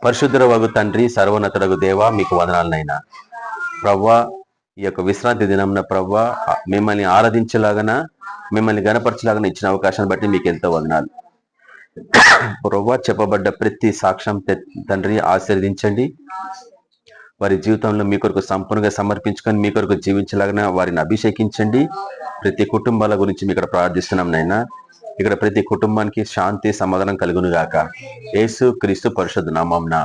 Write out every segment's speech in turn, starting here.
పరిశుద్ధుడవగు తండ్రి, సర్వోన్నతుడగు దేవ, మీకు వందనాలనైనా. ప్రవ్వా, ఈ యొక్క విశ్రాంతి దినంన ప్రవ్వా మిమ్మల్ని ఆరాధించలాగన, మిమ్మల్ని గణపరచలాగన ఇచ్చిన అవకాశాన్ని బట్టి మీకు ఎంతో వందనాలు. ప్రవ్వా, చెప్పబడ్డ ప్రతి సాక్ష్యం తండ్రి ఆశీర్వదించండి. వారి జీవితంలో మీ కొరకు సంపూర్ణంగా సమర్పించుకొని మీ కొరకు జీవించలాగన వారిని అభిషేకించండి. ప్రతి కుటుంబాల గురించి మీ ఇక్కడ ప్రార్థిస్తున్నాం నైనా. ఇక్కడ ప్రతి కుటుంబానికి శాంతి సమాధానం కలుగును గాక. యేసు క్రీస్తు పరిశుద్ధ నామమున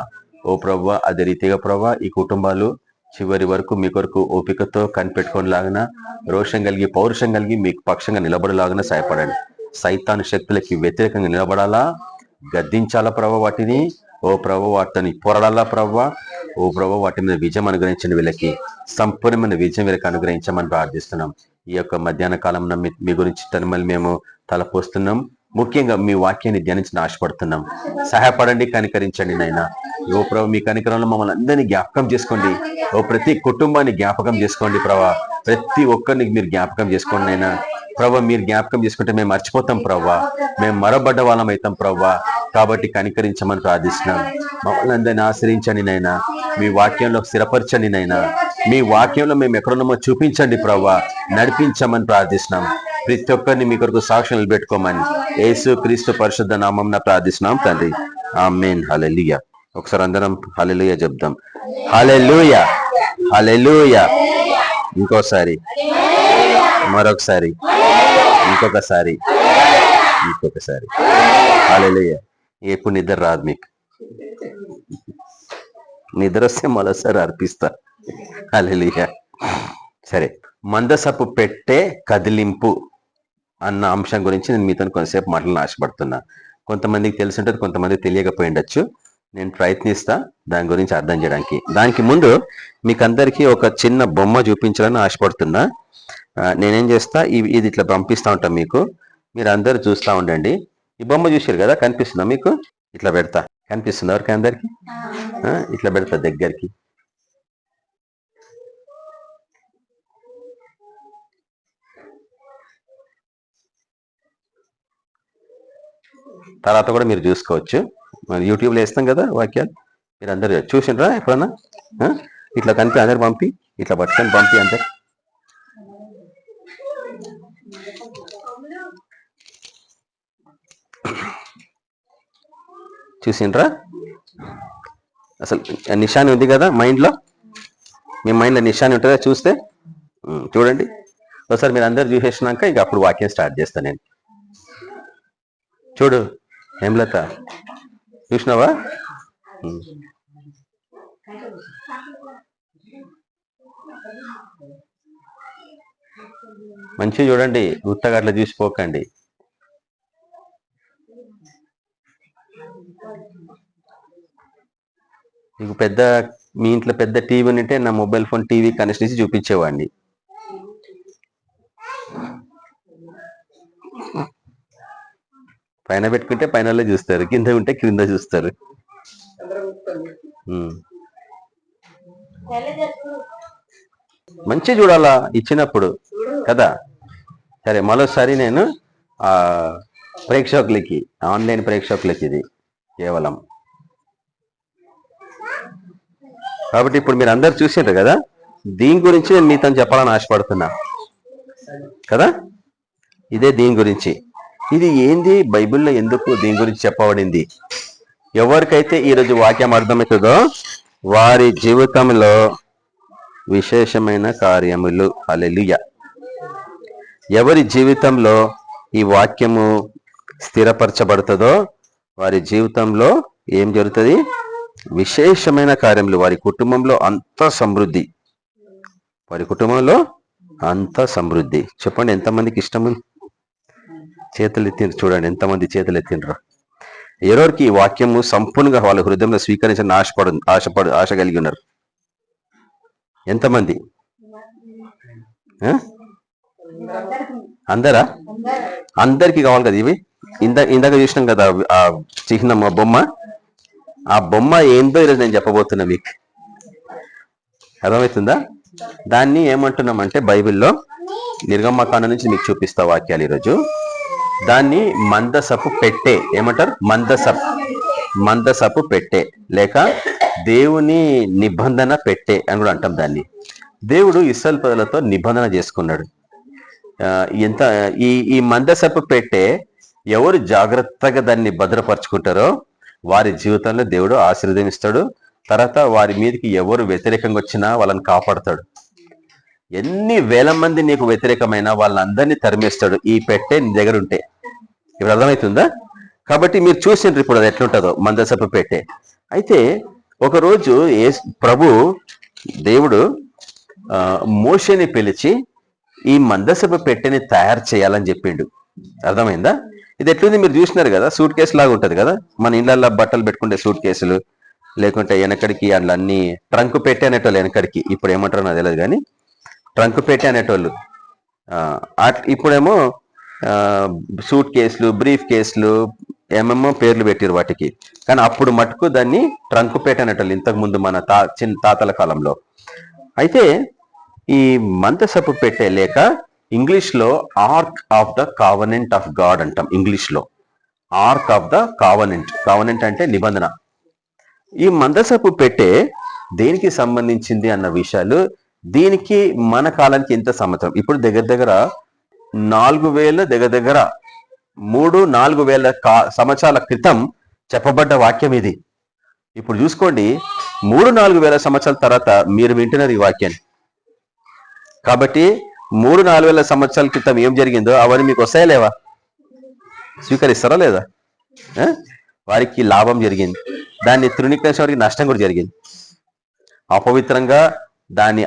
ఓ ప్రవ్వా, అదే రీతిగా ప్రవ్వా ఈ కుటుంబాలు చివరి వరకు మీ కొరకు ఓపికతో కనిపెట్టుకోలాగిన, రోషం కలిగి పౌరుషం కలిగి మీకు పక్షంగా నిలబడలాగిన సహాయపడండి. సైతాను శక్తులకి వ్యతిరేకంగా నిలబడాలా, గద్దించాలా ప్రవ్వా వాటిని. ఓ ప్రవ్వా వాటిని పోరాడాలా ప్రవ్వా. ఓ ప్రవ్వా వాటి మీద విజయం అనుగ్రహించండి. వీళ్ళకి సంపూర్ణమైన విజయం వీళ్ళకి అనుగ్రహించమని ప్రార్థిస్తున్నాం. ఈ యొక్క మధ్యాహ్న కాలంలో మీ గురించి తనమల్లి మేము తలపోస్తున్నాం. ముఖ్యంగా మీ వాక్యాన్ని ధ్యానించిన ఆశపడుతున్నాం. సహాయపడండి, కనికరించండి నైనా. ఓ ప్రభు, మీ కనికరంలో మమ్మల్ని అందరినీ జ్ఞాపకం చేసుకోండి. ఓ ప్రతి కుటుంబాన్ని జ్ఞాపకం చేసుకోండి ప్రభా. ప్రతి ఒక్కరిని మీరు జ్ఞాపకం చేసుకోండి నైనా. ప్రభా, మీరు జ్ఞాపకం చేసుకుంటే మేము మర్చిపోతాం ప్రభా. మేము మరబడ్డ వాళ్ళం అవుతాం ప్రభా. కాబట్టి కనికరించమని ప్రార్థిస్తున్నాం. మమ్మల్ని అందరినీ ఆశ్రయించండి నైనా. మీ వాక్యంలో స్థిరపరచండి నైనా. మీ వాక్యంలో మేము ఎక్కడున్నామో చూపించండి ప్రభా. నడిపించమని ప్రార్థిస్తున్నాం. ప్రతి ఒక్కరిని మీ కొరకు సాక్ష్యం నిలబెట్టుకోమని యేసు క్రీస్తు పరిశుద్ధ నామమున ప్రార్థిస్తున్నాం తండ్రి. ఆమేన్. హల్లెలూయా. ఒకసారి అందరం హల్లెలూయా చెప్దాం. హల్లెలూయా, హల్లెలూయా. ఇంకోసారి, మరొకసారి, ఇంకొకసారి, ఇంకొకసారి. హల్లెలూయా. ఎప్పుడు నిద్ర రాదు మీకు. నిద్ర వస్తే మరోసారి అర్పిస్తా. హల్లెలూయా. సరే, మందసపు పెట్టే కదిలింపు అన్న అంశం గురించి నేను మీతో కొంతసేపు మాటలను ఆశపడుతున్నా. కొంతమందికి తెలిసి ఉంటుంది, కొంతమందికి తెలియకపోయి ఉండొచ్చు. నేను ప్రయత్నిస్తా దాని గురించి అర్థం చేయడానికి. దానికి ముందు మీకు అందరికీ ఒక చిన్న బొమ్మ చూపించాలని ఆశపడుతున్నా. నేనేం చేస్తా, ఇది ఇట్లా పంపిస్తా ఉంటాం మీకు. మీరు అందరు చూస్తూ ఉండండి. ఈ బొమ్మ చూసారు కదా, కనిపిస్తుందా మీకు? ఇట్లా పెడతా, కనిపిస్తుందా ఎవరికి అందరికి? ఇట్లా పెడతా దగ్గరికి. తర్వాత కూడా మీరు చూసుకోవచ్చు. మరి యూట్యూబ్లో వేస్తాం కదా వాక్యాలు, మీరు అందరు చూసిండ్రా ఎప్పుడన్నా? ఇట్లా కనిపి అందరు పంపి, ఇట్లా పట్టుకొని పంపి అందరు. చూసిండ్రా? అసలు నిశాని ఉంది కదా మైండ్లో, మీ మైండ్లో నిశాని ఉంటుందా? చూస్తే చూడండి ఒకసారి. మీరు అందరు చూసేసినాక ఇక అప్పుడు వాక్యం స్టార్ట్ చేస్తాను నేను. చూడు హేమలత, చూసినావా? మంచిగా చూడండి, ఉత్తగా అట్లా చూసిపోకండి. మీకు మీ ఇంట్లో పెద్ద టీవీ ఉంటే నా మొబైల్ ఫోన్ టీవీ కనెక్షన్ ఇచ్చి చూపించేవాడిని. పైన పెట్టుకుంటే పైన చూస్తారు, కింద ఉంటే కింద చూస్తారు. మంచి చూడాలా ఇచ్చినప్పుడు కదా. సరే, మరోసారి నేను ప్రేక్షకులకి, ఆన్లైన్ ప్రేక్షకులకి ఇది కేవలం. కాబట్టి ఇప్పుడు మీరు అందరు చూసిండ్రు కదా, దీని గురించి నేను మీతో చెప్పాలని ఆశపడుతున్నా కదా. ఇదే దీని గురించి. ఇది ఏంది, బైబిల్లో ఎందుకు దీని గురించి చెప్పబడింది? ఎవరికైతే ఈరోజు వాక్యం అర్థమవుతుందో వారి జీవితంలో విశేషమైన కార్యములు. హల్లెలూయా. ఎవరి జీవితంలో ఈ వాక్యము స్థిరపరచబడుతుందో వారి జీవితంలో ఏం జరుగుతుంది? విశేషమైన కార్యములు. వారి కుటుంబంలో అంత సమృద్ధి. వారి కుటుంబంలో అంత సమృద్ధి. చెప్పండి, ఎంతమందికి ఇష్టము? చేతులు ఎత్తిండ్రు, చూడండి ఎంతమంది చేతులు ఎత్తిండ్రు. ఎవరికి ఈ వాక్యము సంపూర్ణంగా వాళ్ళ హృదయంలో స్వీకరించిన ఆశ కలిగి ఉన్నారు? ఎంతమంది? అందరా? అందరికి కావాలి కదా ఇవి. ఇందాక చూసినాం కదా ఆ చిహ్నం, ఆ బొమ్మ. ఆ బొమ్మ ఏందో ఈరోజు నేను చెప్పబోతున్నా మీకు. అర్థమవుతుందా? దాన్ని ఏమంటున్నామంటే బైబిల్లో నిర్గమకాండం నుంచి మీకు చూపిస్తా వాక్యాలు ఈరోజు. దాన్ని మందసపు పెట్టే ఏమంటారు? మందసపు మందసపు పెట్టె లేక దేవుని నిబంధన పెట్టె అని కూడా అంటాం దాన్ని. దేవుడు ఇశ్రాయేలు ప్రజలతో నిబంధన చేసుకున్నాడు. ఎంత ఈ మందసపు పెట్టె ఎవరు జాగ్రత్తగా దాన్ని భద్రపరుచుకుంటారో వారి జీవితంలో దేవుడు ఆశీర్వదిస్తాడు. తర్వాత వారి మీదకి ఎవరు వ్యతిరేకంగా వచ్చినా వాళ్ళని కాపాడతాడు. ఎన్ని వేల మంది నీకు వ్యతిరేకమైన వాళ్ళందరినీ తరిమేస్తాడు ఈ పెట్టె నీ దగ్గర ఉంటే. ఇప్పుడు అర్థమవుతుందా? కాబట్టి మీరు చూసిండ్రు ఇప్పుడు అది ఎట్లుంటుందో మందసపు పెట్టె. అయితే ఒకరోజు ప్రభు దేవుడు మోషేని పిలిచి ఈ మందసపు పెట్టెని తయారు చేయాలని చెప్పిండు. అర్థమైందా? ఇది ఎట్లుంది మీరు చూసినారు కదా, సూట్ కేసు లాగా ఉంటది కదా, మన ఇళ్ళల్లో బట్టలు పెట్టుకుంటే సూట్ కేసులు, లేకుంటే వెనకడికి అందులో అన్ని ట్రంక్ పెట్టె అనేటోళ్ళు వెనకడికి, ఇప్పుడు ఏమంటారో నాకు తెలియదు కానీ ట్రంక్ పెట్టె అనేటోళ్ళు. ఇప్పుడేమో సూట్ కేసులు, బ్రీఫ్ కేసులు, ఏమేమో పేర్లు పెట్టారు వాటికి. కానీ అప్పుడు మటుకు దాన్ని ట్రంక్ పెట్టె అనేటోళ్ళు, ఇంతకు ముందు మన చిన్న తాతల కాలంలో. అయితే ఈ మందసపు పెట్టె లేక ఇంగ్లీష్ లో arc of the covenant of God అంటాం. ఇంగ్లీష్ లో arc of the covenant, covenant అంటే నిబంధన. ఈ మందసపు పెట్టె దేనికి సంబంధించింది అన్న విషయాలు, దీనికి మన కాలానికి ఎంత సంవత్సరం, ఇప్పుడు దగ్గర దగ్గర 4000 దగ్గర 3-4,000 సంవత్సరాల క్రితం చెప్పబడ్డ వాక్యం ఇది. ఇప్పుడు చూసుకోండి, 3-4,000 సంవత్సరాల తర్వాత మీరు వింటున్నారు ఈ వాక్యాన్ని. కాబట్టి 3-4,000 సంవత్సరాల క్రితం ఏం జరిగిందో అవన్నీ మీకు వస్తాయా లేవా? స్వీకరిస్తారా లేదా? వారికి లాభం జరిగింది, దాన్ని తృణీకరించిన వారికి నష్టం కూడా జరిగింది. అపవిత్రంగా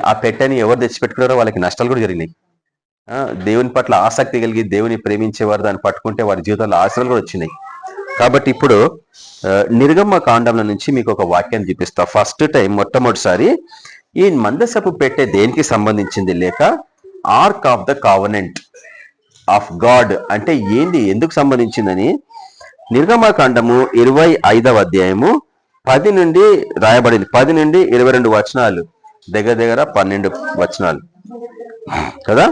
ఆ పెట్టెని ఎవరు తెచ్చిపెట్టుకున్నారో వాళ్ళకి నష్టాలు కూడా జరిగినాయి. దేవుని పట్ల ఆసక్తి కలిగి దేవుని ప్రేమించేవారు దాన్ని పట్టుకుంటే వారి జీవితంలో ఆశలు కూడా వచ్చినాయి. కాబట్టి ఇప్పుడు నిర్గమ కాండంలో నుంచి మీకు ఒక వాక్యాన్ని చూపిస్తా. ఫస్ట్ టైం మొట్టమొదటిసారి ఈ మందసపు పెట్టె దేనికి సంబంధించింది లేక arc of the covenant of God అంటే ఏంది, ఎందుకు సంబంధించిందని నిర్గమకాండము 25వ అధ్యాయము 10 నుండి రాయబడింది. 10 నుండి 22 వచనాలు, దగ్గర దగ్గర 12 వచనాలు కదా.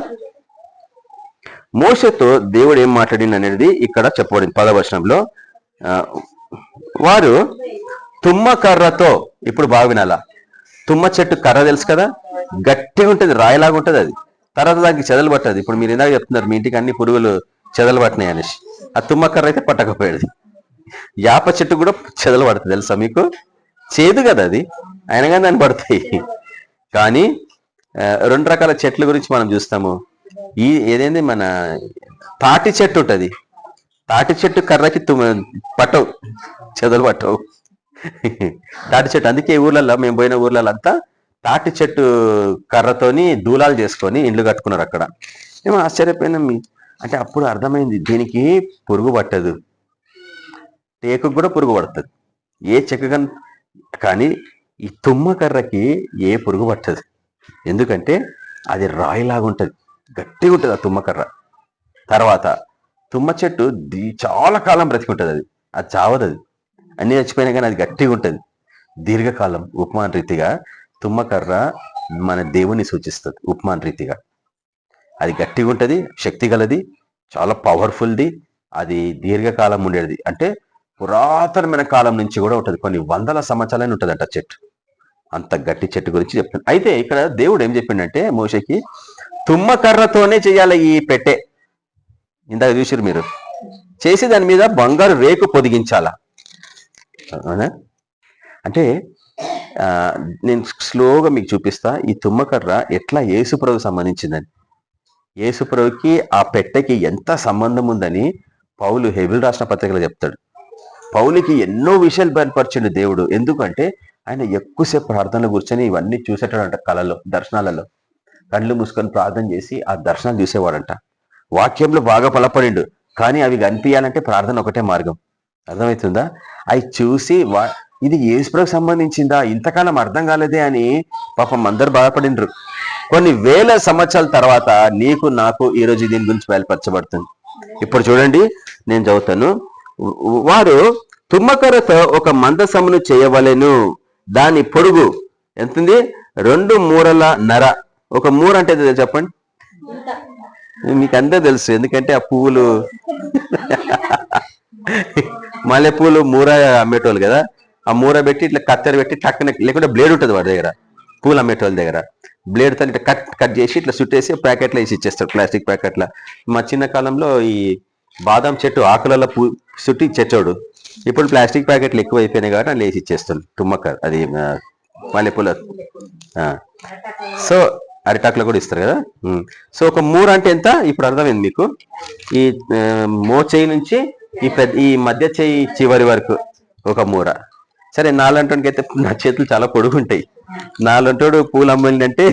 మోషేతో దేవుడు ఏం మాట్లాడింది అనేది ఇక్కడ చెప్పబడింది 10వ వచనంలో. వారు తుమ్మ కర్రతో, ఇప్పుడు బాగా వినాలా, తుమ్మ చెట్టు కర్ర తెలుసు కదా, గట్టిగా ఉంటుంది, రాయిలాగా ఉంటుంది అది. తర్వాత దానికి చెదలు పట్టదు. ఇప్పుడు మీరు ఇందాక చెప్తున్నారు మీ ఇంటికి అన్ని పురుగులు చెదలు పట్టినాయి అనేసి, ఆ తుమ్మ కర్ర అయితే పట్టకపోయేది. యాప చెట్టు కూడా చెదలు పడుతుంది తెలుసా మీకు, చేదు కదా అది, అయినా కానీ దాన్ని పడతాయి. కానీ 2 రకాల చెట్ల గురించి మనం చూస్తాము. ఏదైంది మన తాటి చెట్టు ఉంటుంది, తాటి చెట్టు కర్రకి పట్టవు, చెదలు పట్టవు. తాటి చెట్టు, అందుకే ఊర్లలో మేము పోయిన ఊర్లలో అంతా తాటి చెట్టు కర్రతోని దూలాలు చేసుకొని ఇండ్లు కట్టుకున్నారు. అక్కడ ఏమో ఆశ్చర్యపోయినాం. అంటే అప్పుడు అర్థమైంది దీనికి పురుగు పట్టదు, టేకు కూడా పురుగు పడుతుంది, ఏ చెక్క కానీ ఈ తుమ్మ కర్రకి ఏ పురుగు పట్టదు. ఎందుకంటే అది రాయిలాగా ఉంటుంది, గట్టిగా ఉంటుంది ఆ తుమ్మ కర్ర. తర్వాత తుమ్మ చెట్టు చాలా కాలం బ్రతికుంటుంది, అది చావదు, అది అన్ని చచ్చిపోయినా కానీ అది గట్టిగా ఉంటుంది దీర్ఘకాలం. ఉపమాన రీతిగా తుమ్మకర్ర మన దేవుని సూచిస్తుంది. ఉపమాన రీతిగా అది గట్టిగా ఉంటుంది, శక్తి గలది, చాలా పవర్ఫుల్ది, అది దీర్ఘకాలం ఉండేది. అంటే పురాతనమైన కాలం నుంచి కూడా ఉంటుంది, కొన్ని 100 సంవత్సరాలైనా ఉంటుందంట చెట్టు. అంత గట్టి చెట్టు గురించి చెప్తాను. అయితే ఇక్కడ దేవుడు ఏం చెప్పిండంటే మోషేకి తుమ్మకర్రతోనే చేయాలి ఈ పెట్టె. ఇందాక చూసారు మీరు, చేసి దాని మీద బంగారు రేకు పొదిగించాలా. అంటే నేను స్లోగా మీకు చూపిస్తా ఈ తుమ్మకర్ర ఎట్లా యేసుప్రభుకు సంబంధించిందని. యేసుప్రభుకి ఆ పెట్టెకి ఎంత సంబంధం ఉందని పౌలు హెబ్రీ రాసిన పత్రికలో చెప్తాడు. పౌలుకి ఎన్నో విషయాలు బయలుపరిచిండు దేవుడు. ఎందుకంటే ఆయన ఎక్కువసేపు ప్రార్థనలు కూర్చొని ఇవన్నీ చూసేటాడంట, కళలో, దర్శనాలలో కళ్ళు మూసుకొని ప్రార్థన చేసి ఆ దర్శనాలు చూసేవాడంట. వాక్యంలో బాగా బలపడిండు, కానీ అవి కనిపించాలంటే ప్రార్థన ఒకటే మార్గం. అర్థమవుతుందా? అవి చూసి ఇది యేసుప్రభుకు సంబంధించిందా, ఇంతకాలం అర్థం కాలేదే అని పాపం అందరు బాధపడిండ్రు. కొన్ని వేల సంవత్సరాల తర్వాత నీకు నాకు ఈరోజు దీని గురించి బయలుపరచబడుతుంది. ఇప్పుడు చూడండి, నేను చదువుతాను. వారు తుమ్మకర్రతో ఒక మందసమును చేయవలెను, దాని పొడుగు ఎంతుంది, 2 మూరల. ఒక మూర అంటే చెప్పండి, మీకు అంతే తెలుసు, ఎందుకంటే ఆ పువ్వులు మల్లెపూలు మూర అమ్మేటోళ్ళు కదా, ఆ మూర పెట్టి ఇట్లా కత్తెర పెట్టి టక్కన, లేకుంటే బ్లేడ్ ఉంటుంది వాడి దగ్గర, పూలు అమ్మేటోళ్ళ దగ్గర బ్లేడ్ తో ఇట్లా కట్ చేసి ఇట్లా చుట్టేసి ప్యాకెట్లో వేసి ఇచ్చేస్తారు, ప్లాస్టిక్ ప్యాకెట్ల. మా చిన్న కాలంలో ఈ బాదం చెట్టు ఆకులలో చుట్టి ఇచ్చేటోడు. ఇప్పుడు ప్లాస్టిక్ ప్యాకెట్లు ఎక్కువ అయిపోయినాయి కాబట్టి అందులో వేసి ఇచ్చేస్తాడు తుమ్మక్క, అది మల్లెపూల. సో అరిటాకులో కూడా ఇస్తారు కదా. సో ఒక మూర అంటే ఎంత ఇప్పుడు అర్థమైంది మీకు. ఈ మోచేయి నుంచి ఈ మధ్య చేయి చివరి వరకు ఒక మూర. సరే, నాలంటోడికి అయితే నా చేతులు చాలా పొడుగుంటాయి. నాలంటోడు పూలు అమ్మాలంటే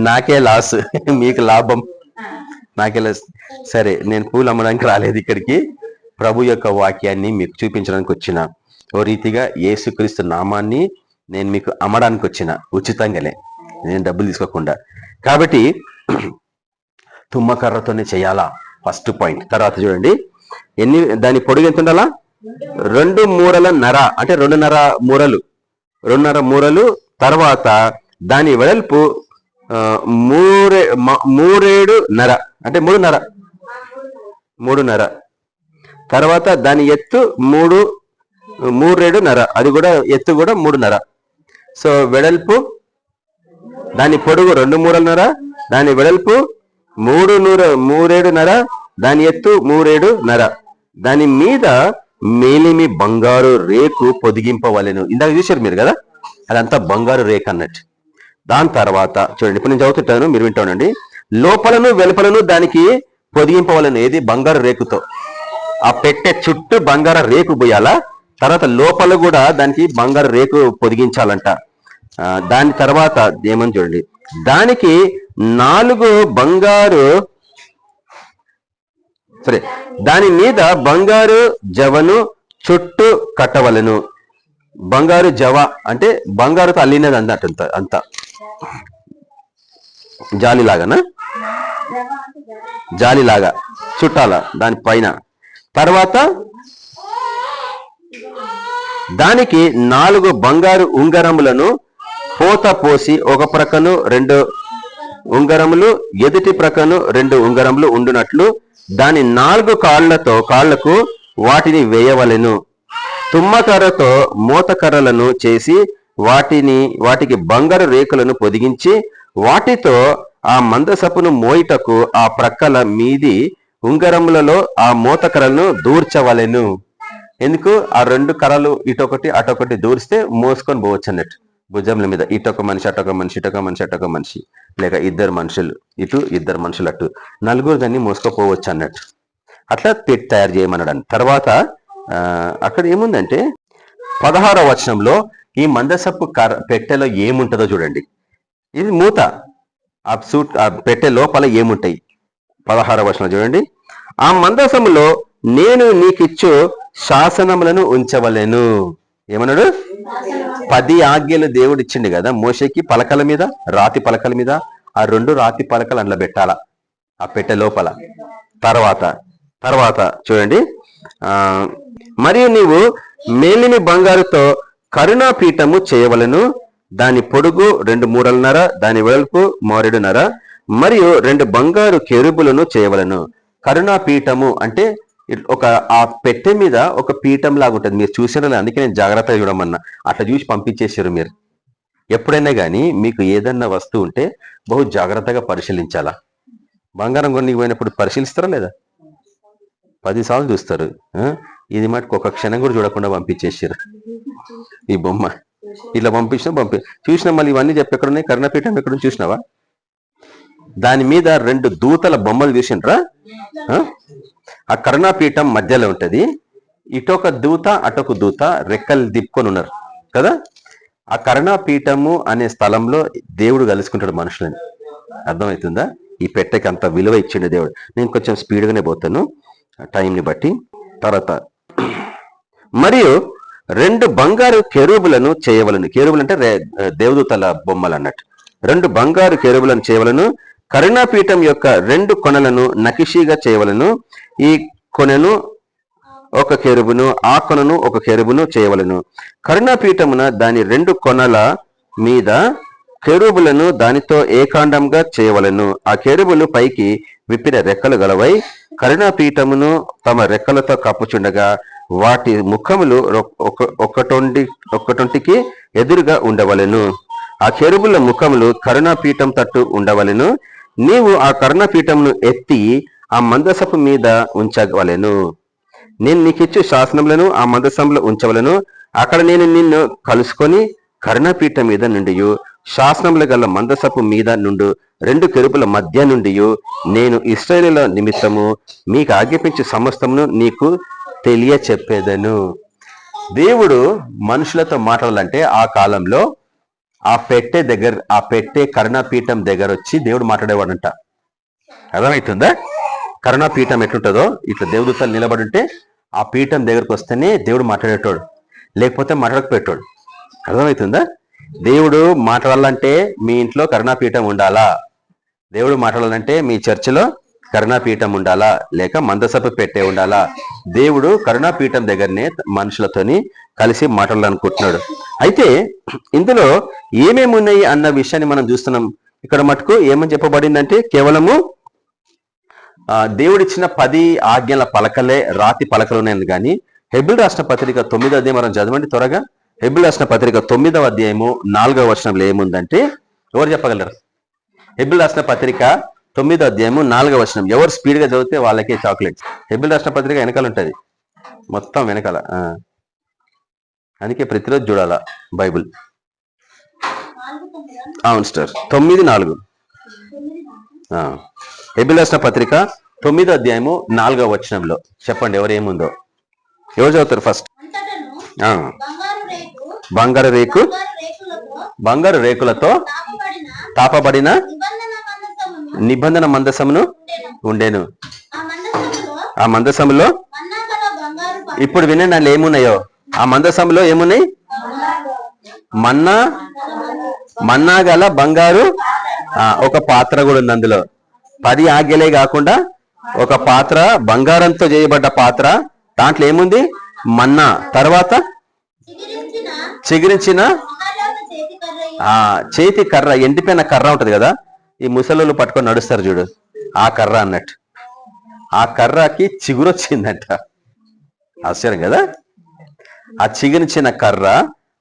నాకే లాస్, మీకు లాభం, నాకే లాస్. సరే, నేను పూలు అమ్మడానికి రాలేదు ఇక్కడికి, ప్రభు యొక్క వాక్యాన్ని మీకు చూపించడానికి వచ్చిన. ఓ రీతిగా యేసుక్రీస్తు నామాన్ని నేను మీకు అమ్మడానికి వచ్చిన, ఉచితంగానే, నేను డబ్బులు తీసుకోకుండా. కాబట్టి తుమ్మకర్రతోనే చేయాలా, ఫస్ట్ పాయింట్. తర్వాత చూడండి, దాని పొడుగు ఎంత ఉండాలా? 2 మూరల నర, అంటే 2.5 మూరలు, 2.5 మూరలు. తర్వాత దాని వెడల్పు 3.5 అంటే 3.5. తర్వాత దాని ఎత్తు 3.5, అది కూడా ఎత్తు కూడా 3.5. సో వెడల్పు, దాని పొడుగు 2 మూరలన్నర, దాని వెడల్పు 3.5, దాని ఎత్తు 3.5. దాని మీద మేలిమి బంగారు రేకు పొదిగింపవలెను. ఇందాక చూశారు మీరు కదా, అదంతా బంగారు రేకు అన్నట్టు. దాని తర్వాత చూడండి, ఇప్పుడు నేను చదువుతుంటాను, మీరు వింటానండి. లోపలను వెలుపలను దానికి పొదిగింపవలను, ఏది? బంగారు రేకుతో. ఆ పెట్టె చుట్టూ బంగారు రేకు పోయాలా. తర్వాత లోపల కూడా దానికి బంగారు రేకు పొదిగించాలంట. దాని తర్వాత ఏమని చూడండి, దానికి 4 బంగారు, సరే, దాని మీద బంగారు జవను చుట్టూ కట్టవలను. బంగారు జవ అంటే బంగారుతో అల్లినది అన్నట్టు, అంతా జాలిలాగానా, జాలిలాగా చుట్టాల దాని పైన. తర్వాత దానికి 4 బంగారు ఉంగరములను పోత పోసి, ఒక ప్రక్కను 2 ఉంగరములు, ఎదుటి ప్రక్కను 2 ఉంగరములు ఉండునట్లు దాని 4 కాళ్లకు వాటిని వేయవలెను. తుమ్మకర్రతో మోతకర్రలను చేసి వాటికి బంగారు రేకులను పొదిగించి, వాటితో ఆ మందసపును మోయిటకు ఆ ప్రక్కల మీది ఉంగరములలో ఆ మోతకర్రలను దూర్చవలెను. ఎందుకు? ఆ 2 కర్రలు ఇటొకటి అటొకటి దూరిస్తే మోసుకొని పోవచ్చు అన్నట్టు భుజముల మీద. ఇటొక మనిషి, అటొక మనిషి, ఇటొక మనిషి, అటొక మనిషి, లేక 2 మనుషులు ఇటు, 2 మనుషులు అటు, 4 దాన్ని మోసుకపోవచ్చు అన్నట్టు. అట్లా పెట్టి తయారు చేయమన్నాడు. తర్వాత అక్కడ ఏముందంటే 16వ వచనంలో ఈ మందసపు పెట్టెలో ఏముంటుందో చూడండి. ఇది మూత, ఆ పెట్టె లోపల ఏముంటాయి? 16వ వచనం చూడండి. ఆ మందసములో నేను నీకిచ్చు శాసనములను ఉంచవలెను. ఏమన్నాడు? 10 ఆజ్ఞలు దేవుడు ఇచ్చిండు కదా మోషేకి, పలకల మీద, రాతి పలకల మీద. ఆ 2 రాతి పలకలు అందులో పెట్టాలా ఆ పెట్టె లోపల. తర్వాత చూడండి, మరియు నీవు మేలిమి బంగారుతో కరుణాపీఠము చేయవలను. దాని పొడుగు 2 మూరలన్నర, దాని వెడల్పు 3.5, మరియు 2 బంగారు కెరూబులను చేయవలను. కరుణాపీఠము అంటే ఆ పెట్టె మీద ఒక పీఠం లాగా ఉంటుంది. మీరు చూసారో, అందుకే నేను జాగ్రత్తగా చూడమన్నా. అట్లా చూసి పంపించేసారు మీరు. ఎప్పుడైనా కానీ మీకు ఏదన్నా వస్తువు ఉంటే బహు జాగ్రత్తగా పరిశీలించాలా. బంగారం కొనికి పోయినప్పుడు పరిశీలిస్తారా లేదా? 10 సార్లు చూస్తారు. ఇది మటుకు ఒక క్షణం కూడా చూడకుండా పంపించేసారు. ఈ బొమ్మ ఇట్లా చూసినా మళ్ళీ ఇవన్నీ చెప్పి ఎక్కడున్నాయి? కరుణాపీఠం ఎక్కడ చూసినావా? దాని మీద 2 దూతల బొమ్మలు చూసిండ్రా? ఆ కరుణాపీఠం మధ్యలో ఉంటది. ఇటొక దూత, అటొక దూత రెక్కలు దిప్పుకొని ఉన్నారు కదా. ఆ కరుణాపీఠము అనే స్థలంలో దేవుడు కలుసుకుంటాడు మనుషులని. అర్థమవుతుందా? ఈ పెట్టెకి అంత విలువ ఇచ్చిండు దేవుడు. నేను కొంచెం స్పీడ్గానే పోతాను టైంని బట్టి. తర్వాత మరియు 2 బంగారు కెరూబులను చేయవలను. కెరూబులు అంటే దేవదూతల బొమ్మలు అన్నట్టు. 2 బంగారు కెరూబులను చేయవలను. కరుణాపీఠం యొక్క 2 కొనలను నకిషీగా చేయవలను. ఈ కొనను ఒక కెరూబును, ఆ కొనను ఒక కెరూబును చేయవలను. కరుణాపీఠమున దాని 2 కొనల మీద కెరూబులను దానితో ఏకాండంగా చేయవలను. ఆ కెరూబులు పైకి విప్పిన రెక్కలు గలవై కరుణాపీఠమును తమ రెక్కలతో కప్పుచుండగా వాటి ముఖములు ఒక్కటొంటికి ఎదురుగా ఉండవలెను. ఆ కెరూబుల ముఖములు కరుణాపీఠం తట్టు ఉండవలెను. నీవు ఆ కరుణాపీఠమును ఎత్తి ఆ మందసపు మీద ఉంచవలెను. నేను నీకిచ్చు శాసనములను ఆ మందసంలో ఉంచవలను. అక్కడ నేను నిన్ను కలుసుకొని కరుణాపీఠం మీద నుండి శాసనములు గల మందసపు మీద నుండి 2 కెరూబుల మధ్య నుండి నేను ఇశ్రాయేలుల నిమిత్తము మీకు ఆజ్ఞాపించే సమస్తమును నీకు తెలియచెప్పేదను. దేవుడు మనుషులతో మాట్లాడాలంటే ఆ కాలంలో ఆ పెట్టే కరుణాపీఠం దగ్గర వచ్చి దేవుడు మాట్లాడేవాడంట. అర్థమవుతుందా? కరుణాపీఠం ఎట్లుంటుందో ఇట్లా దేవదూతలు నిలబడి ఉంటే ఆ పీఠం దగ్గరకు వస్తేనే దేవుడు మాట్లాడేటోడు, లేకపోతే మాట్లాడకపోయేటోడు. అర్థమవుతుందా? దేవుడు మాట్లాడాలంటే మీ ఇంట్లో కరుణాపీఠం ఉండాలా, దేవుడు మాట్లాడాలంటే మీ చర్చిలో కరుణాపీఠం ఉండాలా, లేక మందసపు పెట్టే ఉండాలా. దేవుడు కరుణాపీఠం దగ్గరనే మనుషులతోని కలిసి మాట్లాడాలనుకుంటున్నాడు. అయితే ఇందులో ఏమేమి ఉన్నాయి అన్న విషయాన్ని మనం చూస్తున్నాం. ఇక్కడ మటుకు ఏమని చెప్పబడిందంటే కేవలము దేవుడిచ్చిన 10 ఆజ్ఞల పలకలే, రాతి పలకలు ఉన్నాయి. కానీ హెబ్రీ రాసిన పత్రిక 9వ అధ్యాయం మనం చదవండి త్వరగా. హెబ్రీ రాసిన పత్రిక 9వ అధ్యాయము 4వ వచనంలో ఏముందంటే ఎవరు చెప్పగలరు? హెబ్రీ రాసిన పత్రిక 9వ అధ్యాయము 4వ వచనం. ఎవరు స్పీడ్ గా చదివితే వాళ్ళకే చాక్లెట్స్. హెబ్రీ రాసిన పత్రిక వెనకాల ఉంటది, మొత్తం వెనకాల. అందుకే ప్రతిరోజు చూడాలా బైబుల్. అవును సార్, 9:4. హెబ్రీ రాసిన పత్రిక 9వ అధ్యాయము 4వ వచనంలో చెప్పండి ఎవరు ఏముందో. ఎవరు చదువుతారు ఫస్ట్? బంగారు రేకులతో తాపబడిన నిబంధన మందసమును ఉండేను. ఆ మందసములో ఇప్పుడు వినండి అందులో ఏమున్నాయో. ఆ మందసములో ఏమున్నాయి? మన్నా గల బంగారు ఒక పాత్ర కూడా ఉంది. అందులో 10 ఆజ్ఞలే కాకుండా ఒక పాత్ర, బంగారంతో చేయబడ్డ పాత్ర. దాంట్లో ఏముంది? మన్నా. తర్వాత చిగురించిన చేతి కర్ర, ఎండిపోయిన కర్ర ఉంటది కదా, ఈ ముసలోళ్ళు పట్టుకొని నడుస్తారు చూడు, ఆ కర్ర అన్నట్టు. ఆ కర్రకి చిగురొచ్చిందంట. ఆశ్చర్యం కదా? ఆ చిగురించిన కర్ర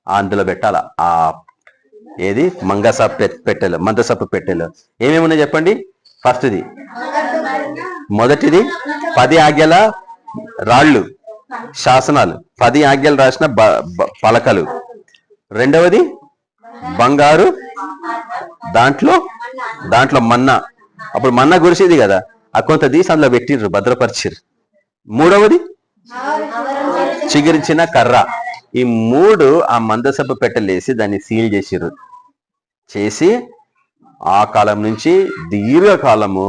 అందులో పెట్టాల. ఆ ఏది మందసపు పెట్టెలు ఏమేమి ఉన్నాయి చెప్పండి. ఫస్ట్ది, మొదటిది 10 ఆజ్ఞల రాళ్ళు, శాసనాలు, 10 ఆజ్ఞలు రాసిన పలకలు. రెండవది బంగారు, దాంట్లో మన్నా. అప్పుడు మన్నా గురిసేది కదా, ఆ కొంత తీసి అందులో పెట్టిర్రు, భద్రపరిచిర్రు. మూడవది చిగురించిన కర్ర. ఈ 3 ఆ మందసపు పెట్టెలేసి దాన్ని సీల్ చేసి ఆ కాలం నుంచి దీర్ఘకాలము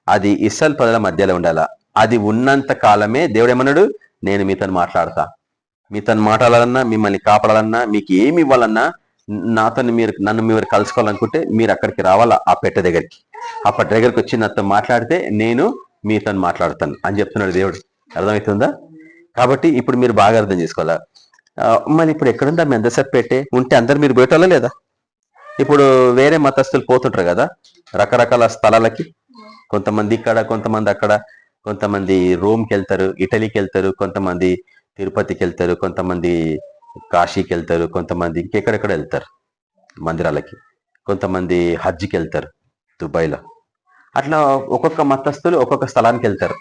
అది ఇశ్రాయేలు ప్రజల మధ్యలో ఉండాల. అది ఉన్నంత కాలమే దేవుడు ఏమన్నాడు? నేను మీతో మాట్లాడాలన్నా, మిమ్మల్ని కాపాడాలన్నా, మీకు ఏమి ఇవ్వాలన్నా, నన్ను మీరు కలుసుకోవాలనుకుంటే మీరు అక్కడికి రావాలా, ఆ పెట్టె దగ్గరికి. ఆ పెట్టె దగ్గరికి వచ్చి నాతో మాట్లాడితే నేను మీతో మాట్లాడతాను అని చెప్తున్నాడు దేవుడు. అర్థమవుతుందా? కాబట్టి ఇప్పుడు మీరు బాగా అర్థం చేసుకోవాలా. మరి ఇప్పుడు ఎక్కడుందా మందసపు పెట్టె? ఉంటే అందరు మీరు పోయేటోళ్ళ లేదా? ఇప్పుడు వేరే మతస్థులు పోతుంటారు కదా రకరకాల స్థలాలకి. కొంతమంది ఇక్కడ, కొంతమంది అక్కడ, కొంతమంది రోమ్కి వెళ్తారు, ఇటలీకి వెళ్తారు, కొంతమంది తిరుపతికి వెళ్తారు, కొంతమంది కాశీకి వెళ్తారు, కొంతమంది ఇంకెక్కడెక్కడ వెళ్తారు మందిరాలకి, కొంతమంది హజ్కి వెళ్తారు దుబాయ్లో. అట్లా ఒక్కొక్క మతస్థులు ఒక్కొక్క స్థలానికి వెళ్తారు.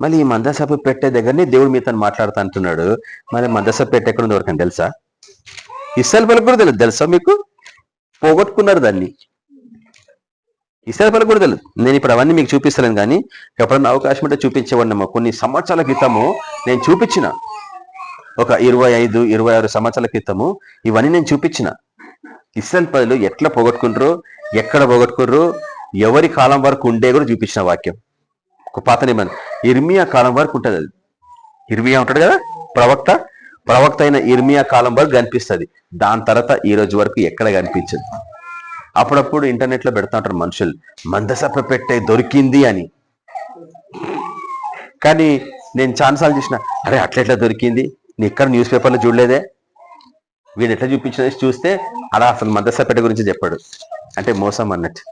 మళ్ళీ ఈ మందసపు పెట్టే దగ్గరనే దేవుడు మీతో మాట్లాడుతూ అంటున్నాడు. మరి మందసపు పెట్టె ఎక్కడ ఉంది ఎవరికైనా తెలుసా? ఇశ్రాయేలు ప్రజలకు కూడా తెలియదు. తెలుసా మీకు? పోగొట్టుకున్నారు దాన్ని. ఇశ్రాయేలు ప్రజలకు కూడా తెలియదు. నేను ఇప్పుడు అవన్నీ మీకు చూపిస్తాను, కానీ ఎప్పుడన్నా అవకాశం ఉంటే చూపించేవాడినమ్మా. కొన్ని సంవత్సరాల క్రితము నేను చూపించిన, ఒక 25-26 సంవత్సరాల క్రితము ఇవన్నీ నేను చూపించిన. ఇశ్రాయేలు ప్రజలు ఎట్లా పోగొట్టుకుంటారు, ఎక్కడ పోగొట్టుకుర్రు, ఎవరి కాలం వరకు ఉండే కూడా చూపించిన వాక్యం. ఒక పాత నిబంధన ఇర్మియా కాలం వరకు ఉంటుంది. అది ఇర్మియా ఉంటాడు కదా ప్రవక్త అయిన ఇర్మియా కాలం వరకు కనిపిస్తుంది. దాని తర్వాత ఈ రోజు వరకు ఎక్కడ కనిపించదు. అప్పుడప్పుడు ఇంటర్నెట్ లో పెడతా ఉంటారు మనుషులు, మందసపు పెట్టె దొరికింది అని. కానీ నేను ఛాన్సార్లు చూసిన, అరే అట్లెట్లా దొరికింది, నీ ఎక్కడ న్యూస్ పేపర్లో చూడలేదే, వీడు ఎట్లా చూపించినది చూస్తే అలా అసలు మందసపు పెట్టె గురించి చెప్పాడు. అంటే మోసం అన్నట్టు.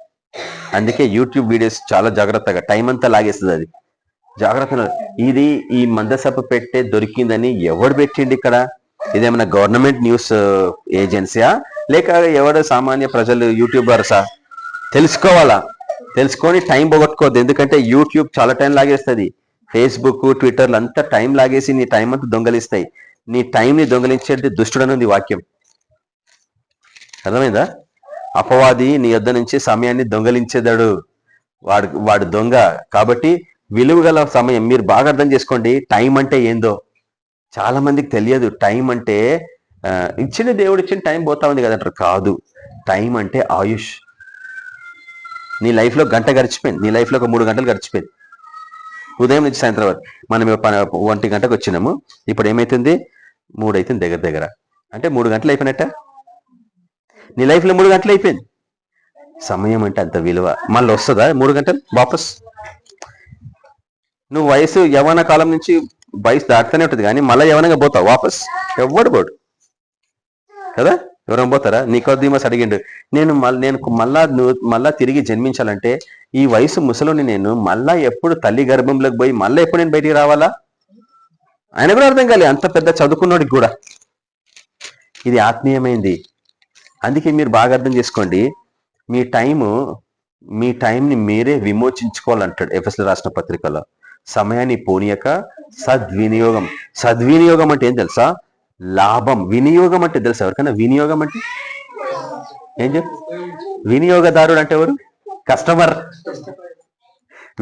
అందుకే యూట్యూబ్ వీడియోస్ చాలా జాగ్రత్తగా, టైం అంతా లాగేస్తుంది అది. జాగ్రత్తగా ఇది ఈ మందసభ పెట్టే దొరికిందని ఎవడు పెట్టిండి ఇక్కడ? ఇదేమన్నా గవర్నమెంట్ న్యూస్ ఏజెన్సీయా లేక ఎవడు సామాన్య ప్రజలు యూట్యూబర్సా? తెలుసుకోవాలా, తెలుసుకొని టైం పోగొట్టుకోవద్దు. ఎందుకంటే యూట్యూబ్ చాలా టైం లాగేస్తుంది. ఫేస్బుక్, ట్విట్టర్లు అంతా టైం లాగేసి నీ టైం అంతా దొంగలిస్తాయి. నీ టైంని దొంగలించేది దుష్టుడనుంది వాక్యం. అర్థమైందా? అపవాది నీ యొద్ద నుంచి సమయాన్ని దొంగలించేదాడు. వాడు దొంగ. కాబట్టి విలువగల సమయం మీరు బాగా అర్థం చేసుకోండి. టైం అంటే ఏందో చాలా మందికి తెలియదు. టైం అంటే ఇచ్చిన దేవుడు ఇచ్చిన టైం పోతా ఉంది కదంటారు. కాదు, టైం అంటే ఆయుష్. నీ లైఫ్లో గంట గడిచిపోయింది, నీ లైఫ్లో ఒక 3 గంటలు గడిచిపోయింది. ఉదయం నుంచి సాయంత్రం వరకు. మనం 1 గంటకు వచ్చినాము, ఇప్పుడు ఏమైతుంది? 3 అవుతుంది దగ్గర దగ్గర. అంటే 3 గంటలు అయిపోయినట్ట. నీ లైఫ్లో 3 గంటలు అయిపోయింది. సమయం అంటే అంత విలువ. మళ్ళీ వస్తుందా 3 గంటలు వాపస్? నువ్వు వయసు యవ్వన కాలం నుంచి వయసు దాటుతూనే ఉంటుంది, కానీ మళ్ళీ యవ్వనంగా పోతావు వాపస్? ఎవ్వడు పోడు కదా. ఎవరైనా పోతారా? నికోదీమస్ అడిగిండు, నేను మళ్ళా తిరిగి జన్మించాలంటే ఈ వయసు ముసలోని నేను మళ్ళా ఎప్పుడు తల్లి గర్భంలోకి పోయి మళ్ళీ ఎప్పుడు నేను బయటికి రావాలా? ఆయన కూడా అర్థం కాలే, అంత పెద్ద చదువుకున్నోడికి కూడా. ఇది ఆత్మీయమైంది. అందుకే మీరు బాగా అర్థం చేసుకోండి. మీ టైంని మీరే విమోచించుకోవాలంటాడు ఎఫెసీయులకు రాసిన పత్రికలో. సమయాన్ని పోనీయక సద్వినియోగం. సద్వినియోగం అంటే ఏం తెలుసా? లాభం. వినియోగం అంటే తెలుసా ఎవరికైనా? వినియోగం అంటే ఏం చెప్పు? వినియోగదారుడు అంటే ఎవరు? కస్టమర్.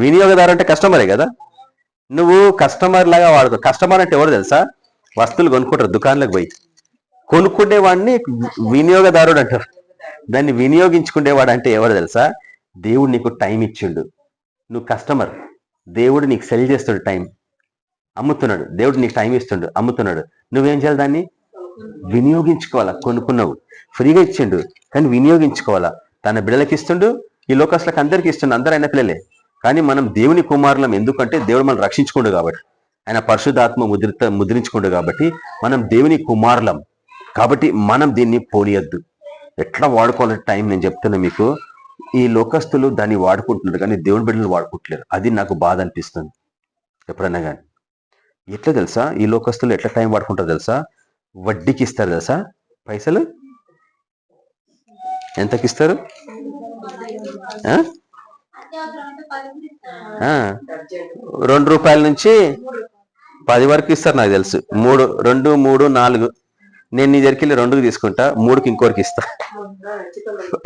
వినియోగదారు అంటే కస్టమరే కదా. నువ్వు కస్టమర్ లాగా వాడుకో. కస్టమర్ అంటే ఎవరు తెలుసా? వస్తువులు కొనుక్కుంటారు దుకాణంలోకి పోయి, కొనుక్కుండేవాడిని వినియోగదారుడు అంటారు. దాన్ని వినియోగించుకునేవాడు అంటే ఎవరు తెలుసా? దేవుడు నీకు టైం ఇచ్చిండు, నువ్వు కస్టమర్. దేవుడు నీకు సెల్ చేస్తాడు, టైం అమ్ముతున్నాడు. దేవుడు నీకు టైం ఇస్తుండు, అమ్ముతున్నాడు. నువ్వేం చేయాలి? దాన్ని వినియోగించుకోవాలా. కొనుక్కున్నావు, ఫ్రీగా ఇచ్చిండు, కానీ వినియోగించుకోవాలా. తన బిడ్డలకి ఇస్తుండు, ఈ లోకస్తులకు అందరికీ ఇస్తుండు, అందరూ ఆయన పిల్లలే. కానీ మనం దేవుని కుమారులం. ఎందుకంటే దేవుడు మనం రక్షించుకోండు కాబట్టి, ఆయన పరిశుద్ధాత్మ ముద్రించుకోండు కాబట్టి మనం దేవుని కుమారులం. కాబట్టి మనం దీన్ని పోనీయద్దు. ఎట్లా వాడుకోవాలి టైం నేను చెప్తున్నా మీకు. ఈ లోకస్తులు దాన్ని వాడుకుంటున్నారు, కానీ దేవుని బిడ్డలు వాడుకుంటలేరు. అది నాకు బాధ అనిపిస్తుంది ఎప్పుడన్నా కానీ. ఎట్లా తెలుసా? ఈ లోకస్తులు ఎట్లా టైం వాడుకుంటారు తెలుసా? వడ్డీకి ఇస్తారు తెలుసా పైసలు? ఎంతకి ఇస్తారు? 2 రూపాయల నుంచి 10 వరకు ఇస్తారు నాకు తెలుసు. 2, 3, 4. నేను నీ దగ్గరికి వెళ్ళి 2కి తీసుకుంటా, 3కి ఇంకోరికి ఇస్తా.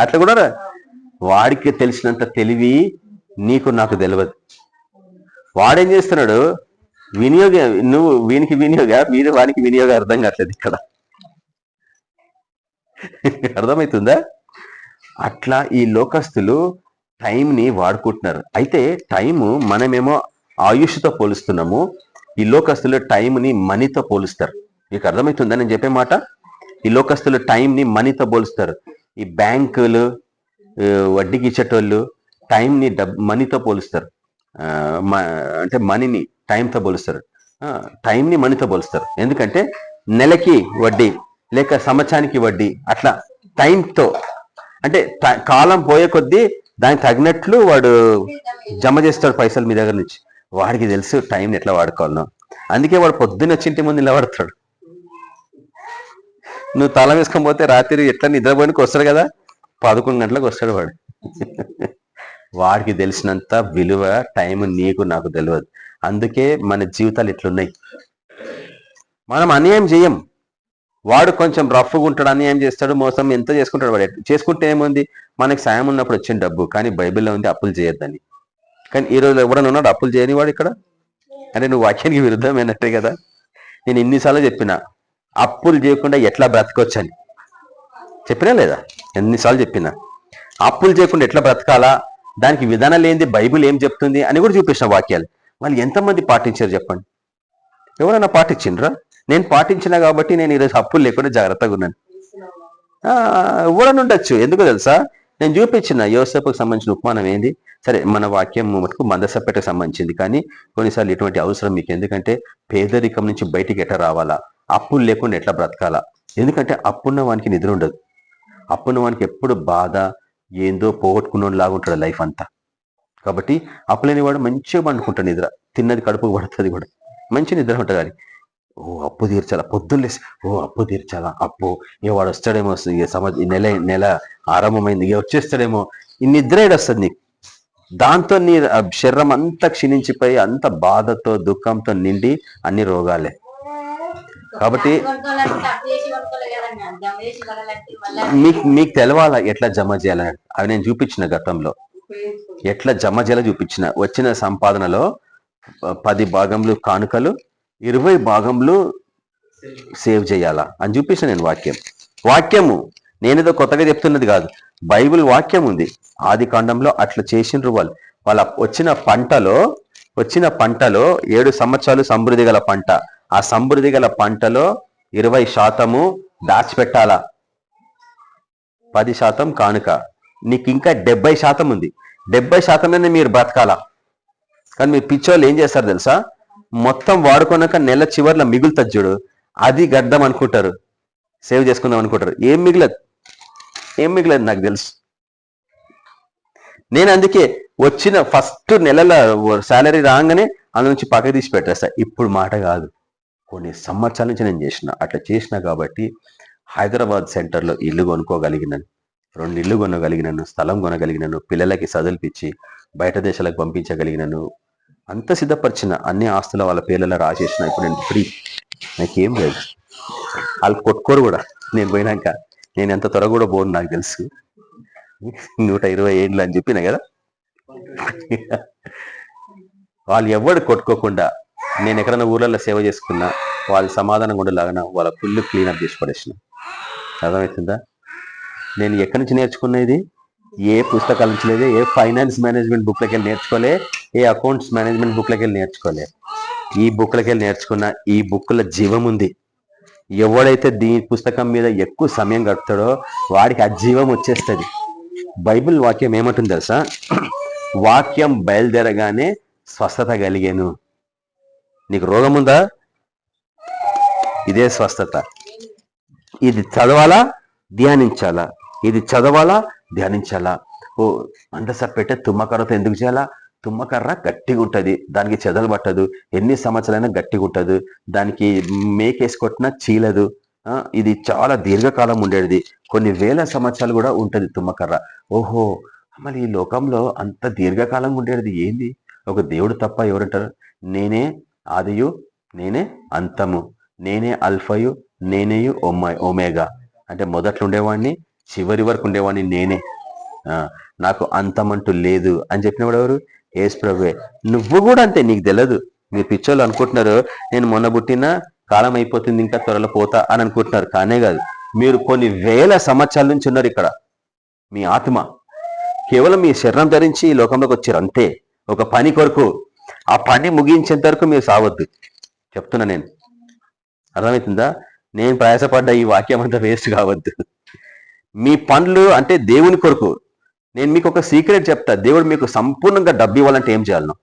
అట్లా కూడా వాడికి తెలిసినంత తెలివి నీకు నాకు తెలియదు. వాడేం చేస్తున్నాడు? వినియోగ. నువ్వు వీనికి వినియోగ, వీడు వానికి వినియోగ. అర్థం కావట్లేదు ఇక్కడ. అర్థమవుతుందా? అట్లా ఈ లోకస్తులు టైంని వాడుకుంటున్నారు. అయితే టైము మనమేమో ఆయుష్తో పోలుస్తున్నాము, ఈ లోకస్తులు టైంని మనీతో పోలుస్తారు. మీకు అర్థమవుతుందా నేను చెప్పే మాట? ఈ లోకస్తులు టైంని మనీతో పోలుస్తారు. ఈ బ్యాంకులు, వడ్డీకి ఇచ్చేటోళ్ళు టైంని మనీతో పోలుస్తారు. అంటే మనీని టైంతో పోలుస్తారు, టైంని మనీతో పోలుస్తారు. ఎందుకంటే నెలకి వడ్డీ లేక సంవత్సరానికి వడ్డీ, అట్లా టైంతో. అంటే కాలం పోయే కొద్దీ దానికి తగినట్లు వాడు జమ చేస్తాడు పైసలు మీ దగ్గర నుంచి. వాడికి తెలుసు టైంని ఎట్లా వాడుకోవాలనో. అందుకే వాడు పొద్దున్న వచ్చింటి ముందు నిలబడతాడు. నువ్వు తల వేసుకొని పోతే రాత్రి ఎట్లా నిద్రపోయినకి వస్తాడు కదా, 11 గంటలకు వస్తాడు వాడు. వాడికి తెలిసినంత విలువ టైం నీకు నాకు తెలియదు. అందుకే మన జీవితాలు ఇట్లున్నాయి. మనం అన్యాయం చేయం. వాడు కొంచెం రఫ్గా ఉంటాడు, అన్యాయం చేస్తాడు, మోసం ఎంత చేసుకుంటాడు. వాడు చేసుకుంటే ఏముంది? మనకి సాయం ఉన్నప్పుడు వచ్చిన డబ్బు. కానీ బైబిల్లో ఉంది అప్పులు చేయొద్దని. కానీ ఈ రోజు ఎవడన్నా ఉన్నాడు అప్పులు చేయని వాడు ఇక్కడ? అంటే నువ్వు వాక్యానికి విరుద్ధమైనట్టే కదా. నేను ఇన్నిసార్లు చెప్పినా అప్పులు చేయకుండా ఎట్లా బ్రతకొచ్చు అని చెప్పినా లేదా? ఎన్నిసార్లు చెప్పినా అప్పులు చేయకుండా ఎట్లా బ్రతకాలా, దానికి విధానాలు ఏంది, బైబిల్ ఏం చెప్తుంది అని కూడా చూపించిన వాక్యాలు. వాళ్ళు ఎంతమంది పాటించారు చెప్పండి? ఎవరైనా పాటించిండ్రా? నేను పాటించినా కాబట్టి నేను ఈరోజు అప్పులు లేకుండా జాగ్రత్తగా ఉన్నాను. ఎవరైనా ఉండొచ్చు. ఎందుకు తెలుసా? నేను చూపించిన యోసేపుకు సంబంధించిన ఉపమానం ఏంది. సరే, మన వాక్యం మటుకు మందసపెట్టకు సంబంధించింది, కానీ కొన్నిసార్లు ఇటువంటి అవసరం మీకు. ఎందుకంటే పేదరికం నుంచి బయటికి ఎట్లా రావాలా, అప్పులు లేకుండా ఎట్లా బ్రతకాలా. ఎందుకంటే అప్పున్న వానికి నిద్ర ఉండదు. అప్పున్న వానికి ఎప్పుడు బాధ, ఏందో పోగొట్టుకున్న లాగా ఉంటాడు లైఫ్ అంతా. కాబట్టి అప్పులేని వాడు మంచిగా పండుకుంటాడు, నిద్ర తిన్నది కడుపుకు పడుతుంది కూడా, మంచి నిద్ర ఉంటుంది. అది అప్పు తీర్చాలా, పొద్దున్నేసి అప్పు తీర్చాలా, అప్పు వాడు వస్తాడేమో, నెల ఆరంభమైంది, వచ్చేస్తాడేమో, ఈ నిద్ర ఏడొస్తుంది నీకు. దాంతో నీ శరీరం అంతా క్షీణించిపోయి అంత బాధతో దుఃఖంతో నిండి అన్ని రోగాలే. కాబట్టి మీకు తెలవాలా ఎట్లా జమ చేయాలని. అవి నేను చూపించిన గతంలో, ఎట్లా జమ చేయాలో చూపించిన. వచ్చిన సంపాదనలో 10 భాగంలు కానుకలు, 20 భాగంలు సేవ్ చేయాలా అని చూపించిన నేను. వాక్యము నేనేదో కొత్తగా చెప్తున్నది కాదు, బైబిల్ వాక్యం ఉంది. ఆది కాండంలో అట్లా చేసిండ్రు వాళ్ళు. వాళ్ళ వచ్చిన పంటలో 7 సంవత్సరాలు సమృద్ధి గల పంట, ఆ సమృద్ధి గల పంటలో 20% దాచిపెట్టాలా, 10% కానుక. నీకు ఇంకా 70% ఉంది, 70% మీరు బ్రతకాలా. కానీ మీరు పిచ్చోళ్ళు ఏం చేస్తారు తెలుసా, మొత్తం వాడుకున్నాక నెల చివర్లో మిగులుతుంది చూడు, అది గడ్డం అనుకుంటారు, సేవ్ చేసుకుందాం అనుకుంటారు. ఏం మిగలదు నాకు తెలుసు. నేను అందుకే వచ్చిన ఫస్ట్ నెలల శాలరీ రాగానే అందులో నుంచి పక్క తీసి పెట్టేస్తా. ఇప్పుడు మాట కాదు, కొన్ని సంవత్సరాల నుంచి నేను అట్లా చేసిన కాబట్టి హైదరాబాద్ సెంటర్లో ఇల్లు కొనుక్కోగలిగినాను, 2 ఇల్లు కొనగలిగినాను, స్థలం కొనగలిగినాను, పిల్లలకి చదువుపిచ్చి బయట దేశాలకు పంపించగలిగినాను. అంత సిద్ధపరిచిన అన్ని ఆస్తులు వాళ్ళ పేర్లలో రాసేసిన. ఇప్పుడు నేను ఫ్రీ, నాకేం లేదు. వాళ్ళు కొట్టుకోరు కూడా. నేను పోయినాక నేను ఎంత త్వరగా కూడా పోను, నాకు తెలుసు. 120 ఏళ్ళు అని చెప్పిన కదా. వాళ్ళు ఎవరు కొట్టుకోకుండా నేను ఎక్కడైనా ఊర్లలో సేవ చేసుకున్నా వాళ్ళు సమాధానం ఉండలాగా వాళ్ళ ఫుల్ క్లీనప్ చేసి పడేసిన. అర్థమవుతుందా? నేను ఎక్కడి నుంచి నేర్చుకునేది, ఏ పుస్తకాల నుంచి లేదు, ఏ ఫైనాన్స్ మేనేజ్మెంట్ బుక్లకి వెళ్ళి నేర్చుకోలే, ఏ అకౌంట్స్ మేనేజ్మెంట్ బుక్లకి వెళ్ళి నేర్చుకోలే. ఈ బుక్లకి వెళ్ళి నేర్చుకున్న, ఈ బుక్ల జీవం ఉంది. ఎవడైతే దీని పుస్తకం మీద ఎక్కువ సమయం గడుపుతాడో వాడికి ఆ జీవం వచ్చేస్తుంది. బైబిల్ వాక్యం ఏమంటుంది తెలుసా, వాక్యం బయలుదేరగానే స్వస్థత కలిగాను. నీకు రోగం ఉందా, ఇదే స్వస్థత. ఇది చదవాలా, ధ్యానించాలా, ఇది చదవాలా, ధ్యానించాలా. అంటసపెట్టే తుమ్మకర్రతో ఎందుకు చేయాలా? తుమ్మకర్ర గట్టిగా ఉంటుంది, దానికి చెదలు పట్టదు, ఎన్ని సంవత్సరాలైనా గట్టిగా ఉంటుంది, దానికి మేకేసి కొట్టినా చీలదు. ఇది చాలా దీర్ఘకాలం ఉండేది, కొన్ని వేల సంవత్సరాలు కూడా ఉంటుంది తుమ్మకర్ర. ఓహో, మరి ఈ లోకంలో అంత దీర్ఘకాలంగా ఉండేది ఏంది? ఒక దేవుడు తప్ప ఎవరుంటారు? నేనే ఆదియు, నేనే అంతము, నేనే అల్ఫయు, నేనేయు ఒమేగా. అంటే మొదట్లో ఉండేవాడిని, చివరి వరకు ఉండేవాడిని నేనే, నాకు అంతమంటూ లేదు అని చెప్పినవాడు ఎవరు? యేసు ప్రభువే. నువ్వు కూడా అంతే, నీకు తెలియదు. మీరు పిచ్చోళ్ళు అనుకుంటున్నారు నేను మొన్న పుట్టిన కాలం అయిపోతుంది ఇంకా త్వరలో పోతా అని అనుకుంటున్నారు. కానే కాదు, మీరు కొన్ని వేల సంవత్సరాల నుంచి ఉన్నారు ఇక్కడ. మీ ఆత్మ కేవలం మీ శరీరం ధరించి ఈ లోకంలోకి వచ్చారు అంతే, ఒక పని కొరకు. ఆ పని ముగించేంత వరకు మీరు సావద్దు చెప్తున్నా నేను. అర్థమవుతుందా? నేను ప్రయాసపడ్డ ఈ వాక్యం అంతా వేస్ట్ కావద్దు. మీ పనులు అంటే దేవుని కొరకు. నేను మీకు ఒక సీక్రెట్ చెప్తా, దేవుడు మీకు సంపూర్ణంగా డబ్బు ఇవ్వాలంటే ఏం చేయాలను?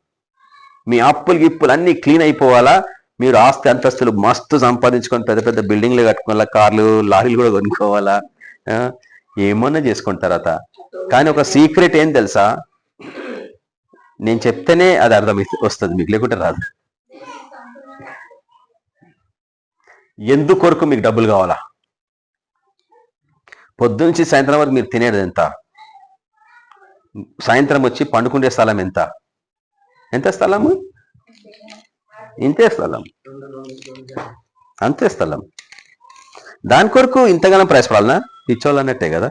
మీ అప్పులు గిప్పులు అన్ని క్లీన్ అయిపోవాలా, మీరు ఆస్తి అంతస్తులు మస్తు సంపాదించుకొని పెద్ద పెద్ద బిల్డింగ్లు కట్టుకోవాలా, కార్లు లారీలు కూడా కొనుక్కోవాలా, ఏమన్నా చేసుకోండి తర్వాత. కానీ ఒక సీక్రెట్ ఏం తెలుసా, నేను చెప్తేనే అది అర్థం వస్తుంది మీకు, లేకుంటే రాదు. ఎందుకొరకు మీకు డబ్బులు కావాలా? పొద్దునుంచి సాయంత్రం వరకు మీరు తినేది ఎంత? సాయంత్రం వచ్చి పండుకునే స్థలం ఎంత? ఎంత స్థలము? ఇంతే స్థలం, అంతే స్థలం. దాని కొరకు ఇంతగానో ప్రయాసపడాలనా? పిచ్చోళ్ళు అన్నట్టే కదా.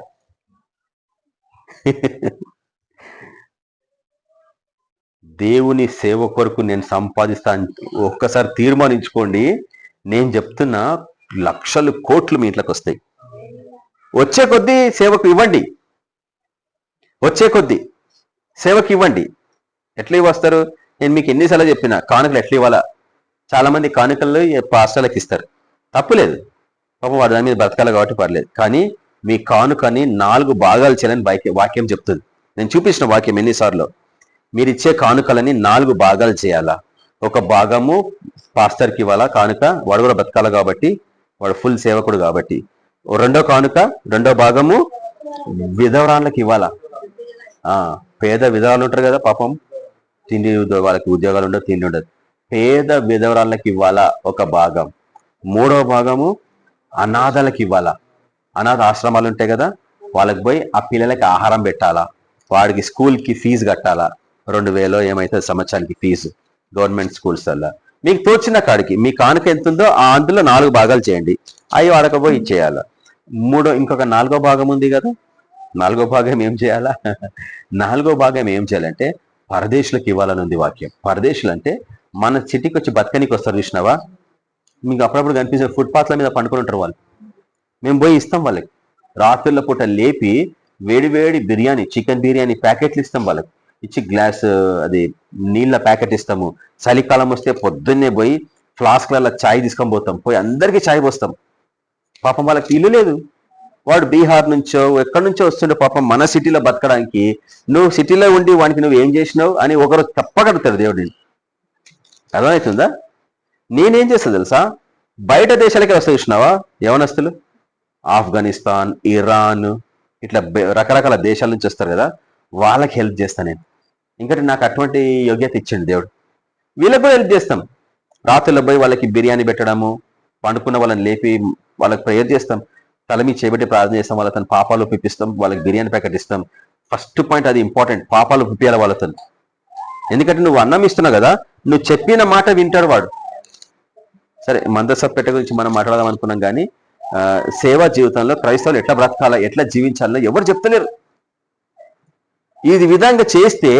దేవుని సేవ కొరకు నేను సంపాదిస్తాను ఒక్కసారి తీర్మానించుకోండి. నేను చెప్తున్నా, లక్షలు కోట్లు మీ ఇంట్లోకి వస్తాయి. వచ్చే కొద్దీ సేవకు ఇవ్వండి, వచ్చే కొద్దీ సేవకు ఇవ్వండి. ఎట్లా ఇవ్వస్తారు? నేను మీకు ఎన్నిసార్లు చెప్పిన, కానుకలు ఎట్లా ఇవ్వాలా. చాలా మంది కానుకలు పాస్టర్లకు ఇస్తారు, తప్పులేదు, పాపం వాడు దాని మీద బ్రతకాలి కాబట్టి పర్లేదు. కానీ మీ కానుకని 4 భాగాలు చేయాలని వాక్యం చెప్తుంది. నేను చూపించిన వాక్యం ఎన్నిసార్లు. మీరు ఇచ్చే కానుకలని 4 భాగాలు చేయాలా. ఒక భాగము పాస్టర్కి ఇవ్వాలా కానుక, వాడు కూడా బ్రతకాలి కాబట్టి, వాడు ఫుల్ సేవకుడు కాబట్టి. రెండో కానుక, రెండో భాగము విధవరాళ్ళకి ఇవ్వాలా. పేద విధవరాలు ఉంటారు కదా పాపం, తిండి వాళ్ళకి ఉద్యోగాలు ఉండదు, తిండి ఉండదు. పేద విధవరాళ్ళకి ఇవ్వాలా ఒక భాగం. 3వ భాగము అనాథలకు ఇవ్వాలా. అనాథ ఆశ్రమాలు ఉంటాయి కదా, వాళ్ళకి పోయి ఆ పిల్లలకి ఆహారం పెట్టాలా, వాడికి స్కూల్కి ఫీజు కట్టాలా. 2000 ఏమైతే సంవత్సరానికి ఫీజు గవర్నమెంట్ స్కూల్స్ వల్ల. మీకు తోచిన కాడికి మీ కానుక ఎంత ఉందో అందులో 4 భాగాలు చేయండి, అవి వాడకపోయి ఇచ్చేయాలా. ఇంకొక 4వ భాగం ఉంది కదా, 4వ భాగం ఏం చేయాలా? 4వ భాగం ఏం చేయాలంటే పరదేశులకు ఇవ్వాలని ఉంది వాక్యం. పరదేశులు అంటే మన సిటీకి వచ్చి బతకనికి వస్తారు చూసినావా, మీకు అప్పుడప్పుడు కనిపించే ఫుట్పాత్ల మీద పండుకొని ఉంటారు వాళ్ళు. మేము పోయి ఇస్తాం వాళ్ళకి, రాత్రుల పూట లేపి వేడి బిర్యానీ, చికెన్ బిర్యానీ ప్యాకెట్లు ఇస్తాం వాళ్ళకి. ఇచ్చి గ్లాస్ అది నీళ్ళ ప్యాకెట్ ఇస్తాము. చలికాలం వస్తే పొద్దున్నే పోయి ఫ్లాస్క్లలో ఛాయ్ తీసుకొని పోతాం, పోయి అందరికీ ఛాయ్ పోస్తాం. పాపం వాళ్ళకి ఇల్లు లేదు, వాడు బీహార్ నుంచో ఎక్కడి నుంచో వస్తుండే పాపం మన సిటీలో బతకడానికి. నువ్వు సిటీలో ఉండి వానికి నువ్వు ఏం చేసినావు అని ఒకరు తప్పగడుగుతాడు దేవుడిని. అర్థమవుతుందా? నేనేం చేస్తా తెలుసా, బయట దేశాలకే వస్తా చూసినావా యవనస్తులు, ఆఫ్ఘనిస్తాన్, ఇరాన్, ఇట్లా రకరకాల దేశాల నుంచి వస్తారు కదా, వాళ్ళకి హెల్ప్ చేస్తాను నేను. ఇంకటి నాకు అటువంటి యోగ్యత ఇచ్చిండు దేవుడు. వీళ్ళకి కూడా హెల్ప్ చేస్తాం. రాత్రుల్లో పోయి వాళ్ళకి బిర్యానీ పెట్టడము, పండుకున్న వాళ్ళని లేపి వాళ్ళకి ప్రేయర్ చేస్తాం, తల మీద చేపెట్టి ప్రార్థన చేస్తాం, వాళ్ళ తన పాపాలు ఒప్పిస్తాం, వాళ్ళకి బిర్యానీ ప్యాకెట్ ఇస్తాం. ఫస్ట్ పాయింట్ అది ఇంపార్టెంట్, పాపాలు ఒప్పియాలి వాళ్ళతో. ఎందుకంటే నువ్వు అన్నం ఇస్తున్నావు కదా, నువ్వు చెప్పిన మాట వింటాడు వాడు. సరే, మందసపెట్ట గురించి మనం మాట్లాడదాం అనుకున్నాం, కానీ సేవా జీవితంలో క్రైస్తవులు ఎట్లా బ్రతకాలా, ఎట్లా జీవించాలో ఎవరు చెప్తలేరు. ఈ విధంగా చేస్తే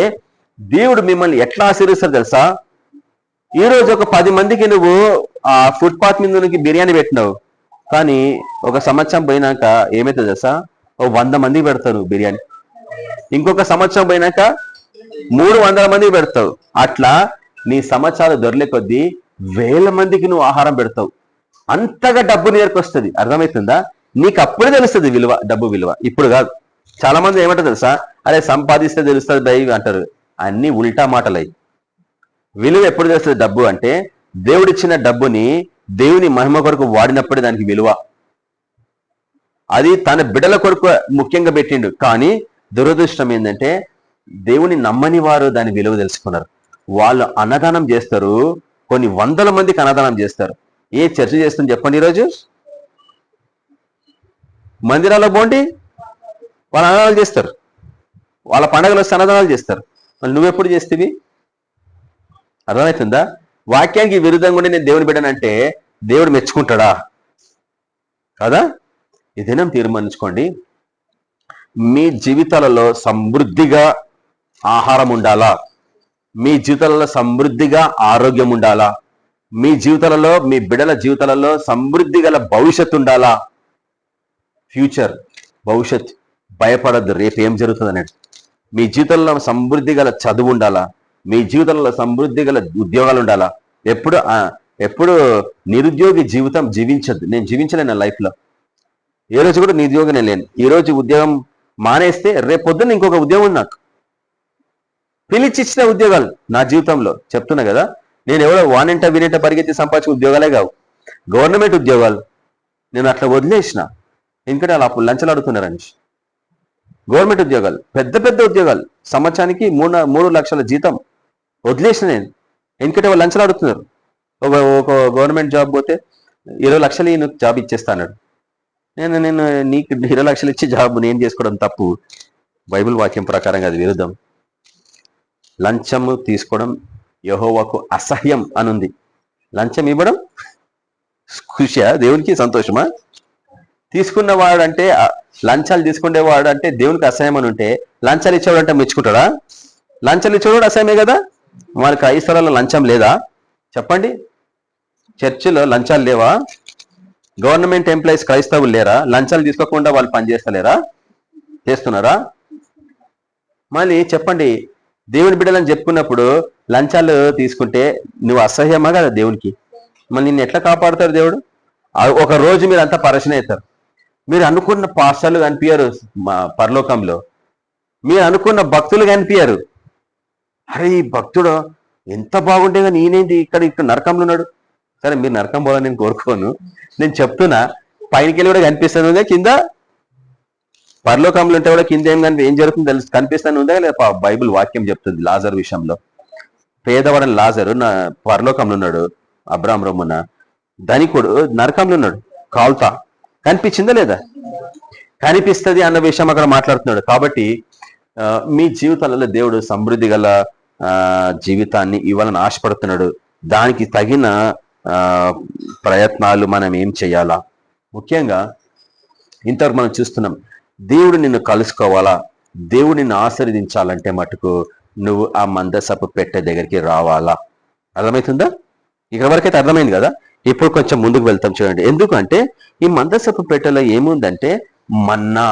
దేవుడు మిమ్మల్ని ఎట్లా ఆశీర్వదిస్తారు తెలుసా? ఈ రోజు ఒక 10 మందికి నువ్వు ఆ ఫుట్పాత్ మీద బిర్యానీ పెట్టినావు, కానీ ఒక సంవత్సరం పోయినాక ఏమైతే తెలుసా, 100 మందికి పెడతావు బిర్యానీ. ఇంకొక సంవత్సరం పోయినాక 300 మందికి పెడతావు. అట్లా నీ సంవత్సరాలు దొరలే కొద్దీ 1000 మందికి నువ్వు ఆహారం పెడతావు. అంతగా డబ్బు నేర్కొస్తుంది. అర్థమవుతుందా? నీకు అప్పుడే తెలుస్తుంది విలువ, డబ్బు విలువ. ఇప్పుడు కాదు. చాలా మంది ఏమంటారు తెలుసా, అరే సంపాదిస్తే తెలుస్తుంది దైవ అంటారు. అన్ని ఉల్టా మాటలై. విలువ ఎప్పుడు తెలుస్తుంది డబ్బు అంటే, దేవుడిచ్చిన డబ్బుని దేవుని మహిమ కొరకు వాడినప్పుడే దానికి విలువ. అది తన బిడ్డల కొరకు ముఖ్యంగా పెట్టిండు. కానీ దురదృష్టం ఏంటంటే దేవుని నమ్మని వారు దాని విలువ తెలుసుకున్నారు. వాళ్ళు అన్నదానం చేస్తారు, కొన్ని 100 మందికి అన్నదానం చేస్తారు. ఏ చర్చ చేస్తుంది చెప్పండి? ఈరోజు మందిరాల్లో పోండి, వాళ్ళు అన్నదానాలు చేస్తారు, వాళ్ళ పండగలు వస్తే అన్నదానాలు చేస్తారు. మళ్ళీ నువ్వెప్పుడు చేస్తేవి? అర్థమవుతుందా? వాక్యానికి విరుద్ధంగా ఉండి నేను దేవుని బిడ్డనంటే దేవుడు మెచ్చుకుంటాడా? కదా? ఈ దినం తీర్మానించుకోండి, మీ జీవితాలలో సమృద్ధిగా ఆహారం ఉండాలా, మీ జీవితాలలో సమృద్ధిగా ఆరోగ్యం ఉండాలా, మీ జీవితాలలో, మీ బిడ్డల జీవితాలలో సమృద్ధి గల భవిష్యత్తు ఉండాలా. ఫ్యూచర్, భవిష్యత్, భయపడద్దు రేపు ఏం జరుగుతుంది అనేది. మీ జీవితంలో సమృద్ధి గల చదువు ఉండాలా, మీ జీవితంలో సమృద్ధి గల ఉద్యోగాలు ఉండాలా. ఎప్పుడు నిరుద్యోగి జీవితం జీవించద్దు. నేను జీవించలేను నా లైఫ్లో. ఏ రోజు కూడా నిరుద్యోగం నేను లేను. ఈ రోజు ఉద్యోగం మానేస్తే రేపు పొద్దున్న ఇంకొక ఉద్యోగం ఉంది నాకు. పిలిచిచ్చిన ఉద్యోగాలు నా జీవితంలో చెప్తున్నా కదా. నేను ఎవరో వానంట వీనంట పరిగెత్తి సంపాదించే ఉద్యోగాలే కావు, గవర్నమెంట్ ఉద్యోగాలు. నేను అట్లా వదిలేసిన, ఎందుకంటే అలా లంచాలు అడుగుతున్నారని. గవర్నమెంట్ ఉద్యోగాలు, పెద్ద పెద్ద ఉద్యోగాలు, సంవత్సరానికి 3 లక్షల జీతం వదిలేసిన నేను. ఎందుకంటే వాళ్ళు లంచాలు అడుగుతున్నారు. ఒక గవర్నమెంట్ జాబ్ పోతే 20 లక్షలు ఈయన జాబ్ ఇచ్చేస్తాడు. నేను నీకు 20 లక్షలు ఇచ్చి జాబ్ నేను చేసుకోవడం తప్పు. బైబిల్ వాక్యం ప్రకారంగా అది విరుద్ధం. లంచము తీసుకోవడం యెహోవాకు అసహ్యం అనుంది. లంచం ఇవ్వడం ఖుషియా? దేవునికి సంతోషమా? తీసుకున్నవాడు అంటే, లంచాలు తీసుకునేవాడు అంటే దేవునికి అసహ్యం అని ఉంటే, లంచాలు ఇచ్చేవాడు అంటే మెచ్చుకుంటాడా? లంచాలు ఇచ్చేవాడు అసహ్యమే కదా. మన క్రైస్తవులలో లంచం లేదా చెప్పండి? చర్చిలో లంచాలు లేవా? గవర్నమెంట్ ఎంప్లాయీస్ క్రైస్తవులు లేరా? లంచాలు తీసుకోకుండా వాళ్ళు పనిచేస్తలేరా? చేస్తున్నారా? మళ్ళీ చెప్పండి, దేవుని బిడ్డలని చెప్పుకున్నప్పుడు లంచాలు తీసుకుంటే నువ్వు అసహ్యమా కదా దేవునికి? మళ్ళీ నిన్ను ఎట్లా కాపాడుతారు దేవుడు? ఒక రోజు మీరు అంతా పరిశీలన అవుతారు. మీరు అనుకున్న పాస్టర్లు కనిపించారు పరలోకంలో, మీరు అనుకున్న భక్తులు కనిపించారు. అరే ఈ భక్తుడు ఎంత బాగుంటే కానీ ఈయనేంటి ఇక్కడ నరకంలో ఉన్నాడు. సరే, మీరు నరకం పోవాలని నేను కోరుకోను, నేను చెప్తున్నా. పైనకి వెళ్ళి కూడా కనిపిస్తాను కింద పరలోకంలో ఉంటే కూడా కింద ఏం జరుగుతుందో తెలుసు కనిపిస్తానే ఉందా లేదా? బైబిల్ వాక్యం చెప్తుంది లాజర్ విషయంలో. పేదవాడని లాజరు నా పరలోకంలో ఉన్నాడు, అబ్రాహం రొమ్మున. ధనికుడు నరకంలో ఉన్నాడు, కాల్తా. కనిపించిందా లేదా? కనిపిస్తుంది అన్న విషయం అక్కడ మాట్లాడుతున్నాడు. కాబట్టి మీ జీవితాలలో దేవుడు సమృద్ధి గల జీవితాన్ని ఇవ్వాలని ఆశపడుతున్నాడు. దానికి తగిన ప్రయత్నాలు మనం ఏం చేయాలా? ముఖ్యంగా ఇంతవరకు మనం చూస్తున్నాం, దేవుడు నిన్ను కలుసుకోవాలా, దేవుడు నిన్ను ఆశీర్వదించాలంటే మటుకు నువ్వు ఆ మందసపు పెట్టె దగ్గరికి రావాలా. అర్థమవుతుందా? ఇక్కడ వరకైతే అర్థమైంది కదా. ఇప్పుడు కొంచెం ముందుకు వెళ్తాం చూడండి. ఎందుకంటే ఈ మందసపు పెట్టెలో ఏముందంటే మన్నా.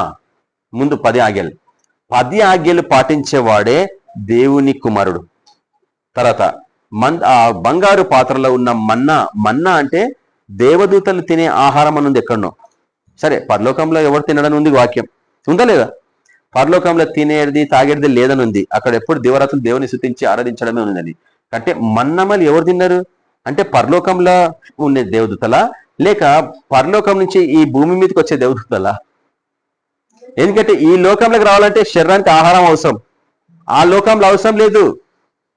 ముందు 10 ఆజ్ఞలు, 10 ఆజ్ఞలు పాటించేవాడే దేవుని కుమారుడు. తర్వాత ఆ బంగారు పాత్రలో ఉన్న మన్నా అంటే దేవదూతలు తినే ఆహారం అనుంది ఎక్కడనో. సరే, పరలోకంలో ఎవరు తినడని ఉంది వాక్యం, ఉందా లేదా? పరలోకంలో తినేది తాగేది లేదని ఉంది. అక్కడ ఎప్పుడు దివరాత్రులు దేవుని స్తుతించి ఆరాధించడమే ఉన్నది. అంటే మన్నమలు ఎవరు తిన్నారు అంటే పరలోకంలో ఉండే దేవదూతలా, లేక పరలోకం నుంచి ఈ భూమి మీదకి వచ్చే దేవదూతలా? ఎందుకంటే ఈ లోకంలోకి రావాలంటే శరీరానికి ఆహారం అవసరం, ఆ లోకంలో అవసరం లేదు.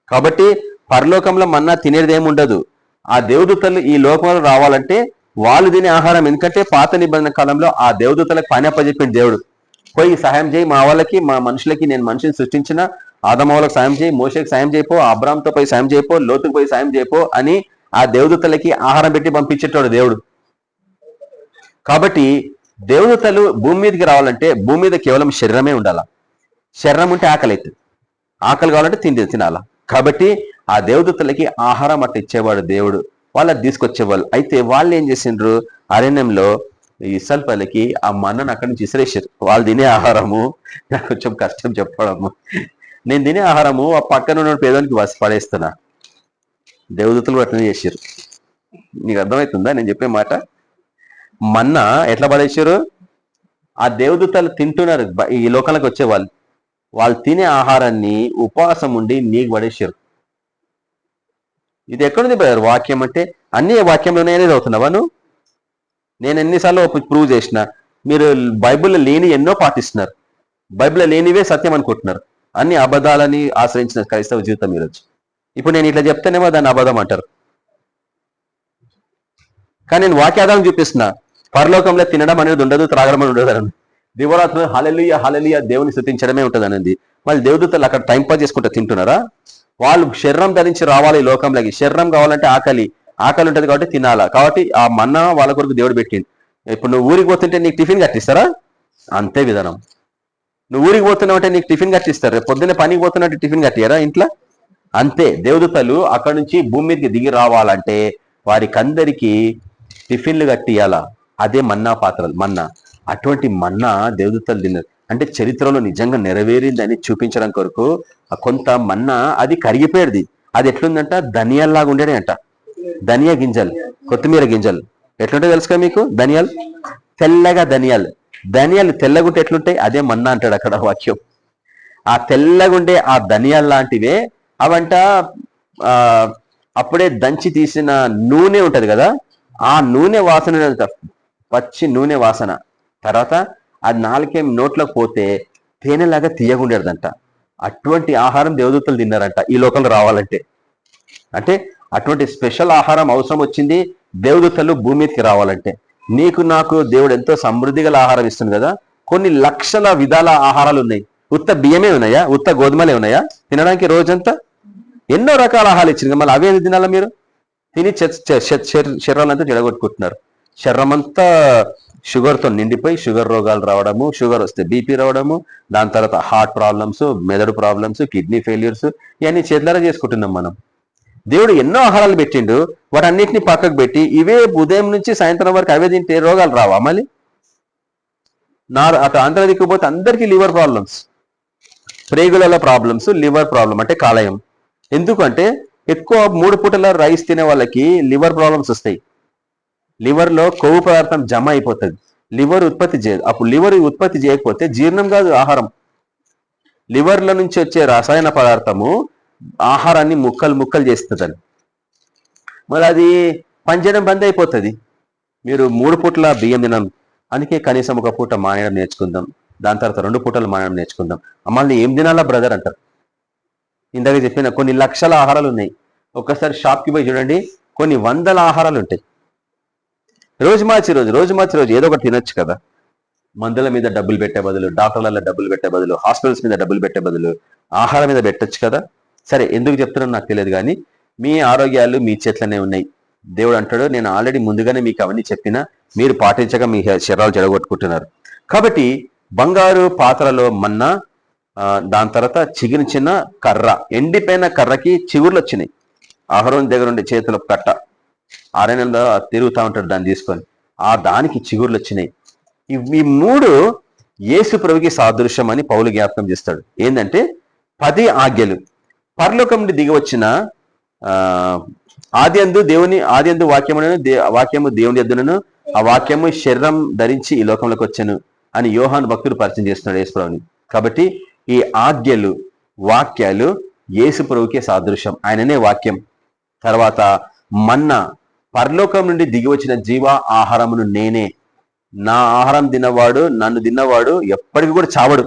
కాబట్టి పరలోకంలో మన్నా తినేది ఏముండదు. ఆ దేవదూతలు ఈ లోకంలో రావాలంటే వాళ్ళు తినే ఆహారం. ఎందుకంటే పాత నిబంధన కాలంలో ఆ దేవదూతలకు పని అప్పచెప్పిన దేవుడు, పోయి సహాయం చేయి మా వాళ్ళకి, మా మనుషులకి, నేను మనిషిని సృష్టించిన ఆదమ వాళ్ళకి సాయం చేయి, మోషకి సాయం చేయపో, అబ్రామ్తో పోయి సాయం చేయపో, లోతుకు పోయి సాయం చేయపో అని ఆ దేవదూతలకి ఆహారం పెట్టి పంపించేటోడు దేవుడు. కాబట్టి దేవదూతలు భూమి మీదకి రావాలంటే భూమి మీద కేవలం శరీరమే ఉండాలా. శరీరం ఉంటే ఆకలి అవుతుంది, ఆకలి కావాలంటే తినాలా. కాబట్టి ఆ దేవదూతలకి ఆహారం అట్లా ఇచ్చేవాడు దేవుడు, వాళ్ళకి తీసుకొచ్చేవాళ్ళు. అయితే వాళ్ళు ఏం చేసిండ్రు, అరణ్యంలో ఇస్రాయేలీయులకి ఆ మన్నను అక్కడి నుంచి ఇసిరేసారు. వాళ్ళు తినే ఆహారము, నాకు కొంచెం కష్టం చెప్పడము, నేను తినే ఆహారము ఆ పక్కన ఉన్న పేదోనికి పడేస్తున్నా. దేవదూతలు అట్లనే చేశారు. నీకు అర్థమవుతుందా నేను చెప్పే మాట? మన్నా ఎట్లా పడేసారు? ఆ దేవదూతలు తింటున్నారు, ఈ లోకాలకు వచ్చే వాళ్ళు తినే ఆహారాన్ని ఉపవాసం ఉండి నీకు పడేసారు. ఇది ఎక్కడుంది బ్రదర్ వాక్యం అంటే? అన్ని వాక్యంలోనే చదువుతున్నావా నువ్వు? నేను ఎన్నిసార్లు ప్రూవ్ చేసిన, మీరు బైబిల్లో లేని ఎన్నో పాటిస్తున్నారు, బైబిల్లో లేనివే సత్యం అనుకుంటున్నారు. అన్ని అబద్ధాలని ఆశ్రయించిన క్రైస్తవ జీవితం ఈరోజు. ఇప్పుడు నేను ఇట్లా చెప్తేనేమో దాన్ని అబద్ధం అంటారు. కానీ నేను వాక్యాధారం చూపిస్తున్నా, పరలోకంలో తినడం అనేది ఉండదు, త్రాగడం అనేది ఉండదు అని. దివరాత్రులు హల్లెలూయా హల్లెలూయా దేవుని స్తుతించడమే ఉంటుంది అనేది. మళ్ళీ దేవదూతలు అక్కడ టైం పాస్ చేసుకుంటూ తింటున్నారా? వాళ్ళు శరీరం ధరించి రావాలి ఈ లోకంలోకి. శరీరం కావాలంటే ఆకలి ఉంటుంది కాబట్టి తినాలా. కాబట్టి ఆ మన్నా వాళ్ళ కొరకు దేవుడు పెట్టింది. ఇప్పుడు నువ్వు ఊరికి పోతుంటే నీకు టిఫిన్ కట్టిస్తారా? అంతే విధానం. నువ్వు ఊరికి పోతున్నావు అంటే నీకు టిఫిన్ కట్టిస్తారు. పొద్దున్నే పనికి పోతున్నట్టు టిఫిన్ కట్టియారా ఇంట్లో? అంతే. దేవదూతలు అక్కడి నుంచి భూమి మీదకి దిగి రావాలంటే వారికి అందరికీ టిఫిన్లు కట్టియాలా. అదే మన్నా పాత్రలు, మన్నా. అటువంటి మన్నా దేవదూతలు తిన్నారు. అంటే చరిత్రలో నిజంగా నెరవేరిందని చూపించడం కొరకు కొంత మన్నా అది కరిగిపోయేది. అది ఎట్లుందంట, ధనియాల్లాగా ఉండేది అంట. ధనియా గింజలు, కొత్తిమీర గింజలు ఎట్లుంటే తెలుసుగా మీకు? ధనియాలు తెల్లగా, ధనియాలు తెల్లగుంటే ఎట్లుంటాయి? అదే మన్నా అంటాడు అక్కడ వాక్యం. ఆ తెల్లగుండే ఆ ధనియాలు లాంటివే అవంట. అప్పుడే దంచి తీసిన నూనె ఉంటది కదా, ఆ నూనె వాసన, పచ్చి నూనె వాసన. తర్వాత అది నాలుకేం నోట్లోకి పోతే తేనెలాగా తీయగుండేదంట. అటువంటి ఆహారం దేవదూతలు తిన్నారంట ఈ లోకంలో రావాలంటే. అంటే అటువంటి స్పెషల్ ఆహారం అవసరం వచ్చింది దేవదూతలు భూమి మీదకి రావాలంటే. నీకు నాకు దేవుడు ఎంతో సమృద్ధి గల ఆహారం ఇస్తుంది కదా. కొన్ని లక్షల విధాల ఆహారాలు ఉన్నాయి. ఉత్త బియ్యమే ఉన్నాయా? ఉత్త గోధుమలే ఉన్నాయా తినడానికి? రోజంతా ఎన్నో రకాల ఆహారాలు ఇచ్చింది. మళ్ళీ అవే తినాలా మీరు? తిని శరీరాలంతా చెడగొట్టుకుంటున్నారు. శరీరం అంతా షుగర్తో నిండిపోయి షుగర్ రోగాలు రావడము, షుగర్ వస్తే బీపీ రావడము, దాని తర్వాత హార్ట్ ప్రాబ్లమ్స్, మెదడు ప్రాబ్లమ్స్, కిడ్నీ ఫెయిల్యూర్స్, ఇవన్నీ చేతులారా చేసుకుంటున్నాం మనం. దేవుడు ఎన్నో ఆహారాలు పెట్టిండు, వాటన్నిటిని పక్కకు పెట్టి ఇవే ఉదయం నుంచి సాయంత్రం వరకు అవే తింటే రోగాలు రావా? మళ్ళీ అటు ఆంధ్ర దిక్కుపోతే అందరికీ లివర్ ప్రాబ్లమ్స్, ప్రేగుల ప్రాబ్లమ్స్, లివర్ ప్రాబ్లం అంటే కాలేయం. ఎందుకంటే ఎక్కువ 3 పూటల రైస్ తినే వాళ్ళకి లివర్ ప్రాబ్లమ్స్ వస్తాయి. లివర్లో కొవ్వు పదార్థం జమ అయిపోతుంది, లివర్ ఉత్పత్తి చేయదు. అప్పుడు లివర్ ఉత్పత్తి చేయకపోతే జీర్ణం కాదు ఆహారం. లివర్ల నుంచి వచ్చే రసాయన పదార్థము ఆహారాన్ని ముక్కలు చేస్తుందని, మరి అది పనిచేయడం బంద్ అయిపోతుంది. మీరు 3 పూట్ల బియ్యం తినం, అందుకే కనీసం ఒక పూట మానేయడం నేర్చుకుందాం. దాని తర్వాత 2 పూటలు మనం నేర్చుకుందాం. మళ్ళీ ఏం తినాలా బ్రదర్ అంటారు. ఇందాక చెప్పిన కొన్ని లక్షల ఆహారాలు ఉన్నాయి. ఒక్కసారి షాప్కి పోయి చూడండి, కొన్ని వందల ఆహారాలు ఉంటాయి. రోజు మార్చి రోజు ఏదో ఒకటి తినొచ్చు కదా. మందుల మీద డబ్బులు పెట్టే బదులు, డాక్టర్లలో డబ్బులు పెట్టే బదులు, హాస్పిటల్స్ మీద డబ్బులు పెట్టే బదులు ఆహారం మీద పెట్టొచ్చు కదా. సరే, ఎందుకు చెప్తున్నాను నాకు తెలియదు, కానీ మీ ఆరోగ్యాలు మీ చేతిలోనే ఉన్నాయి. దేవుడు అంటాడు, నేను ఆల్రెడీ ముందుగానే మీకు అవన్నీ చెప్పినా మీరు పాటించగా మీ శరీరాలు జడగొట్టుకుంటున్నారు. కాబట్టి బంగారు పాత్రలో మన్నా, దాని తర్వాత చిగురించిన కర్ర, ఎండిపోయిన కర్రకి చిగుర్లు వచ్చినాయి. ఆహారం దగ్గర ఉండే చేతుల కట్ట 6 నెలల్లో తిరుగుతూ ఉంటాడు దాన్ని తీసుకొని, దానికి చిగుర్లు వచ్చినాయి. ఈ 3 యేసు ప్రభుకి సాదృశ్యం అని పౌలు జ్ఞాపకం చేస్తాడు. ఏంటంటే 10 ఆజ్ఞలు. పరలోకం నుండి దిగి వచ్చిన ఆదియందు వాక్యము దేవుని యొద్దనును, ఆ వాక్యము శరీరం ధరించి ఈ లోకంలోకి వచ్చాను అని యోహాను భక్తుడు పరిచయం చేస్తున్నాడు యేసు ప్రభుని. కాబట్టి ఈ ఆజ్ఞలు, వాక్యాలు యేసు ప్రభుకే సాదృశ్యం, ఆయననే వాక్యం. తర్వాత మన్నా, పరలోకం నుండి దిగి వచ్చిన జీవ ఆహారమును నేనే, నా ఆహారం తిన్నవాడు, నన్ను తిన్నవాడు ఎప్పటికీ కూడా చావడు.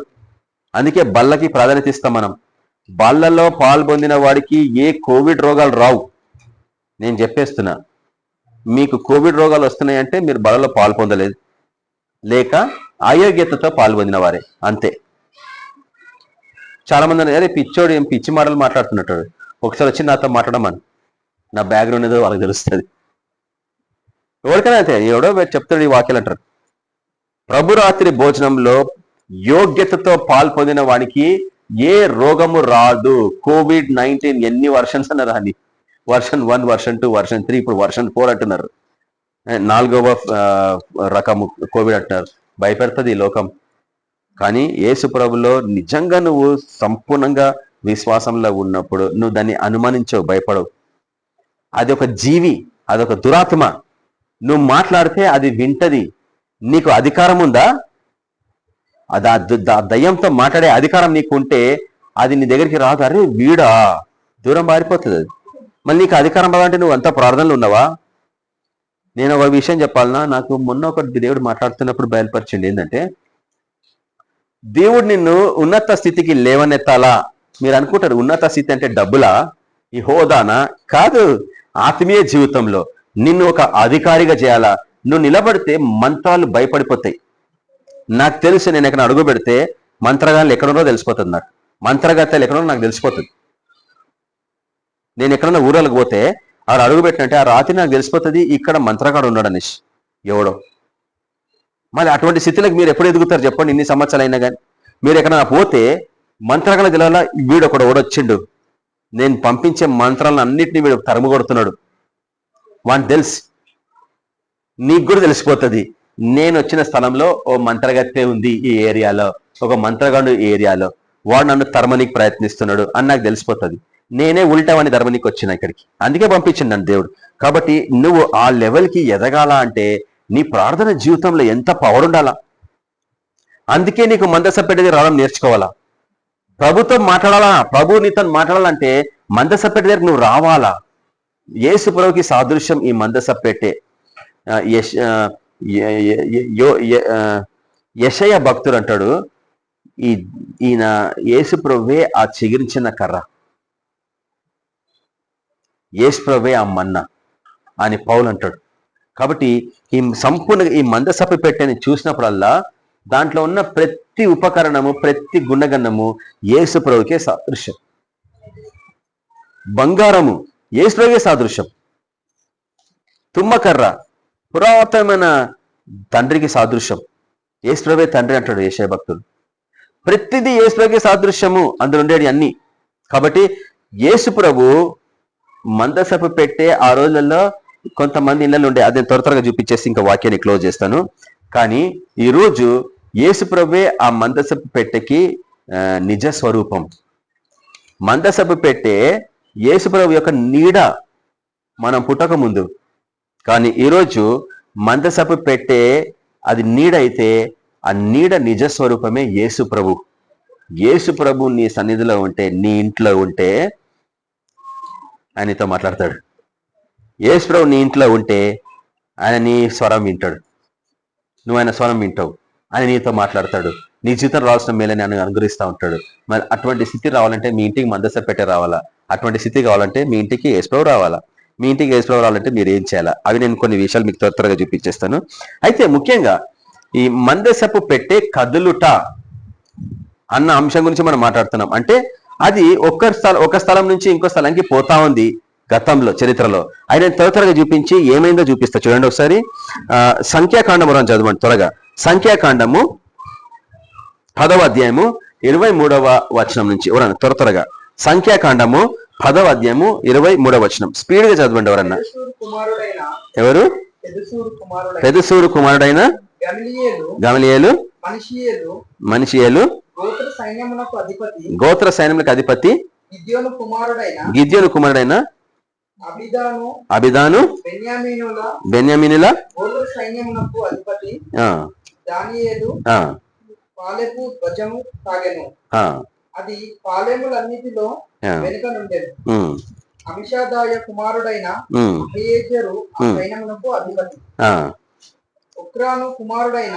అందుకే బల్లకి ప్రాధాన్యత ఇస్తాం మనం. బల్లలో పాల్పొందిన వాడికి ఏ కోవిడ్ రోగాలు రావు. నేను చెప్పేస్తున్నా, మీకు కోవిడ్ రోగాలు వస్తున్నాయంటే మీరు బలలో పాల్పొందలేదు, లేక అయోగ్యతతో పాల్పొందిన వారే, అంతే. చాలా మంది అరే పిచ్చోడు, ఏం పిచ్చి మాటలు మాట్లాడుతున్నట్టు, ఒకసారి వచ్చి నాతో మాట్లాడమని, నా బ్యాక్గ్రౌండ్ ఏదో వాళ్ళకి తెలుస్తుంది. ఎవరికైనా అయితే ఎవడో చెప్తాడు ఈ వాక్యాలు అంటారు. ప్రభురాత్రి భోజనంలో యోగ్యతతో పాల్పొందిన వాడికి ఏ రోగము రాదు. COVID-19 ఎన్ని వర్షన్స్ అన్నారు, అని వర్షన్ 1, వర్షన్ 2, వర్షన్ 3, ఇప్పుడు వర్షన్ 4 అంటున్నారు. 4వ రకము కోవిడ్ అంటున్నారు. భయపెడుతుంది ఈ లోకం. కానీ యేసు ప్రభులో నిజంగా నువ్వు సంపూర్ణంగా విశ్వాసంలో ఉన్నప్పుడు నువ్వు దాన్ని అనుమానించవు, భయపడవు. అది ఒక జీవి, అదొక దురాత్మ. నువ్వు మాట్లాడితే అది వింటది. నీకు అధికారం ఉందా? అది దయ్యంతో మాట్లాడే అధికారం నీకు ఉంటే అది నీ దగ్గరికి రాదు. అరే వీడా, దూరం పారిపోతుంది అది. మళ్ళీ నీకు అధికారం రాదంటే నువ్వు అంతా ప్రార్థనలు ఉన్నావా? నేను ఒక విషయం చెప్పాలన్నా, నాకు మొన్న ఒక దేవుడు మాట్లాడుతున్నప్పుడు బయలుపరిచింది. ఏంటంటే, దేవుడు నిన్ను ఉన్నత స్థితికి లేవనెత్తాలా. మీరు అనుకుంటారు ఉన్నత స్థితి అంటే డబ్బులా, ఈ హోదానా? కాదు. ఆత్మీయ జీవితంలో నిన్ను ఒక అధికారిగా చేయాలా. నువ్వు నిలబడితే మంత్రాలు భయపడిపోతాయి. నాకు తెలుసు, నేను ఎక్కడ అడుగు పెడితే మంత్రగాళ్ళు ఎక్కడున్నో తెలిసిపోతుంది. నాకు మంత్రగత్తెలు ఎక్కడో నాకు తెలిసిపోతుంది. నేను ఎక్కడన్నా ఊరలకు పోతే ఆడు అడుగు పెట్టినట్టే ఆ రాత్రి నాకు తెలిసిపోతుంది ఇక్కడ మంత్రగాడు ఉన్నాడు అనేసి, ఎవడో. మళ్ళీ అటువంటి స్థితిలోకి మీరు ఎప్పుడు ఎదుగుతారు చెప్పండి? ఇన్ని సంవత్సరాలు అయినా కానీ మీరు ఎక్కడన్నా పోతే మంత్రగాళ్ళ జిల్లాలో వీడు ఒకడు ఓడొచ్చిండు, నేను పంపించే మంత్రాలను అన్నింటినీ వీడు తరుము కొడుతున్నాడు, వాడిని తెలుసు. నీకు కూడా తెలిసిపోతుంది, నేను వచ్చిన స్థలంలో ఓ మంత్రగత్తె ఉంది ఈ ఏరియాలో, ఒక మంత్రగాడు ఈ ఏరియాలో, వాడు నన్ను తరమనికి ప్రయత్నిస్తున్నాడు అని నాకు తెలిసిపోతుంది. నేనే ఉల్టావని ధర్మనికి వచ్చిన ఇక్కడికి, అందుకే పంపించింది నన్ను దేవుడు. కాబట్టి నువ్వు ఆ లెవెల్కి ఎదగాల అంటే నీ ప్రార్థన జీవితంలో ఎంత పవర్ ఉండాలా. అందుకే నీకు మందసపెట్టేది రావడం నేర్చుకోవాలా. ప్రభుతో మాట్లాడాలా, ప్రభు నీతో మాట్లాడాలంటే మందసపెట్టే దగ్గర నువ్వు రావాలా. యేసు ప్రభుకి సాదృశ్యం ఈ మందసపెట్టే. యెషయా భక్తుడు అంటాడు, ఈయన యేసు ప్రభువే ఆ చిగురించిన కర్ర, యేసు ప్రభువే ఆ మన్నా అని పౌలు అంటాడు. కాబట్టి ఈ సంపూర్ణంగా ఈ మందసపు పెట్టెని చూసినప్పుడల్లా దాంట్లో ఉన్న ప్రతి ఉపకరణము, ప్రతి గుణగణము యేసు ప్రభుకే సాదృశ్యం. బంగారము యేసు ప్రభుకే సాదృశ్యం. తుమ్మకర్ర పురాతనమైన తండ్రికి సాదృశ్యం. యేసు ప్రభువే తండ్రి అంటాడు యెషయా భక్తుడు. ప్రతిదీ యేసు ప్రభుకే సాదృశ్యము, అందులో ఉండేది అన్ని. కాబట్టి యేసు ప్రభు మందసపు పెట్టే ఆ రోజులలో కొంతమంది ఇళ్ళలో ఉండే, అది త్వరగా చూపించేసి ఇంకా వాక్యాన్ని క్లోజ్ చేస్తాను. కానీ ఈరోజు యేసు ప్రభువే ఆ మందసపు పెట్టెకి నిజ స్వరూపం. మందసపు పెట్టే యేసు ప్రభు యొక్క నీడ మనం పుట్టక ముందు. కానీ ఈరోజు మందసపు పెట్టే అది నీడ అయితే ఆ నీడ నిజ స్వరూపమే యేసు ప్రభు. యేసు ప్రభు నీ సన్నిధిలో ఉంటే, నీ ఇంట్లో ఉంటే ఆయనతో మాట్లాడతాడు. యేసు ప్రభు నీ ఇంట్లో ఉంటే ఆయన నీ స్వరం వింటాడు, నువ్వు ఆయన స్వరం వింటావు. అని నీతో మాట్లాడతాడు. నీ జీవితం రావాల్సిన మేలని ఆయన అనుగ్రహిస్తూ ఉంటాడు. మరి అటువంటి స్థితి రావాలంటే మీ ఇంటికి మందస పెట్టే రావాలా? అటువంటి స్థితి కావాలంటే మీ ఇంటికి యేసుప్రభు రావాలా? మీ ఇంటికి యేసుప్రభు రావాలంటే మీరు ఏం చేయాలా? అవి నేను కొన్ని విషయాలు మీకు త్వరగా చూపించేస్తాను. అయితే ముఖ్యంగా ఈ మందసపు పెట్టే కదులుట అన్న అంశం గురించి మనం మాట్లాడుతున్నాం. అంటే అది ఒక స్థలం నుంచి ఇంకో స్థలానికి పోతా ఉంది గతంలో, చరిత్రలో. ఆయన త్వరగా చూపించి ఏమైందో చూపిస్తా. చూడండి ఒకసారి. సంఖ్యాకాండము మనం చదవండి త్వరగా. సంఖ్యాకాండము 10వ అధ్యాయము 23వ వచనం నుంచి ఎవరన్నా త్వరగా. సంఖ్యాకాండము 10వ అధ్యాయము 23వ వచనం స్పీడ్ గా చదవండి ఎవరన్నా. ఎవరు? పెదసూరు కుమారుడైన గమలీయేలు మనిషియేలు గోత్ర సైన్యములకు అధిపతి గిద్యోను కుమారుడైన అబిదాను బెన్యామీనుల అది పాలెములన్నిటిలో వెనుక నుండెను. అమిషాదాయ కుమారుడైన అహీయెజెరు సైన్యమునకు అధిపతి. ఒక్రాను కుమారుడైన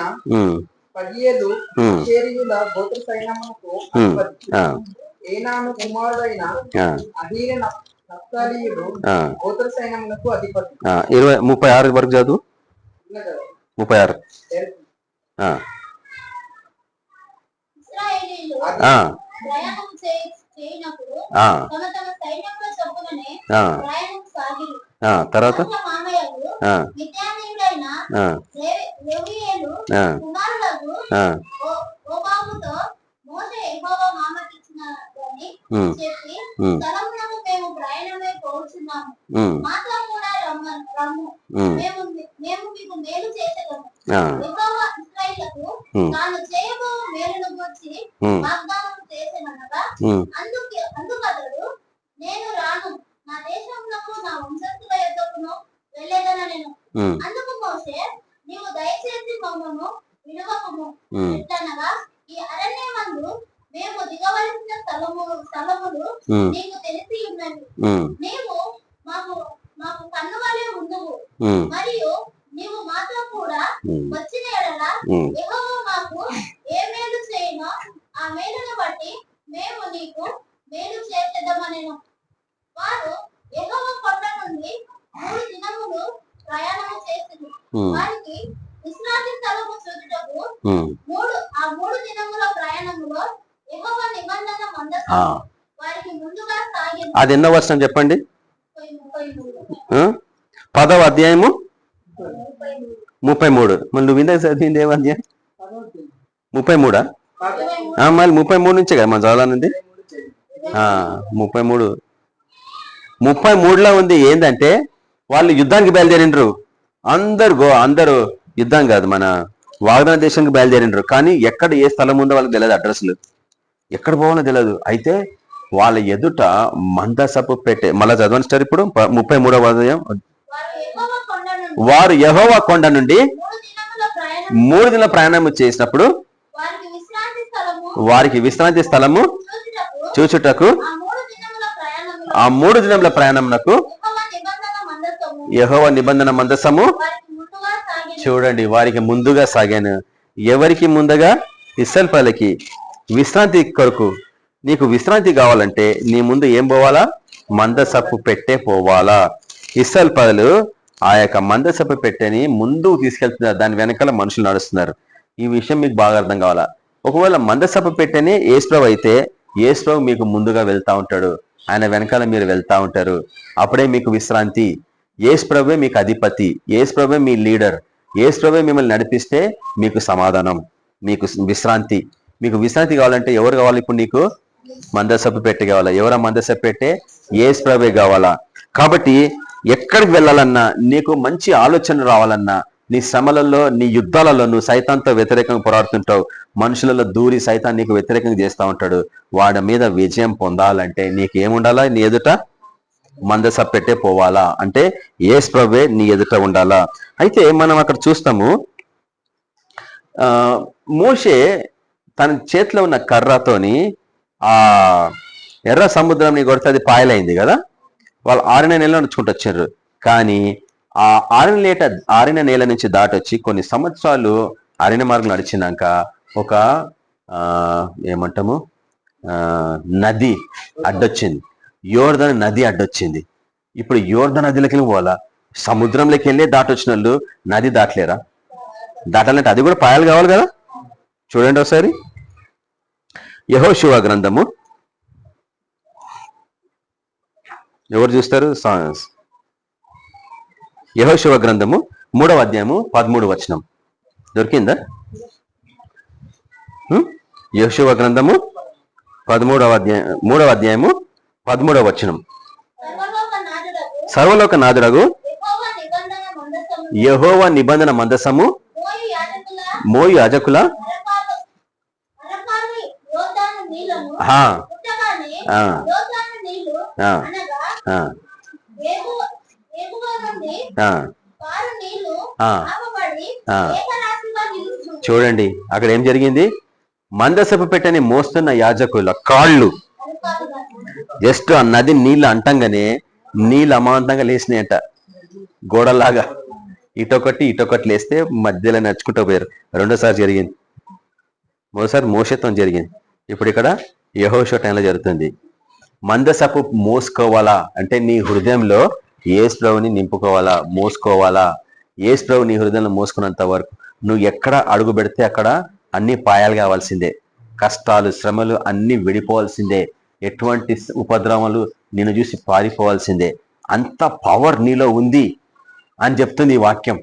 పగియేలు షేరీయుల గోత్ర సైన్యమునకు అధిపతి. ఏనాను కుమారుడైన అహీర నఫ్తాలీయుడు గోత్ర సైన్యమునకు అధిపతి. 36 వరకు చదువు. 36 తర్వాత నేను రాను, నా దేశమునకు నా వంశస్థుల యొద్దకును వెళ్ళేదనెను. అందుకు మోషే, నీవు దయచేసి మమ్మను విడువకుము. ఎట్లనగా ఈ అరణ్యమందు మేము దిగవలసిన స్థలములు నీకు తెలిసి ఉన్నవి. నీవు మాకు కన్నువలే ఉండువు. మరియు నీవు మాతో కూడా వచ్చిన ఎడల యెహోవా మాకు ఏ మేలు చేయునో ఆ మేలును బట్టి మేము నీకు మేలు చేసేద్దామనెను. వారు యెహోవా కొండ నుండి 3 దినములు ప్రయాణము చేసింది. వారికి విశ్రాంతి స్థలము చూచుటకు 3 దినముల ప్రయాణములో యెహోవా నిబంధన మందసం వారికి ముందుగా సాగింది. అది ఎన్నో వర్షం చెప్పండి. 10వ అధ్యాయము 33. మళ్ళీ నువ్వు ఇందాక చదివింది ఏం అధ్యాయం? 33. మళ్ళీ 33 నుంచే కదా మన చదవాలనుంది. 33లో ఉంది. ఏంటంటే వాళ్ళు యుద్ధానికి బయలుదేరిండ్రు. అందరూ యుద్ధం కాదు, మన వాగ్దాన దేశానికి బయలుదేరిండ్రు. కానీ ఎక్కడ ఏ స్థలం ఉందో వాళ్ళకి తెలియదు, అడ్రస్లు ఎక్కడ పోవాలో తెలియదు. అయితే వాళ్ళ ఎదుట మందసపు పెట్టే, మళ్ళా చదవండి సార్ ఇప్పుడు 33వ అధ్యాయం. వారు యెహోవా కొండ నుండి 3 దినాల ప్రయాణం చేసినప్పుడు వారికి విశ్రాంతి స్థలము చూచుటకు ఆ 3 దినముల ప్రయాణమునకు యెహోవా నిబంధన మందసము చూడండి వారికి ముందుగా సాగాను. ఎవరికి ముందుగా? ఇశ్రాయేలీయులకి విశ్రాంతి కొరకు. నీకు విశ్రాంతి కావాలంటే నీ ముందు ఏం పోవాలా? మందసపు పెట్టే పోవాలా. ఇశ్రాయేలీయులు ఆ యొక్క మందసపు పెట్టెని ముందుకు తీసుకెళ్తున్నారు, దాని వెనకాల మనుషులు నడుస్తున్నారు. ఈ విషయం మీకు బాగా అర్థం కావాలా. ఒకవేళ మందసపు పెట్టెని యేసుప్రభు అయితే యేసుప్రభు మీకు ముందుగా వెళ్తా ఉంటాడు, ఆయన వెనకాల మీరు వెళ్తా ఉంటారు. అప్పుడే మీకు విశ్రాంతి. యేసుప్రభువే మీకు అధిపతి, యేసుప్రభువే మీ లీడర్, యేసుప్రభువే మిమ్మల్ని నడిపిస్తే మీకు సమాధానం, మీకు విశ్రాంతి. మీకు విశ్రాంతి కావాలంటే ఎవరు కావాలి? ఇప్పుడు నీకు మందసపు పెట్టె కావాలా? ఎవరా మందసపు పెట్టె? యేసుప్రభువే కావాలా. కాబట్టి ఎక్కడికి వెళ్ళాలన్నా, నీకు మంచి ఆలోచన రావాలన్నా, నీ శ్రమలలో, నీ యుద్ధాలలో నువ్వు సైతాన్తో వ్యతిరేకంగా పోరాడుతుంటావు, మనుషులలో దూరి సైతాన్ నీకు వ్యతిరేకంగా చేస్తూ ఉంటాడు. వాడి మీద విజయం పొందాలంటే నీకేముండాలా? నీ ఎదుట మందసపు పెట్టే పోవాలా. అంటే యేసుప్రభువే నీ ఎదుట ఉండాలా. అయితే మనం అక్కడ చూస్తాము, మోషే తన చేతిలో ఉన్న కర్రతోని ఆ ఎర్ర సముద్రం కొడితే అది పాయలైంది కదా. వాళ్ళు 6 నెలలు నడుచుకుంటూ వచ్చారు. కానీ ఆ 6 నేల నుంచి దాటొచ్చి కొన్ని సంవత్సరాలు అరణ్య మార్గం నడిచినాక ఒక ఏమంటాము నది అడ్డొచ్చింది, యోర్దాను నది అడ్డొచ్చింది. ఇప్పుడు యోర్దాను నదిలోకి పోవాలా? సముద్రంలోకి వెళ్ళే దాటొచ్చిన వాళ్ళు నది దాటలేరా? దాటాలంటే అది కూడా పాయాలు కావాలి కదా. చూడండి ఒకసారి యెహోషువ గ్రంథము, ఎవరు చూస్తారు? యెహోషువ గ్రంథము 3వ అధ్యాయము 13వ వచనం దొరికిందా? యెహోషువ గ్రంథము 3వ అధ్యాయము 13వ వచనం. సర్వలోక నాదుడగు యెహోవా నిబంధన మందసము మోయు యాజకుల చూడండి అక్కడ ఏం జరిగింది? మందసపు పెట్టని మోస్తున్న యాజకుల కాళ్ళు జస్ట్ ఆ నది నీళ్ళు అంటంగానే నీళ్ళు అమాంతంగా లేసినాయంట, గోడలాగా. ఇటొకటి లేస్తే మధ్యలో నడుచుకుంటూ పోయారు. రెండోసారి జరిగింది, మొదటిసారి మోషతో జరిగింది, ఇప్పుడు ఇక్కడ యెహోషువ టైంలో జరుగుతుంది. మందసపు మోసుకోవాలా అంటే నీ హృదయంలో యేసు ప్రభుని నింపుకోవాలా, మోసుకోవాలా. యేసు ప్రభు నీ హృదయంలో మోసుకున్నంత వరకు నువ్వు ఎక్కడ అడుగు పెడితే అక్కడ అన్ని పాయాలు కావాల్సిందే, కష్టాలు శ్రమలు అన్ని విడిపోవాల్సిందే, ఎటువంటి ఉపద్రవాలు నిన్ను చూసి పారిపోవాల్సిందే. అంత పవర్ నీలో ఉంది అని చెప్తుంది ఈ వాక్యం.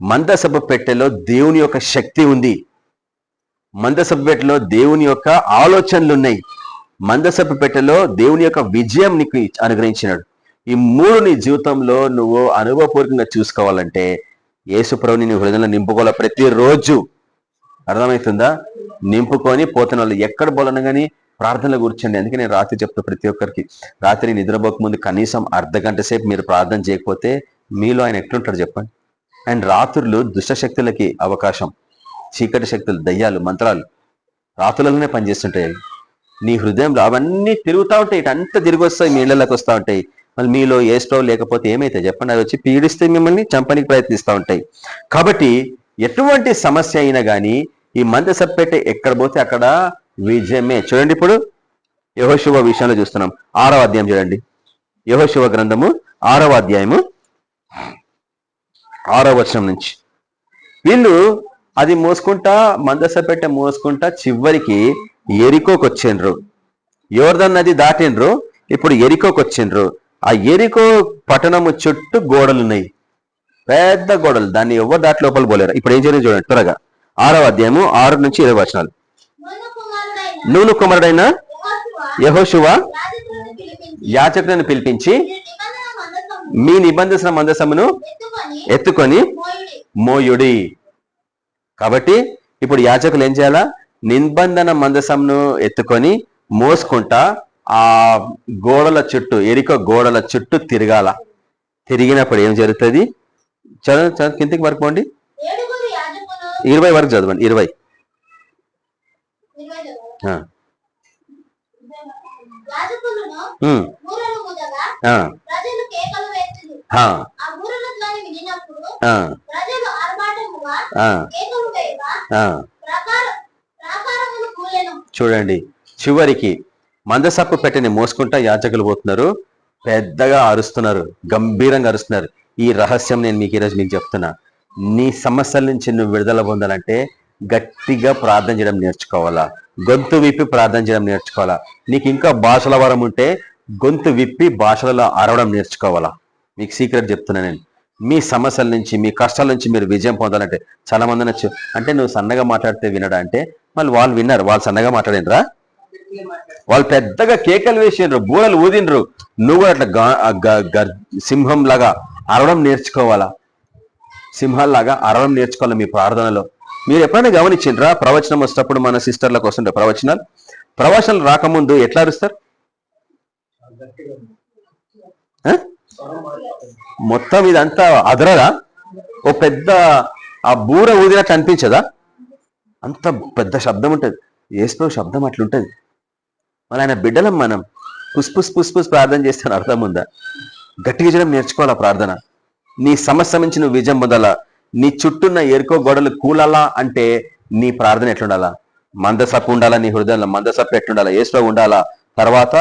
మందసపు పెట్టెలో దేవుని యొక్క శక్తి ఉంది, మందసపు పెట్టెలో దేవుని యొక్క ఆలోచనలు ఉన్నాయి, మందసపు పెట్టెలో దేవుని యొక్క విజయం నీకు అనుగ్రహించినాడు. ఈ 3 నీ జీవితంలో నువ్వు అనుభవపూర్వకంగా చూసుకోవాలంటే యేసు ప్రభుని నీ హృదయంలో నింపుకోవాలి ప్రతిరోజు. అర్థమవుతుందా? నింపుకొని పోతున్న వాళ్ళు ఎక్కడ పోలను కానీ ప్రార్థనలో కూర్చోండి. అందుకే నేను రాత్రి చెప్తా ప్రతి ఒక్కరికి, రాత్రి నిద్రపోక ముందు కనీసం అర్ధగంట సేపు మీరు ప్రార్థన చేయకపోతే మీలో ఆయన ఎట్లుంటాడు చెప్పండి. అండ్ రాత్రులు దుష్టశక్తులకి అవకాశం, చీకటి శక్తులు, దయ్యాలు, మంత్రాలు రాత్రులలోనే పనిచేస్తుంటాయి. నీ హృదయంలో అవన్నీ తిరుగుతూ ఉంటాయి, ఇటంతా తిరిగి వస్తాయి, మీ ఇళ్లలోకి వస్తూ ఉంటాయి. మళ్ళీ మీలో ఏ స్టవ్ లేకపోతే ఏమైతే చెప్పండి, అది వచ్చి పీడిస్తే మిమ్మల్ని చంపడానికి ప్రయత్నిస్తూ ఉంటాయి. కాబట్టి ఎటువంటి సమస్య అయినా కానీ ఈ మందసపు పెట్టె ఎక్కడ పోతే అక్కడ విజయమే. చూడండి ఇప్పుడు యెహోషువ విషయంలో చూస్తున్నాం. 6వ అధ్యాయం చూడండి, యెహోషువ గ్రంథము 6వ అధ్యాయము 6వ వచనం నుంచి. వీళ్ళు అది మోసుకుంటా, మందసపు పెట్టె మోసుకుంటా చివరికి ఎరికోకి వచ్చిండ్రు. యోర్దాను నది దాటిండ్రు, ఇప్పుడు ఎరికోకి వచ్చిండ్రు. ఆ ఎరికో పట్టణము చుట్టూ గోడలు ఉన్నాయి, పెద్ద గోడలు, దాన్ని ఎవరు దాటి లోపల పోలేరు. ఇప్పుడు ఏం జరిగింది చూడండి త్వరగా. 6వ అధ్యాయము 6 నుంచి 20 వచనాలు. నూను కుమారుడైన యెహోషువ యాజకులను పిలిపించి మీ నిబంధన మందసమును ఎత్తుకొని మోయుడి. కాబట్టి ఇప్పుడు యాజకులు ఏం చేయాలా? నిబంధన మందసమును ఎత్తుకొని మోసుకుంటా ఆ గోడల చుట్టూ, ఎరికో గోడల చుట్టూ తిరగాల. తిరిగినప్పుడు ఏం జరుగుతుంది? చదువు కిందికి వరకు పోండి, 20 వరకు చదవండి. 20 చూడండి. చివరికి మందసపు పెట్టెని మోసుకుంటా యాజకులు పోతున్నారు, పెద్దగా అరుస్తున్నారు, గంభీరంగా అరుస్తున్నారు. ఈ రహస్యం నేను మీకు ఈరోజు మీకు చెప్తున్నా. నీ సమస్యల నుంచి నువ్వు విడుదల పొందాలంటే గట్టిగా ప్రార్థన చేయడం నేర్చుకోవాలా, గొంతు విప్పి ప్రార్థన చేయడం నేర్చుకోవాలా. నీకు ఇంకా భాషల వరం ఉంటే గొంతు విప్పి భాషలలో అరవడం నేర్చుకోవాలా. మీకు సీక్రెట్ చెప్తున్నా నేను. మీ సమస్యల నుంచి, మీ కష్టాల నుంచి మీరు విజయం పొందాలంటే చాలా మంది అనొచ్చు, అంటే నువ్వు సన్నగా మాట్లాడితే వినడా అంటే, మళ్ళీ వాళ్ళు విన్నారు, వాళ్ళు సన్నగా మాట్లాడినరా? వాళ్ళు పెద్దగా కేకలు వేసిండ్రు, బూరలు ఊదిండ్రు. నువ్వు అట్లా సింహం లాగా అరవడం నేర్చుకోవాలా, సింహాల్లాగా అరవడం నేర్చుకోవాలి మీ ప్రార్థనలో. మీరు ఎప్పుడైనా గమనించిండ్రా? ప్రవచనం వచ్చేటప్పుడు మన సిస్టర్లకు వస్తుంటారు ప్రవచనాలు రాకముందు ఎట్లా అరుస్తారు? మొత్తం ఇదంతా అదరదా? ఓ పెద్ద ఆ బూర ఊదినట్టు అనిపించదా? అంత పెద్ద శబ్దం ఉంటుంది. యేసు శబ్దం అట్లుంటది. మళ్ళీ ఆయన బిడ్డలం మనం పుస్ ప్రార్థన చేస్తాను, అర్థం ఉందా? గట్టిగా చేయడం నేర్చుకోవాలా ప్రార్థన. నీ సమస్య నుంచి నువ్వు విజయం పొందాలా. నీ చుట్టూన్న ఎరుకో గోడలు కూలాలా అంటే నీ ప్రార్థన ఎట్లుండాలా? మందసప్పు ఉండాలా, నీ హృదయంలో మందసప్పు ఎట్లుండాలా? ఏసులో ఉండాలా. తర్వాత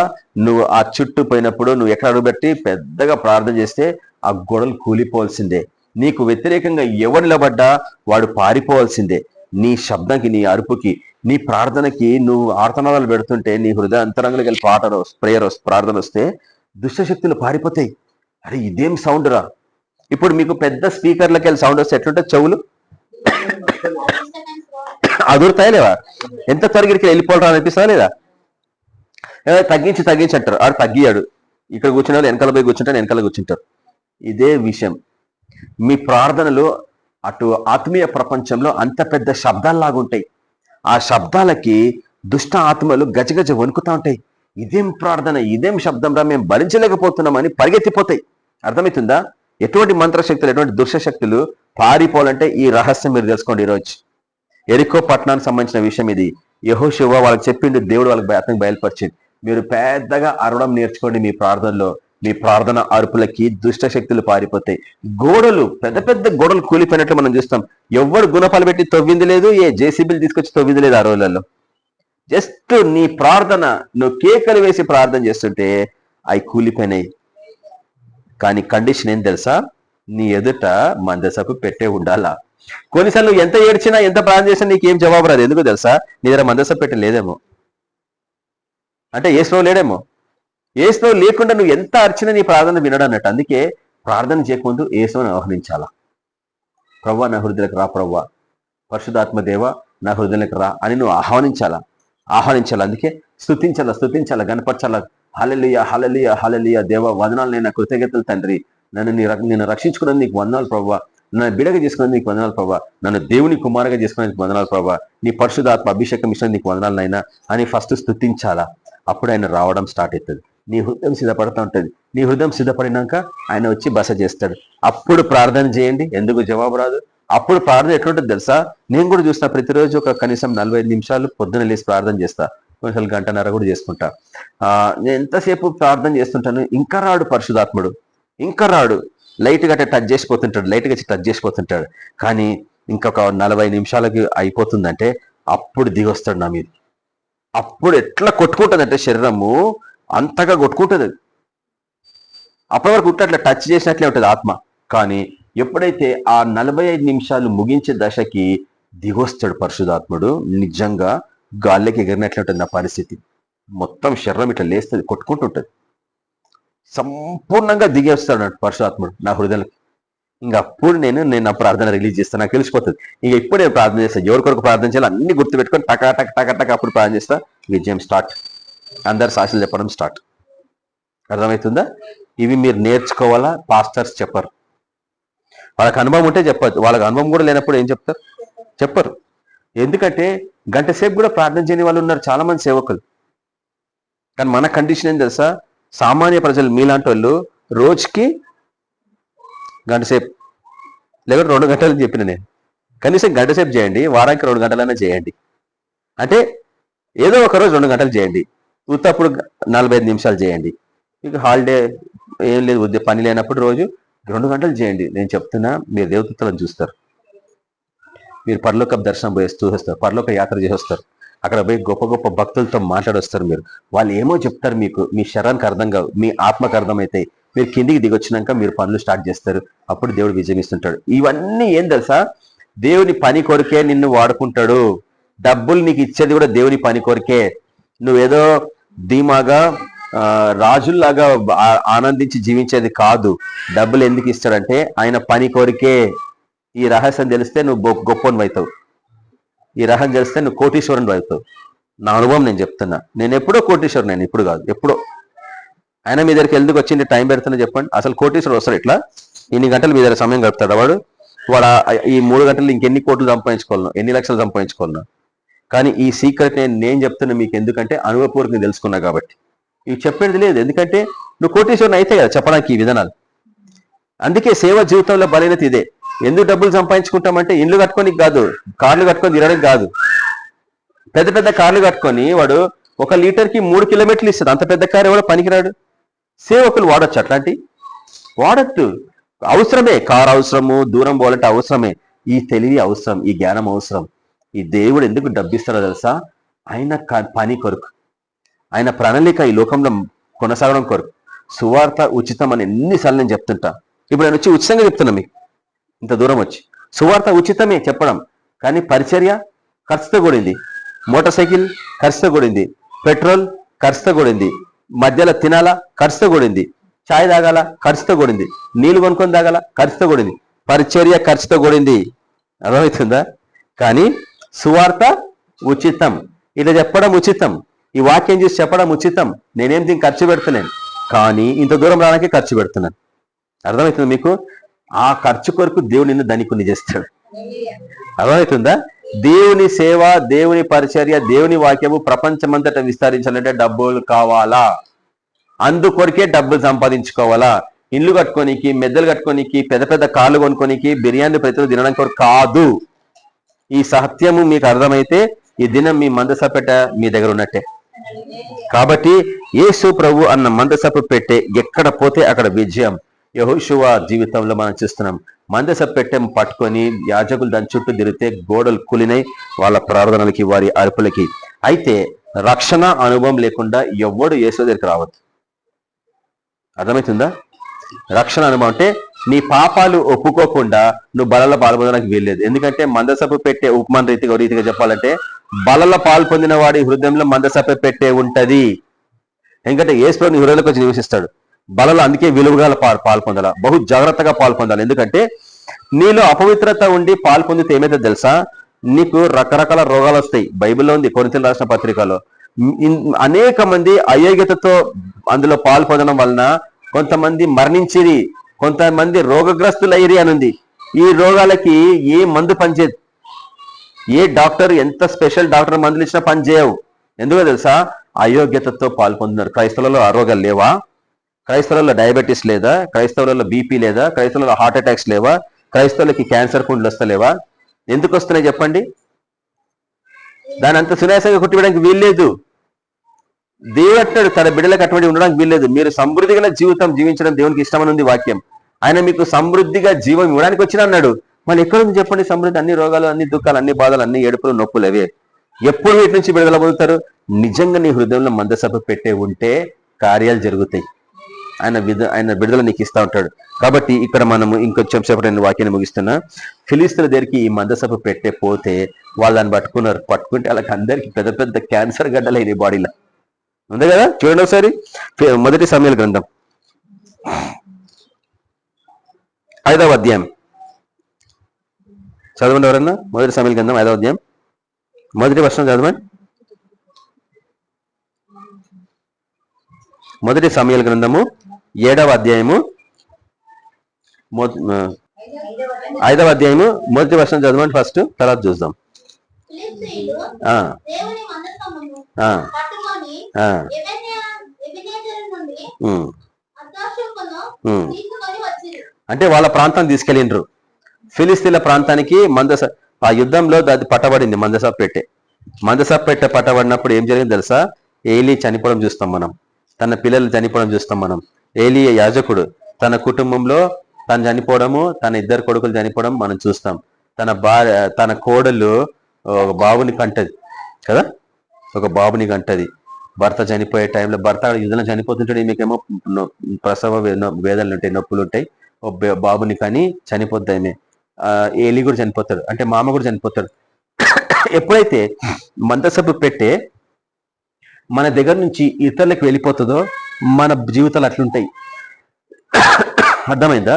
నువ్వు ఆ చుట్టూ పోయినప్పుడు నువ్వు ఎక్కడ అడుగుపెట్టి పెద్దగా ప్రార్థన చేస్తే ఆ గోడలు కూలిపోవాల్సిందే. నీకు వ్యతిరేకంగా ఎవరు నిలబడ్డా వాడు పారిపోవాల్సిందే. నీ శబ్దంకి, నీ అరుపుకి, నీ ప్రార్థనకి నువ్వు ఆర్తనాదాలు పెడుతుంటే నీ హృదయ అంతరంగంలోకి వెళ్ళి ప్రార్థన వస్తే దుష్టశక్తులు పారిపోతాయి. అరే ఇదేం సౌండ్ రా! ఇప్పుడు మీకు పెద్ద స్పీకర్లకి వెళ్ళి సౌండ్ వస్తే ఎట్లుంటే చెవులు అదురుతాయి లేవా? ఎంత తరిగిడికి వెళ్ళిపోవడం అనిపిస్తా లేదా? తగ్గించి అంటారు. ఆడు తగ్గియాడు. ఇక్కడ కూర్చున్న వాళ్ళు వెనకాల పోయి కూర్చుంటారు, వెనకాల కూర్చుంటారు. ఇదే విషయం. మీ ప్రార్థనలు అటు ఆత్మీయ ప్రపంచంలో అంత పెద్ద శబ్దాల్లాగుంటాయి. ఆ శబ్దాలకి దుష్ట ఆత్మలు గజగజ వణుకుతా ఉంటాయి. ఇదేం ప్రార్థన, ఇదేం శబ్దం రా, మేము భరించలేకపోతున్నామని పరిగెత్తిపోతాయి. అర్థమవుతుందా? ఎటువంటి మంత్రశక్తులు, ఎటువంటి దుష్టశక్తులు పారిపోవాలంటే ఈ రహస్యం మీరు తెలుసుకోండి. ఈరోజు ఎరికో పట్టణానికి సంబంధించిన విషయం ఇది. యెహోషువ వాళ్ళకి చెప్పిండు, దేవుడు వాళ్ళకి అతనికి బయలుపరిచింది. మీరు పెద్దగా అరవడం నేర్చుకోండి. మీ ప్రార్థనలో, మీ ప్రార్థన అరుపులకి దుష్ట శక్తులు పారిపోతాయి. గోడలు, పెద్ద పెద్ద గోడలు కూలిపోయినట్లు మనం చూస్తాం. ఎవరు గుణపాలు పెట్టి తవ్వింది లేదు, ఏ జేసీబీలు తీసుకొచ్చి తవ్వింది లేదు ఆ రోజులలో. జస్ట్ నీ ప్రార్థన, నువ్వు కేకలు వేసి ప్రార్థన చేస్తుంటే అవి కూలిపోయినాయి. కానీ కండిషన్ ఏం తెలుసా? నీ ఎదుట మందసపు పెట్టే ఉండాలా. కొన్నిసార్లు ఎంత ఏడ్చినా, ఎంత ప్రార్థన చేసినా నీకు ఏం జవాబు రాదు. ఎందుకు తెలుసా? నీ దగ్గర మందసపు పెట్టే లేదేమో, అంటే యేసులో లేడేమో. యేసులో లేకుండా నువ్వు ఎంత అర్చినా నీ ప్రార్థన వినడు అన్నట్టు. అందుకే ప్రార్థన చేయకముందు యేసుని ఆహ్వానించాలా. ప్రవ్వా నా హృదయలకు రా, ప్రవ్వా పరిశుద్ధాత్మ దేవ నా హృదయలకు రా అని నువ్వు ఆహ్వానించాలా. అందుకే స్తుతించాలా, గణపరచాలా. హల్లెలూయా హల్లెలూయా హల్లెలూయా. దేవ వందనాలు, నేను కృతజ్ఞతలు తండ్రి. నిన్ను రక్షించుకున్నది నీకు వందనాలు ప్రవ్వా. నన్ను బిడగా చేసుకున్నది నీకు వందనాలు ప్రభా. నన్ను దేవుని కుమారుగా చేసుకున్నది నీకు వందనాలు ప్రభా. నీ పరిశుద్ధాత్మ అభిషేకం ఇష్టం నీకు వందనాలనైనా అని ఫస్ట్ స్తుతించాలా. అప్పుడు ఆయన రావడం స్టార్ట్ అవుతుంది. నీ హృదయం సిద్ధపడుతూ ఉంటుంది. నీ హృదయం సిద్ధపడినాక ఆయన వచ్చి బస చేస్తాడు. అప్పుడు ప్రార్థన చేయండి. ఎందుకు జవాబు రాదు? అప్పుడు ప్రార్థన ఎట్లుంటుంది తెలుసా? నేను కూడా చూస్తా, ప్రతిరోజు ఒక కనీసం 45 నిమిషాలు పొద్దున లేసి ప్రార్థన చేస్తా. కొన్నిసార్లు గంటన్నర కూడా చేసుకుంటా. నేను ఎంతసేపు ప్రార్థన చేస్తుంటాను, ఇంకా రాడు పరిశుధాత్ముడు, ఇంకా రాడు. లైట్గా టచ్ చేసిపోతుంటాడు. కానీ ఇంకొక 40 నిమిషాలకి అయిపోతుందంటే అప్పుడు దిగొస్తాడు నా మీద. అప్పుడు ఎట్లా కొట్టుకుంటుందంటే శరీరము అంతగా కొట్టుకుంటుంది. అప్పటి వరకు అట్లా టచ్ చేసినట్లే ఉంటుంది ఆత్మ. కానీ ఎప్పుడైతే ఆ 45 నిమిషాలు ముగించే దశకి దిగొస్తాడు పరిశుధాత్ముడు, నిజంగా గాల్లోకి ఎగిరినట్లే ఉంటుంది నా పరిస్థితి. మొత్తం శరీరం ఇట్లా లేస్తుంది, కొట్టుకుంటుంటుంది. సంపూర్ణంగా దిగేస్తాడు పరిశుధాత్ముడు నా హృదయానికి. అప్పుడు నేను నా ప్రార్థన రిలీజ్ చేస్తాను. నాకు తెలిసిపోతుంది ఇప్పుడు నేను ప్రార్థన చేస్తాను. ఎవరి కొరకు ప్రార్థన చేయాలి అన్ని గుర్తుపెట్టుకొని టక అప్పుడు ప్రార్థన చేస్తా. విజయం స్టార్ట్. అందరు సాక్షులు చెప్పడం స్టార్ట్. అర్థమవుతుందా? ఇవి మీరు నేర్చుకోవాలా. పాస్టర్స్ చెప్పరు. వాళ్ళకి అనుభవం ఉంటే చెప్పచ్చు. వాళ్ళకి అనుభవం కూడా లేనప్పుడు ఏం చెప్తారు? చెప్పరు. ఎందుకంటే గంట సేపు కూడా ప్రార్థన చేయని వాళ్ళు ఉన్నారు చాలా మంది సేవకులు. కానీ మన కండిషన్ ఏం తెలుసా? సామాన్య ప్రజలు మీలాంటి వాళ్ళు రోజుకి గంట సేపు లేకపోతే 2 గంటలు చెప్పిన నేను. కనీసం గంట సేపు చేయండి, వారానికి 2 గంటలైనా చేయండి. అంటే ఏదో ఒక రోజు 2 గంటలు చేయండి, ఉత్తప్పుడు 45 నిమిషాలు చేయండి. మీకు హాలిడే ఏం లేదు, పని లేనప్పుడు రోజు 2 గంటలు చేయండి. నేను చెప్తున్నా, మీరు దేవదూతలను చూస్తారు. మీరు పరలోక దర్శనం పోయి చూస్తారు, పరలోక యాత్ర చేస్తారు. అక్కడ పోయి గొప్ప గొప్ప భక్తులతో మాట్లాడొస్తారు. వాళ్ళు ఏమో చెప్తారు మీకు, మీ శరీరానికి అర్థం కావు, మీ ఆత్మకు అర్థమైతాయి. మీరు కిందికి దిగొచ్చినాక మీరు పనులు స్టార్ట్ చేస్తారు. అప్పుడు దేవుడు విజయం ఇస్తుంటాడు. ఇవన్నీ ఏం తెలుసా? దేవుని పని కొరికే నిన్ను వాడుకుంటాడు. డబ్బులు నీకు ఇచ్చేది కూడా దేవుని పని కొరికే. నువ్వేదో ధీమాగా రాజుల్లాగా ఆనందించి జీవించేది కాదు. డబ్బులు ఎందుకు ఇస్తాడంటే ఆయన పని కొరికే. ఈ రహస్యం తెలిస్తే నువ్వు గొప్పని అవుతావు. ఈ రహస్యం తెలిస్తే నువ్వు కోటీశ్వరుని అవుతావు. నా అనుభవం నేను చెప్తున్నా. నేను ఎప్పుడో కోటీశ్వరుని, నేను ఇప్పుడు కాదు, ఎప్పుడో. ఆయన మీ దగ్గరికి ఎందుకు వచ్చింది టైం పెడుతున్నా చెప్పండి. అసలు కోటీశ్వరుడు వస్తాడు ఇట్లా ఇన్ని గంటలు మీ దగ్గర సమయం గడుపుతాడు. వాడు ఈ 3 గంటలు ఇంకెన్ని కోట్లు సంపాదించుకోవాలను, ఎన్ని లక్షలు సంపాదించుకోవాలను. కానీ ఈ సీక్రెట్ నేను చెప్తున్నా మీకు, ఎందుకంటే అనుభవపూర్వకంగా తెలుసుకున్నా కాబట్టి. ఇవి చెప్పేది లేదు, ఎందుకంటే నువ్వు కోటీశ్వరుని అయితే కదా చెప్పడానికి ఈ విధానాలు. అందుకే సేవ జీవితంలో బలైనది ఇదే. ఎందుకు డబ్బులు సంపాదించుకుంటామంటే ఇండ్లు కట్టుకొని కాదు, కార్లు కట్టుకొని తినడానికి కాదు. పెద్ద పెద్ద కార్లు కట్టుకొని వాడు 1 లీటర్కి 3 కిలోమీటర్లు ఇస్తుంది. అంత పెద్ద కారు ఎవడో పనికిరాడు. సేవకులు వాడచ్చు, అట్లాంటి వాడద్దు. అవసరమే, కారు అవసరము, దూరం పోవాలంటే అవసరమే, ఈ తెలివి అవసరం, ఈ జ్ఞానం అవసరం. ఈ దేవుడు ఎందుకు డబ్బిస్తారో తెలుసా? ఆయన పని కొరకు, ఆయన ప్రణాళిక ఈ లోకంలో కొనసాగడం కొరకు. సువార్త ఉచితం అని ఎన్నిసార్లు నేను చెప్తుంటా. ఇప్పుడు నేను వచ్చి ఉచితంగా చెప్తున్నా మీకు, ఇంత దూరం వచ్చి. సువార్త ఉచితమే చెప్పడం, కానీ పరిచర్య ఖర్చుతో కూడింది. మోటార్ సైకిల్ ఖర్చుతో కూడింది, పెట్రోల్ ఖర్చుతో కూడింది, మధ్యలో తినాలా ఖర్చుతో కూడింది, ఛాయ్ తాగాల ఖర్చుతో కూడింది, నీళ్లు కొనుక్కొని తాగాల ఖర్చుతో కూడింది, పరిచర్య ఖర్చుతో కూడింది. అర్థమవుతుందా? కానీ సువార్త ఉచితం, ఇలా చెప్పడం ఉచితం, ఈ వాక్యం చూసి చెప్పడం ఉచితం. నేనేం దీనికి ఖర్చు పెడతలేను, కానీ ఇంత దూరం రావడానికి ఖర్చు పెడుతున్నాను. అర్థమవుతుంది మీకు? ఆ ఖర్చు కొరకు దేవుడు నిన్ను ధనికుని చేస్తాడు. అర్థమవుతుందా? దేవుని సేవ, దేవుని పరిచర్య, దేవుని వాక్యము ప్రపంచమంతటా విస్తరించాలంటే డబ్బులు కావాలా? అందుకొరకే డబ్బులు సంపాదించుకోవాలా? ఇల్లు కట్టుకోనికి, మెద్దలు కట్టుకోనికి, పెద్ద పెద్ద కార్లు కొనుక్కోనికి, బిర్యానీ ప్రతిరోజు తినడం కొరకు కాదు. ఈ సత్యము మీకు అర్థమైతే ఈ దినం మీ మందసపెట్ట మీ దగ్గర ఉన్నట్టే. కాబట్టి యేసు ప్రభు అన్న మందసపు పెట్టే ఎక్కడ పోతే అక్కడ విజయం. యెహోషువ జీవితంలో మనం చూస్తున్నాం. మందసపు పెట్టె పట్టుకొని యాజకులు దాని చుట్టూ తిరిగితే గోడలు కూలినాయి వాళ్ళ ప్రార్థనలకి, వారి అరుపులకి. అయితే రక్షణ అనుభవం లేకుండా ఎవ్వడు యేసు దగ్గరికి రావద్దు. అర్థమవుతుందా? రక్షణ అనుభవం అంటే నీ పాపాలు ఒప్పుకోకుండా నువ్వు బలలో పాల్పొందడానికి వీల్లేదు. ఎందుకంటే మందసపు పెట్టే ఉపమాన రీతిగా చెప్పాలంటే బలలో పాల్పొందిన వాడి హృదయంలో మందసపు పెట్టే ఉంటది. ఎందుకంటే యేసు నీ హృదయంలోకి వచ్చి నివసిస్తాడు బలలో. అందుకే విలువగా పాల్పొందాల, బహు జాగ్రత్తగా పాల్పొందాలి. ఎందుకంటే నీలో అపవిత్రత ఉండి పాల్పొందితే ఏమైతే తెలుసా? నీకు రకరకాల రోగాలు వస్తాయి. బైబిల్లో ఉంది, కొరింథీయులకు రాసిన పత్రికలో. అనేక మంది అయోగ్యతతో అందులో పాల్పొందడం వలన కొంతమంది మరణించిరి, కొంతమంది రోగగ్రస్తులయ్యి అని ఉంది. ఈ రోగాలకి ఏ మందు పనిచేయదు, ఏ డాక్టర్ ఎంత స్పెషల్ డాక్టర్ మందులు ఇచ్చినా పనిచేయవు. ఎందుకో తెలుసా? అయోగ్యతతో పాల్పొందుతున్నారు. క్రైస్తవులలో ఆ రోగాలు లేవా? క్రైస్తవులలో డయాబెటీస్ లేదా? క్రైస్తవులలో బీపీ లేదా? క్రైస్తవులలో హార్ట్ అటాక్స్ లేవా? క్రైస్తవులకి క్యాన్సర్ పుండ్లు వస్తలేవా? ఎందుకు వస్తున్నాయి చెప్పండి? దాని అంత సునాయాసంగా కొట్టివేయడానికి వీల్లేదు. దేవుడు అంటాడు తన బిడ్డలకు అటువంటి ఉండడానికి వీల్లేదు. మీరు సమృద్ధిగా జీవితం జీవించడం దేవునికి ఇష్టమని ఉంది వాక్యం. ఆయన మీకు సమృద్ధిగా జీవం ఇవ్వడానికి వచ్చిన అన్నాడు. మళ్ళీ ఎక్కడ ఉంది చెప్పండి సమృద్ధి? అన్ని రోగాలు, అన్ని దుఃఖాలు, అన్ని బాధలు, అన్ని ఏడుపులు, నొప్పులు అవే. ఎప్పుడు వీటి నుంచి విడుదల పొందుతారు? నిజంగా నీ హృదయంలో మందసభ పెట్టే ఉంటే కార్యాలు జరుగుతాయి. ఆయన విడుదల నీకు ఇస్తా ఉంటాడు. కాబట్టి ఇక్కడ మనము ఇంకొంచెం సేపటి నేను వాక్యాన్ని ముగిస్తున్నా. ఫిలిస్తీన్ల దగ్గరికి ఈ మందసభ పెట్టే పోతే వాళ్ళని పట్టుకున్నారు. పట్టుకుంటే వాళ్ళకి అందరికి పెద్ద పెద్ద క్యాన్సర్ గడ్డలైన బాడీలో ఉంది కదా. చూడండి ఒకసారి మొదటి సమూయేలు గ్రంథం 5వ అధ్యాయం చదవండి ఎవరన్నా. మొదటి సమూయేలు గ్రంథం 5వ అధ్యాయం మొదటి వచనం చదవండి. మొదటి సమూయేలు గ్రంథము 7వ అధ్యాయము 5వ అధ్యాయము మొదటి వచనం చదవండి ఫస్ట్, తర్వాత చూద్దాం. అంటే వాళ్ళ ప్రాంతాన్ని తీసుకెళ్ళిండ్రు. ఫిలిస్తీన్ల ప్రాంతానికి ఆ యుద్ధంలో అది పట్టబడింది మందసపు పెట్టె పట్టబడినప్పుడు ఏం జరిగింది తెలుసా? ఏలీ చనిపోవడం చూస్తాం మనం, తన పిల్లలు చనిపోవడం చూస్తాం మనం. ఏలీ యాజకుడు తన కుటుంబంలో తను చనిపోవడము, తన 2 కొడుకులు చనిపోవడం మనం చూస్తాం. తన కోడలు ఒక బాబుని కంటది కదా, ఒక బాబుని కంటది. భర్త చనిపోయే టైంలో, భర్త యుద్ధంలో చనిపోతుంటాడు, ఈమెకేమో ప్రసవ వేదనలు ఉంటాయి, నొప్పులు ఉంటాయి. బాబుని కానీ చనిపోద్ది ఆమె. ఏలీ కూడా చనిపోతాడు, అంటే మామ కూడా చనిపోతాడు. ఎప్పుడైతే మందసపు పెట్టే మన దగ్గర నుంచి ఇతరులకు వెళ్ళిపోతుందో మన జీవితాలు అట్లుంటాయి. అర్థమైందా?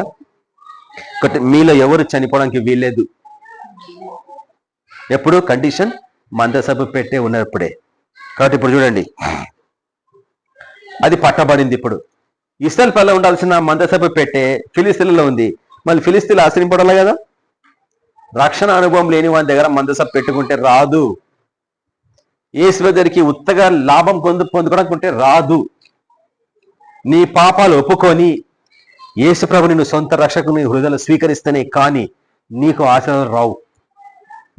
మీలో ఎవరు చనిపోవడానికి వీల్లేదు. ఎప్పుడు కండిషన్ మందసపు పెట్టే ఉన్నప్పుడే. కాబట్టి ఇప్పుడు చూడండి, అది పట్టబడింది. ఇప్పుడు ఇశ్రాయేలు పల్ల ఉండాల్సిన మందసపు పెట్టే ఫిలిస్తీన్లలో ఉంది. మళ్ళీ ఫిలిస్తీన్లు ఆశ్రయింపడాలి కదా. రక్షణ అనుభవం లేని వాని దగ్గర మందసపు పెట్టుకుంటే రాదు. యేసు దగ్గరికి ఉత్తగా లాభం పొందుకోవడానికి రాదు. నీ పాపాలు ఒప్పుకొని యేసు ప్రభుని నువ్వు సొంత రక్షకుని హృదయంలో స్వీకరిస్తేనే కానీ నీకు ఆశలు రావు.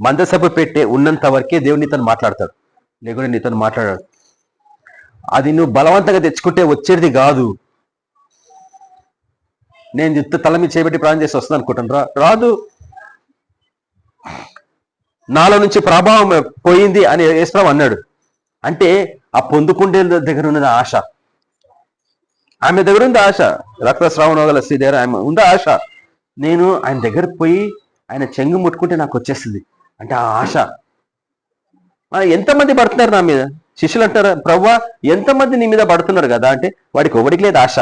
మందసపు పెట్టే ఉన్నంత వరకే దేవుడు నీతో మాట్లాడతాడు, లేకుంటే నీతో మాట్లాడాడు. అది నువ్వు బలవంతంగా తెచ్చుకుంటే వచ్చేది కాదు. నేను తల మీద చేయబెట్టి ప్రాణం చేసి వస్తుంది అనుకుంటాను. రాదు. నాలో నుంచి ప్రభావం పోయింది అని యేసుప్రభువు అన్నాడు. అంటే ఆ పొందుకుండే దగ్గర ఉన్నది ఆశ. ఆమె దగ్గర ఉంది ఆశ. రక్తస్రావం గల స్త్రీ దగ్గర ఆమె ఉంది ఆశ. నేను ఆయన దగ్గరకు పోయి ఆయన చెంగు ముట్టుకుంటే నాకు వచ్చేస్తుంది అంటే ఆ ఆశ. ఎంతమంది పడుతున్నారు నా మీద? శిష్యులు అంటారు, ప్రవ్వా ఎంతమంది నీ మీద పడుతున్నారు కదా అంటే, వాడికి ఒకటికి లేదు ఆశ.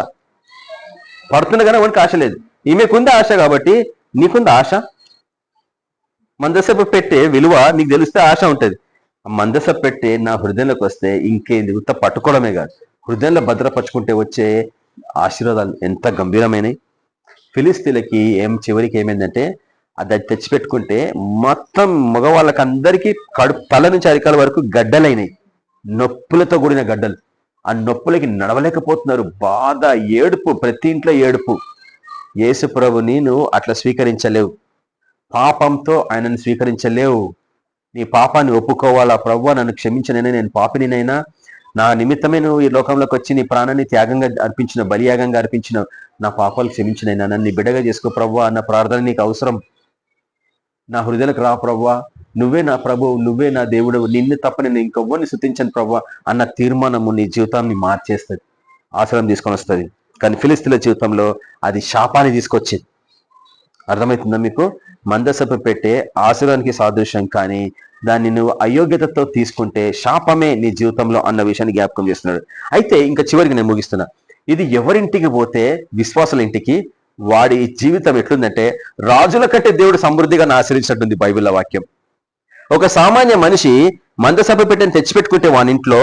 పడుతున్నా కానీ వాడికి ఆశ లేదు. ఈమెకుంది ఆశ కాబట్టి నీకుంది ఆశ. మందసపు పెట్టే విలువ నీకు తెలిస్తే ఆశ ఉంటుంది. మందసపు పెట్టే నా హృదయంలోకి వస్తే ఇంకేంది, ఉత్త పట్టుకోవడమే కాదు, హృదయంలో భద్రపరుచుకుంటే వచ్చే ఆశీర్వాదాలు ఎంత గంభీరమైనవి. ఫిలిస్తీన్లకి చివరికి ఏమైందంటే అది తెచ్చిపెట్టుకుంటే మొత్తం మగవాళ్ళకి అందరికీ తల నుంచి అరికాల వరకు గడ్డలైనవి, నొప్పులతో కూడిన గడ్డలు. ఆ నొప్పులకి నడవలేకపోతున్నారు. బాధ, ఏడుపు, ప్రతి ఇంట్లో ఏడుపు. యేసు ప్రభుని నువ్వు అట్లా స్వీకరించలేవు. పాపంతో ఆయనను స్వీకరించలేవు. నీ పాపాన్ని ఒప్పుకోవాలా. ప్రభువా నన్ను క్షమించనైనా, నేను పాపినినైనా, నా నిమిత్తమే నువ్వు ఈ లోకంలోకి వచ్చి నీ ప్రాణాన్ని త్యాగంగా అర్పించిన, బలియాగంగా అర్పించిన, నా పాపాలు క్షమించినైనా, నన్ను నీ బిడ్డగా చేసుకో ప్రభువా అన్న ప్రార్థన నీకు అవసరం. నా హృదయాలకు రా ప్రభువా, నువ్వే నా ప్రభువు, నువ్వే నా దేవుడు, నిన్ను తప్ప నేను ఇంకెవ్వరిని స్తుతించను ప్రభువా అన్న తీర్మానము నీ జీవితాన్ని మార్చేస్తుంది, ఆశ్రయం తీసుకొని వస్తుంది. కానీ ఫిలిస్తీన్ల జీవితంలో అది శాపాన్ని తీసుకొచ్చింది. అర్థమవుతుందా మీకు? మందసపు పెట్టే ఆశీర్వాదానికి సాదృశ్యం, కానీ దాన్ని నువ్వు అయోగ్యతతో తీసుకుంటే శాపమే నీ జీవితంలో అన్న విషయాన్ని జ్ఞాపకం చేస్తున్నాడు. అయితే ఇంకా చివరికి నేను ముగిస్తున్నా. ఇది ఎవరింటికి పోతే, విశ్వాసుల ఇంటికి, వాడి జీవితం ఎట్లుందంటే రాజుల కంటే దేవుడు సమృద్ధిగా ఆశీర్వదించినట్టుంది బైబిల్లో వాక్యం. ఒక సామాన్య మనిషి మందసభ పెట్టని తెచ్చిపెట్టుకుంటే వాని ఇంట్లో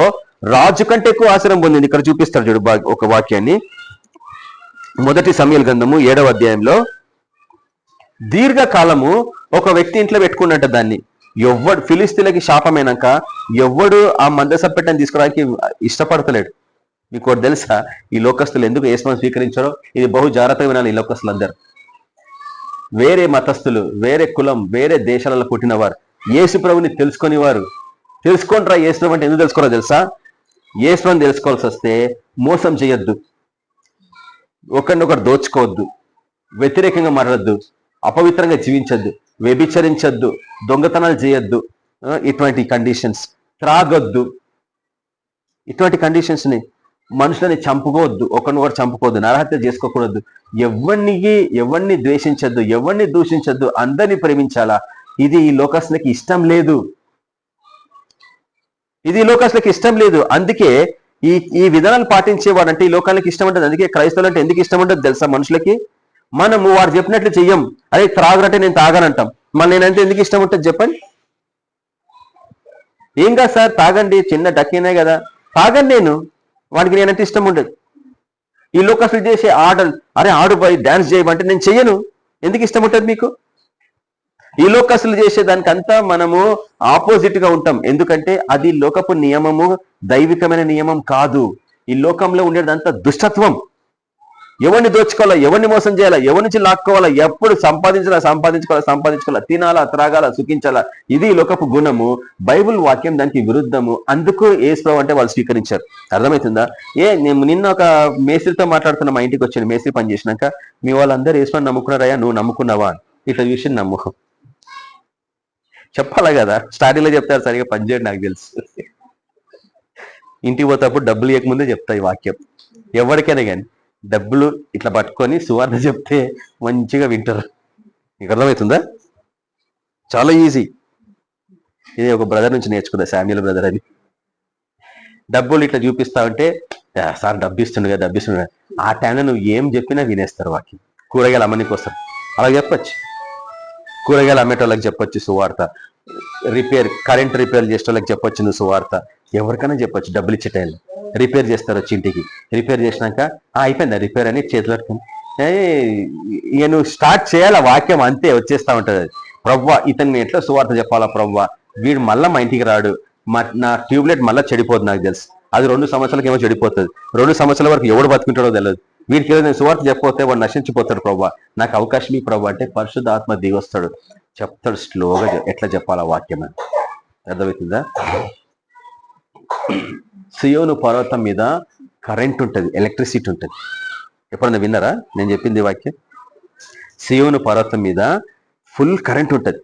రాజు కంటే ఎక్కువ ఆశీర్వాదం పొందింది. ఇక్కడ చూపిస్తాడు చూడు ఒక వాక్యాన్ని. 1 సమూయేలు గ్రంథము 7వ అధ్యాయంలో, దీర్ఘకాలము ఒక వ్యక్తి ఇంట్లో పెట్టుకున్నట్ట దాన్ని. ఎవ్వడు ఫిలిస్తీన్లకి శాపమైనాక ఎవ్వడు ఆ మందసభ పెట్టని తీసుకురానికి ఇష్టపడతలేడు. మీకు తెలుసా ఈ లోకస్తులు ఎందుకు యేసుని స్వీకరించారో? ఇది బహు జాగ్రత్తగా వినాలి. ఈ లోకస్తులు అందరు వేరే మతస్థులు, వేరే కులం, వేరే దేశాలలో పుట్టినవారు, యేసు ప్రభుని తెలుసుకొని వారు. తెలుసుకుంటారా యేసు ప్రభు అంటే? ఎందుకు తెలుసుకోరో తెలుసా? యేసు ప్రభుని తెలుసుకోవాల్సి వస్తే మోసం చేయొద్దు, ఒకరినొకరు దోచుకోవద్దు, వ్యతిరేకంగా మాట్లాడద్దు, అపవిత్రంగా జీవించద్దు, వ్యభిచరించద్దు, దొంగతనాలు చేయొద్దు, ఇటువంటి కండిషన్స్, త్రాగొద్దు, ఇటువంటి కండిషన్స్ని, మనుషులని చంపుకోవద్దు, ఒకరినొకరు చంపుకోవద్దు, నరహత్య చేసుకోకూడదు, ఎవరిని ద్వేషించద్దు, ఎవరిని దూషించద్దు, అందరినీ ప్రేమించాలా. ఇది ఈ లోకస్తులకి ఇష్టం లేదు. ఇది లోకస్తులకి ఇష్టం లేదు. అందుకే ఈ విధానాలు పాటించేవాడంటే ఈ లోకాలకి ఇష్టం ఉంటుంది. అందుకే క్రైస్తవులు అంటే ఎందుకు ఇష్టం ఉంటుంది తెలుసా? మనుషులకి మనము వాడు చెప్పినట్లు చెయ్యం. అదే త్రాగరంటే నేను తాగనంటాం. మళ్ళీ నేనంటే ఎందుకు ఇష్టం ఉంటుంది చెప్పండి? ఏం కాదు సార్, తాగండి, చిన్న డక్కినే కదా, తాగండి. వాడికి నేనంటే ఇష్టం ఉండదు. ఈ లోకస్తులు చేసే ఆటలు, అరే ఆడుపోయి డాన్స్ చేయమంటే నేను చెయ్యను. ఎందుకు ఇష్టం ఉంటుంది మీకు? ఈ లోకస్తులు చేసేదానికంతా మనము ఆపోజిట్ గా ఉంటాం. ఎందుకంటే అది లోకపు నియమము, దైవికమైన నియమం కాదు. ఈ లోకంలో ఉండేదంతా దుష్టత్వం. ఎవరిని దోచుకోవాలా, ఎవరిని మోసం చేయాలా, ఎవరి నుంచి లాక్కోవాలా, ఎప్పుడు సంపాదించుకోవాలా, తినాలా, త్రాగాల, సుఖించాలా, ఇది లోకపు గుణము. బైబుల్ వాక్యం దానికి విరుద్ధము. అందుకు యేసు ప్రభువు అంటే వాళ్ళు స్వీకరించారు. అర్థమవుతుందా? నేను నిన్న ఒక మేస్త్రితో మాట్లాడుతున్నా, మా ఇంటికి వచ్చాను మేస్త్రి పని చేసినాక, మీ వాళ్ళందరూ యేసు ప్రభువుని నమ్ముకున్నారయ్యా, నువ్వు నమ్ముకున్నావా? ఇట్లా చూసి నమ్ముకం చెప్పాలా కదా. స్టార్టింగ్ లో చెప్తారు, సరిగా పనిచేయండి, నాకు తెలుసు. ఇంటికి పోతేప్పుడు డబ్బులు ఇవ్వకముందే చెప్తా ఈ వాక్యం. ఎవరికైనా కానీ డబ్బులు ఇట్లా పట్టుకొని సువార్త చెప్తే మంచిగా వింటారు. మీకు అర్థమవుతుందా? చాలా ఈజీ. ఇది ఒక బ్రదర్ నుంచి నేర్చుకుందా, శామ్యుల్ బ్రదర్ అని. డబ్బులు ఇట్లా చూపిస్తా ఉంటే, సార్ డబ్బు ఇస్తుండగా ఆ టైంలో నువ్వు ఏం చెప్పినా వినేస్తారు. వాక్యం కూరగాయలు అమ్మనికి వస్తారు, అలా చెప్పచ్చు. కూరగాయలు అమ్మేటోళ్ళకి చెప్పొచ్చు సువార్త, కరెంట్ రిపేర్ చేసే వాళ్ళకి చెప్పొచ్చు నువ్వు సువార్త, ఎవరికైనా చెప్పొచ్చు. డబ్బులు ఇచ్చే టైంలో రిపేర్ చేస్తారు, వచ్చి ఇంటికి రిపేర్ చేసినాక అయిపోయిందా రిపేర్ అని చేతులు పట్టుకుని ఇక నువ్వు స్టార్ట్ చేయాలా వాక్యం, అంతే వచ్చేస్తా ఉంటుంది అది. ప్రవ్వా ఇతన్ని ఎట్లా సువార్త చెప్పాలా ప్రవ్వా, వీడు మళ్ళీ మా ఇంటికి రాడు, నా ట్యూబ్లైట్ మళ్ళీ చెడిపోతుంది, నాకు తెలుసు అది 2 సంవత్సరాలకి ఏమో చెడిపోతుంది, 2 సంవత్సరాల వరకు ఎవడు బతుకుంటాడో తెలియదు, వీడికి ఏదో నేను సువార్త చెప్పిపోతే వాడు నశించిపోతాడు. ప్రవ్వా నాకు అవకాశం ఈ ప్రవ్వా అంటే పరిశుద్ధ ఆత్మ దిగొస్తాడు, చెప్తాడు స్లోగా ఎట్లా చెప్పాలా వాక్యం అని. అర్థమవుతుందా? సియోను పర్వతం మీద కరెంట్ ఉంటుంది, ఎలక్ట్రిసిటీ ఉంటుంది. ఎప్పుడన్నా విన్నారా నేను చెప్పింది వాక్యం? సియోను పర్వతం మీద ఫుల్ కరెంట్ ఉంటుంది.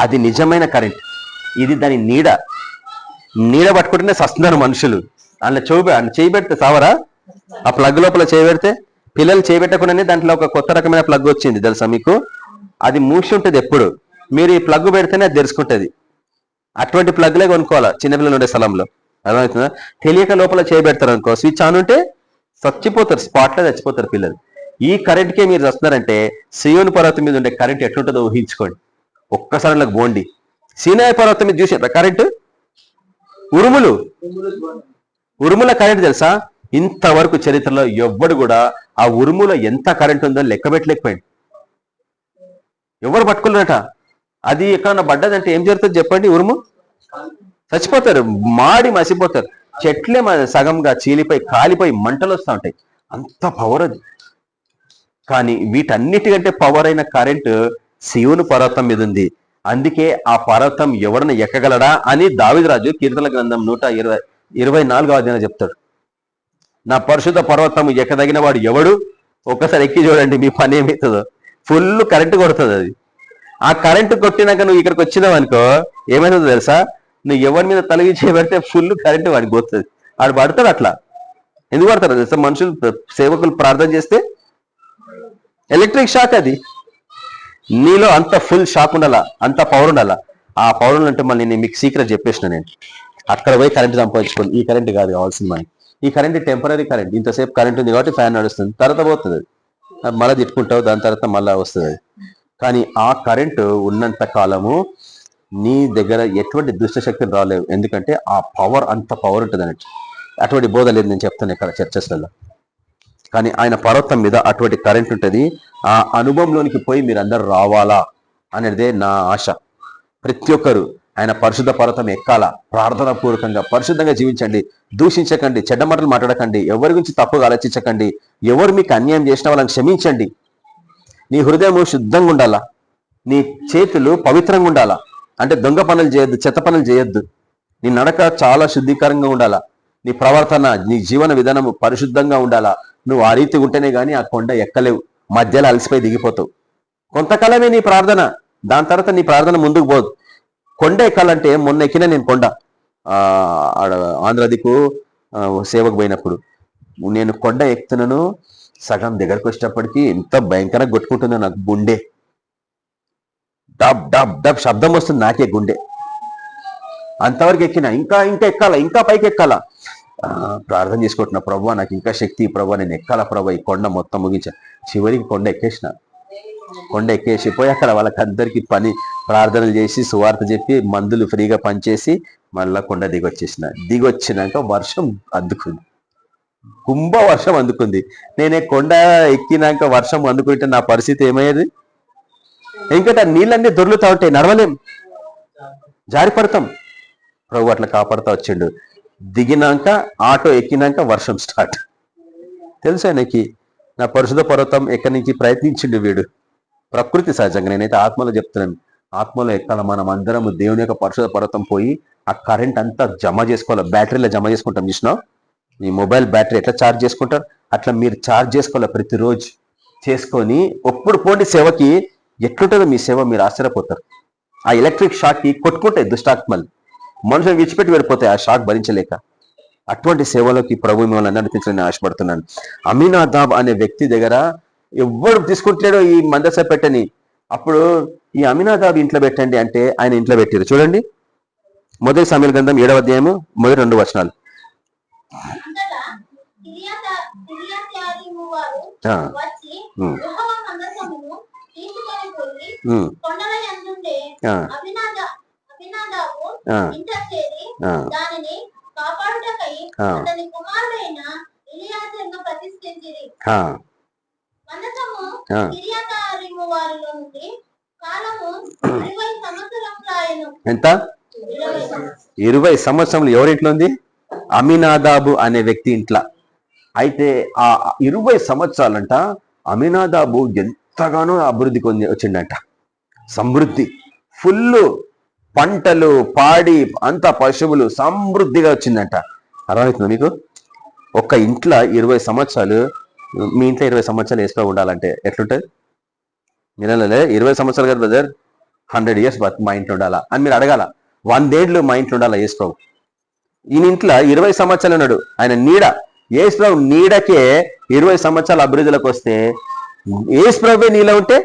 అది నిజమైన కరెంట్. ఇది దాని నీడ పట్టుకుంటేనే సస్తున్నారు మనుషులు. అందులో చేయి పెడితే సావరా? ఆ ప్లగ్ లోపల చేయి పెడితే, పిల్లలు చేయబెట్టకుండానే దాంట్లో ఒక కొత్త రకమైన ప్లగ్ వచ్చింది తెలుసా మీకు? అది మూసి ఉంటుంది ఎప్పుడు. మీరు ఈ ప్లగ్ పెడితేనే అది తెరుచుకుంటుంది. అటువంటి ప్లగ్లే కొనుక్కోవాలా చిన్నపిల్లలు ఉండే స్థలంలో. అర్థమవుతుందా? తెలియక లోపల చేయబెడతారు అనుకో, స్విచ్ ఆన్ ఉంటే చచ్చిపోతారు, స్పాట్లో చచ్చిపోతారు పిల్లలు. ఈ కరెంట్కే మీరు వస్తున్నారంటే సియోను పర్వతం మీద ఉండే కరెంట్ ఎట్లుంటుందో ఊహించుకోండి. ఒక్కసారి నాకు బోండి. సీనాయి పర్వతం మీద చూసారా కరెంటు? ఉరుముల కరెంట్ తెలుసా? ఇంతవరకు చరిత్రలో ఎవ్వడు కూడా ఆ ఉరుములో ఎంత కరెంట్ ఉందో లెక్క పెట్టలేకపోయింది. ఎవరు పట్టుకున్నారట. అది ఎక్కడన్నా పడ్డదంటే ఏం జరుగుతుంది చెప్పండి? ఉరుము చచ్చిపోతారు, మాడి మసిపోతారు. చెట్లే సగంగా చీలిపోయి కాలిపోయి మంటలు వస్తూ ఉంటాయి. అంత పవర్ అది. కానీ వీటన్నిటికంటే పవర్ అయిన కరెంట్ సియోను పర్వతం మీద ఉంది. అందుకే ఆ పర్వతం ఎవరిని ఎక్కగలడా అని దావీదు రాజు కీర్తనల గ్రంథం 124వ అధ్యాయంలో చెప్తాడు. నా పరిశుద్ధ పర్వతం ఎక్కదగిన వాడు ఎవడు? ఒక్కసారి ఎక్కి చూడండి, మీ పని ఏమవుతుందో. ఫుల్ కరెంటు కొడుతుంది అది. ఆ కరెంటు కొట్టినాక నువ్వు ఇక్కడికి వచ్చినావు అనుకో, ఏమవుతుందో తెలుసా? నువ్వు ఎవరి మీద తలగి చేయబడితే ఫుల్ కరెంటు వాడికి పోతుంది. వాడు పడతాడు. అట్లా ఎందుకు పడతారు తెలుసా? మనుషులు సేవకులు ప్రార్థన చేస్తే ఎలక్ట్రిక్ షాక్ అది. నీలో అంత ఫుల్ షాక్ ఉండాలా, అంత పవర్ ఉండాలా. ఆ పవర్ ఉంటే మళ్ళీ నేను మీకు సీక్రెట్ చెప్పేసిన. నేను అక్కడ పోయి కరెంట్ సంపాదించుకోండి. ఈ కరెంట్ కాదు కావాల్సింది మనకి. ఈ కరెంట్ టెంపరీ కరెంట్. ఇంతసేపు కరెంట్ ఉంది కాబట్టి ఫ్యాన్ నడుస్తుంది, తర్వాత పోతుంది, మళ్ళీ తిట్టుకుంటావు, దాని తర్వాత మళ్ళీ వస్తుంది. కానీ ఆ కరెంటు ఉన్నంత కాలము నీ దగ్గర ఎటువంటి దుష్టశక్తులు రాలేవు. ఎందుకంటే ఆ పవర్, అంత పవర్ ఉంటుంది అన్నట్టు. అటువంటి బోధ లేదు నేను చెప్తాను ఇక్కడ చర్చస్లలో. కానీ ఆయన పర్వతం మీద అటువంటి కరెంట్ ఉంటుంది. ఆ అనుభవంలోనికి పోయి మీరు అందరూ రావాలా అనేదే నా ఆశ. ప్రతి ఒక్కరు ఆయన పరిశుద్ధ పర్వతం ఎక్కాలా, ప్రార్థనా పూర్వకంగా పరిశుద్ధంగా జీవించండి, దూషించకండి, చెడ్డ మాటలు మాట్లాడకండి, ఎవరి గురించి తప్పుగా ఆలోచించకండి, ఎవరు మీకు అన్యాయం చేసిన వాళ్ళని క్షమించండి. నీ హృదయం శుద్ధంగా ఉండాలా, నీ చేతులు పవిత్రంగా ఉండాలా. అంటే దొంగ పనులు చేయొద్దు, చెత్త పనులు చేయొద్దు. నీ నడక చాలా శుద్ధీకరంగా ఉండాలా. నీ ప్రవర్తన, నీ జీవన విధానము పరిశుద్ధంగా ఉండాలా. నువ్వు ఆ రీతి ఉంటేనే కానీ ఆ కొండ ఎక్కలేవు, మధ్యలో అలసిపోయి దిగిపోతావు. కొంతకాలమే నీ ప్రార్థన, దాని తర్వాత నీ ప్రార్థన ముందుకు పోదు. కొండ ఎక్కాలంటే మొన్న ఎక్కిన నేను కొండ ఆంధ్ర దిక్కు సేవకు పోయినప్పుడు నేను కొండ ఎక్కుతున్నాను. సగం దగ్గరకు వచ్చేటప్పటికి ఎంత భయంకరంగా కొట్టుకుంటుందో నాకు గుండె. డబ్ డబ్ డబ్ శబ్దం వస్తుంది నాకే గుండె. అంతవరకు ఎక్కిన, ఇంకా ఇంకా ఎక్కాలా, ఇంకా పైకి ఎక్కాలా. ప్రార్థన చేసుకుంటున్నా, ప్రభు నాకు ఇంకా శక్తి, ప్రభు నేను ఎక్కాలా ప్రభు, ఈ కొండ మొత్తం ముగించా. చివరికి కొండ ఎక్కేసిన. కొండ ఎక్కేసి పోయి అక్కడ వాళ్ళకందరికీ ప్రార్థనలు చేసి సువార్త చెప్పి మందులు ఫ్రీగా పనిచేసి మళ్ళా కొండ దిగొచ్చినాక వర్షం అందుకుంది, కుంభ వర్షం అందుకుంది. నేనే కొండ ఎక్కినాక వర్షం అందుకుంటే నా పరిస్థితి ఏమయ్యేది? ఎందుకంటే నీళ్ళన్నీ దొర్లుతా ఉంటాయి, నడవలేం, జారిపడతాం. ప్రభు అట్లా కాపాడుతా వచ్చిండు. దిగినాక ఆటో ఎక్కినాక వర్షం స్టార్ట్. తెలుసా ఆయనకి నా పరిశుద్ధ పర్వతం ఎక్కడి నుంచి ప్రయత్నించిండు వీడు. ప్రకృతి సహజంగా, నేనైతే ఆత్మలో చెప్తున్నాను, ఆత్మలో ఎక్కాల మనం అందరము దేవుని యొక్క పరిశుద్ధ పర్వతం పోయి ఆ కరెంట్ అంతా జమ చేసుకోవాలి. బ్యాటరీలో జమ చేసుకుంటాం చూసినా, మీ మొబైల్ బ్యాటరీ ఎట్లా ఛార్జ్ చేసుకుంటారు అట్లా మీరు ఛార్జ్ చేసుకోవాలి ప్రతిరోజు. చేసుకొని ఒప్పుడు పోండి సేవకి. ఎట్లుంటుందో మీ సేవ, మీరు ఆశ్చర్యపోతారు. ఆ ఎలక్ట్రిక్ షాక్కి కొట్టుకుంటాయి దుష్టాత్మలు, మనుషులు విడిచిపెట్టి వెళ్ళిపోతాయి ఆ షాక్ భరించలేక. అటువంటి సేవలోకి ప్రభు మిమ్మల్ని నడిపించాలని ఆశపడుతున్నాను. అమీనాదాబ్ అనే వ్యక్తి దగ్గర ఎవ్వరు తీసుకుంటలేడో ఈ మందస పెట్టని. అప్పుడు ఈ అమీనాదాబ్ ఇంట్లో పెట్టండి అంటే ఆయన ఇంట్లో పెట్టారు. చూడండి, మొదటి సమూయేలు గ్రంథం 7వ అధ్యాయము మొదటి 2 వచనాలు. ఎంత? 20 సంవత్సరములు ఎవరింట్లో ఉంది? అమీనాదాబు అనే వ్యక్తి ఇంట్లో. అయితే ఆ 20 సంవత్సరాలంట అమీనాదాబు ఎంతగానో అభివృద్ధికి వచ్చిండంట. సమృద్ధి, ఫుల్ పంటలు, పాడి, అంత పశువులు సమృద్ధిగా వచ్చిందంట. అర్థమవుతుంది మీకు? ఒక ఇంట్లో 20 సంవత్సరాలు మీ ఇంట్లో 20 సంవత్సరాలు యేసు ప్రభు ఉండాలంటే ఎట్లుంటుంది? మీరు 20 సంవత్సరాలు కదా బ్రదర్, 100 years మా ఇంట్లో ఉండాలా అని మీరు అడగాల. 100 ఏళ్ళు మా ఇంట్లో ఉండాలా యేసు ప్రభు. ఈయన ఇంట్లో 20 సంవత్సరాలు ఉన్నాడు. ఆయన నీడ, యేసు ప్రభు నీడకే 20 సంవత్సరాల అభివృద్ధిలోకి వస్తే, యేసు ప్రభువే నీలో ఉంటే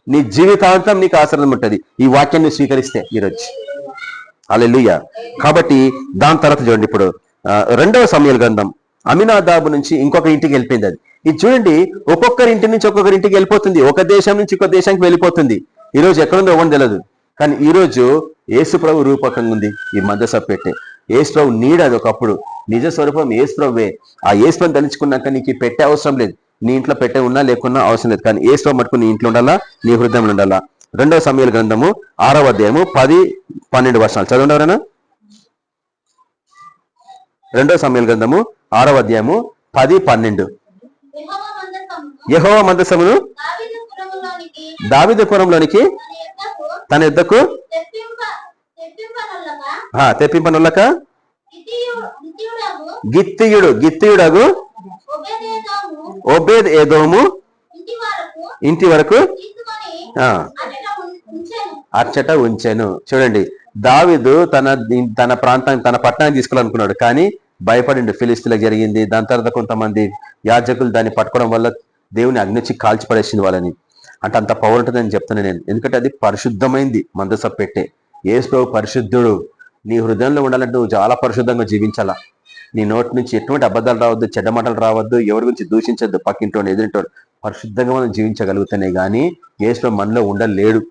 నీ జీవితాంతం నీకు ఆశ్రయం ఉంటుంది ఈ వాక్యాన్ని స్వీకరిస్తే ఈరోజు. హల్లెలూయా. కాబట్టి దాని తర్వాత చూడండి, ఇప్పుడు 2వ సమూయేలు గ్రంథం, అమినాదాబు నుంచి ఇంకొక ఇంటికి వెళ్ళిపోయింది. అది ఇది చూడండి, ఒక్కొక్కరి ఇంటి నుంచి ఒక్కొక్కరి ఇంటికి వెళ్ళిపోతుంది, ఒక దేశం నుంచి ఇంకొక దేశానికి వెళ్ళిపోతుంది. ఈ రోజు ఎక్కడుందో ఎవరు తెలియదు, కానీ ఈ రోజు యేసు ప్రభు రూపకంగా ఉంది ఈ మందస పెట్టే. యేసు ప్రభు నీడ అది ఒకప్పుడు, నిజ స్వరూపం యేసు ప్రభువే. ఆ యేసు ప్రభుని తలుచుకున్నాక నీకు పెట్టే అవసరం లేదు, నీ ఇంట్లో పెట్టే ఉన్నా లేకున్నా అవసరం లేదు, కానీ యేసు ప్రభు మటుకు నీ ఇంట్లో ఉండాలా, నీ హృదయంలో ఉండాలా. 2వ సమూయేలు గ్రంథము 6వ అధ్యాయము 10-12 వచనాలు చదవండి ఎవరైనా. 2వ సమూయేలు గ్రంథము 6వ అధ్యాయము 10-12. యెహోవా మందసమును దావీదుపురంలోనికి తన యుద్ధకు తెప్పింపనొల్లక గిత్తీయుడగు ఓబేద్ ఏదోము ఇంటి వరకు అచ్చట ఉంచెను. చూడండి, దావీదు తన ప్రాంతానికి, తన పట్టణానికి తీసుకోవాలనుకున్నాడు, కానీ భయపడిండు. ఫిలిస్తీన్లకు జరిగింది. దాని తర్వాత కొంతమంది యాజకులు దాన్ని పట్టుకోవడం వల్ల దేవుని అగ్నిచ్చి కాల్చి పడేసింది వాళ్ళని. అంటే అంత పవర్ ఉంటుందని చెప్తున్నాను నేను, ఎందుకంటే అది పరిశుద్ధమైంది మందస పెట్టే. యేసు ప్రభు పరిశుద్ధుడు. నీ హృదయంలో ఉండాలంటే నువ్వు చాలా పరిశుద్ధంగా జీవించాలా. నీ నోటి నుంచి ఎటువంటి అబద్ధాలు రావద్దు, చెడ్డ మాటలు రావద్దు, ఎవరి గురించి దూషించద్దు, పక్కింటోడు ఎదురింటోడు. పరిశుద్ధంగా మనం జీవించగలుగుతానే గానీ యేసు ప్రభు మనలో ఉండలేడు.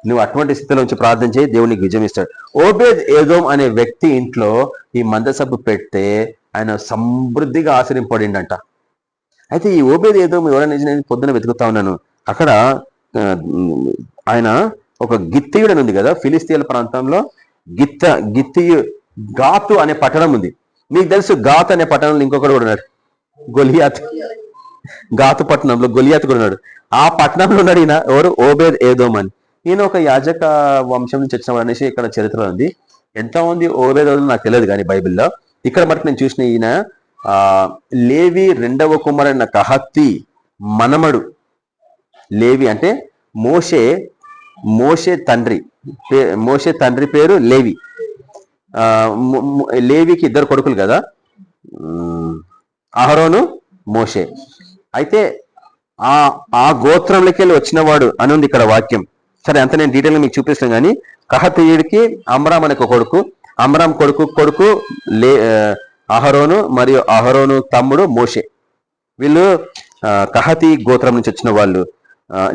నువ్వు అటువంటి స్థితిలో నుంచి ప్రార్థన చేయి, దేవునికి విజయం ఇస్తాడు. ఓబేద్ ఏదోం అనే వ్యక్తి ఇంట్లో ఈ మందసపు పెడితే ఆయన సమృద్ధిగా ఆశ్రయింపడిండంట. అయితే ఈ ఓబేద్ ఏదోం ఎవరైనా నేను పొద్దున వెతుకుతా ఉన్నాను, అక్కడ ఆయన ఒక గిత్తీయుడు అని ఉంది కదా, ఫిలిస్తీన్ల ప్రాంతంలో గిత్తీయు గాతు అనే పట్టణం ఉంది. మీకు తెలుసు గాత్ అనే పట్టణంలో ఇంకొకడు కూడా ఉన్నాడు, గొలియాత్. గాతు పట్టణంలో గొలియాత్ కూడా ఉన్నాడు. ఆ పట్టణంలో ఉన్నాడు ఈయన, ఎవరు? ఓబేద్ ఏదోం అని. ఈయన ఒక యాజక వంశం నుంచి వచ్చిన అనేసి ఇక్కడ చరిత్ర ఉంది. ఎంతమంది ఓబేద్ నాకు తెలియదు కానీ బైబిల్లో. ఇక్కడ మటుకు నేను చూసిన ఈయన లేవి 2వ కుమారుడైన కహత్తి మనమడు. లేవి అంటే మోషే తండ్రి పేరు లేవి. లేవికి 2 కొడుకులు కదా, అహరోను, మోషే. అయితే ఆ గోత్రంలోకి వెళ్ళి వచ్చినవాడు అని ఉంది ఇక్కడ వాక్యం. సరే, అంత నేను డీటెయిల్గా మీకు చూపిస్తాను. కానీ కహతీయుడికి అమ్రామ్ అనే ఒక కొడుకు, అమ్రామ్ కొడుకు అహరోను, మరియు అహరోను తమ్ముడు మోషే. వీళ్ళు కహతి గోత్రం నుంచి వచ్చిన వాళ్ళు.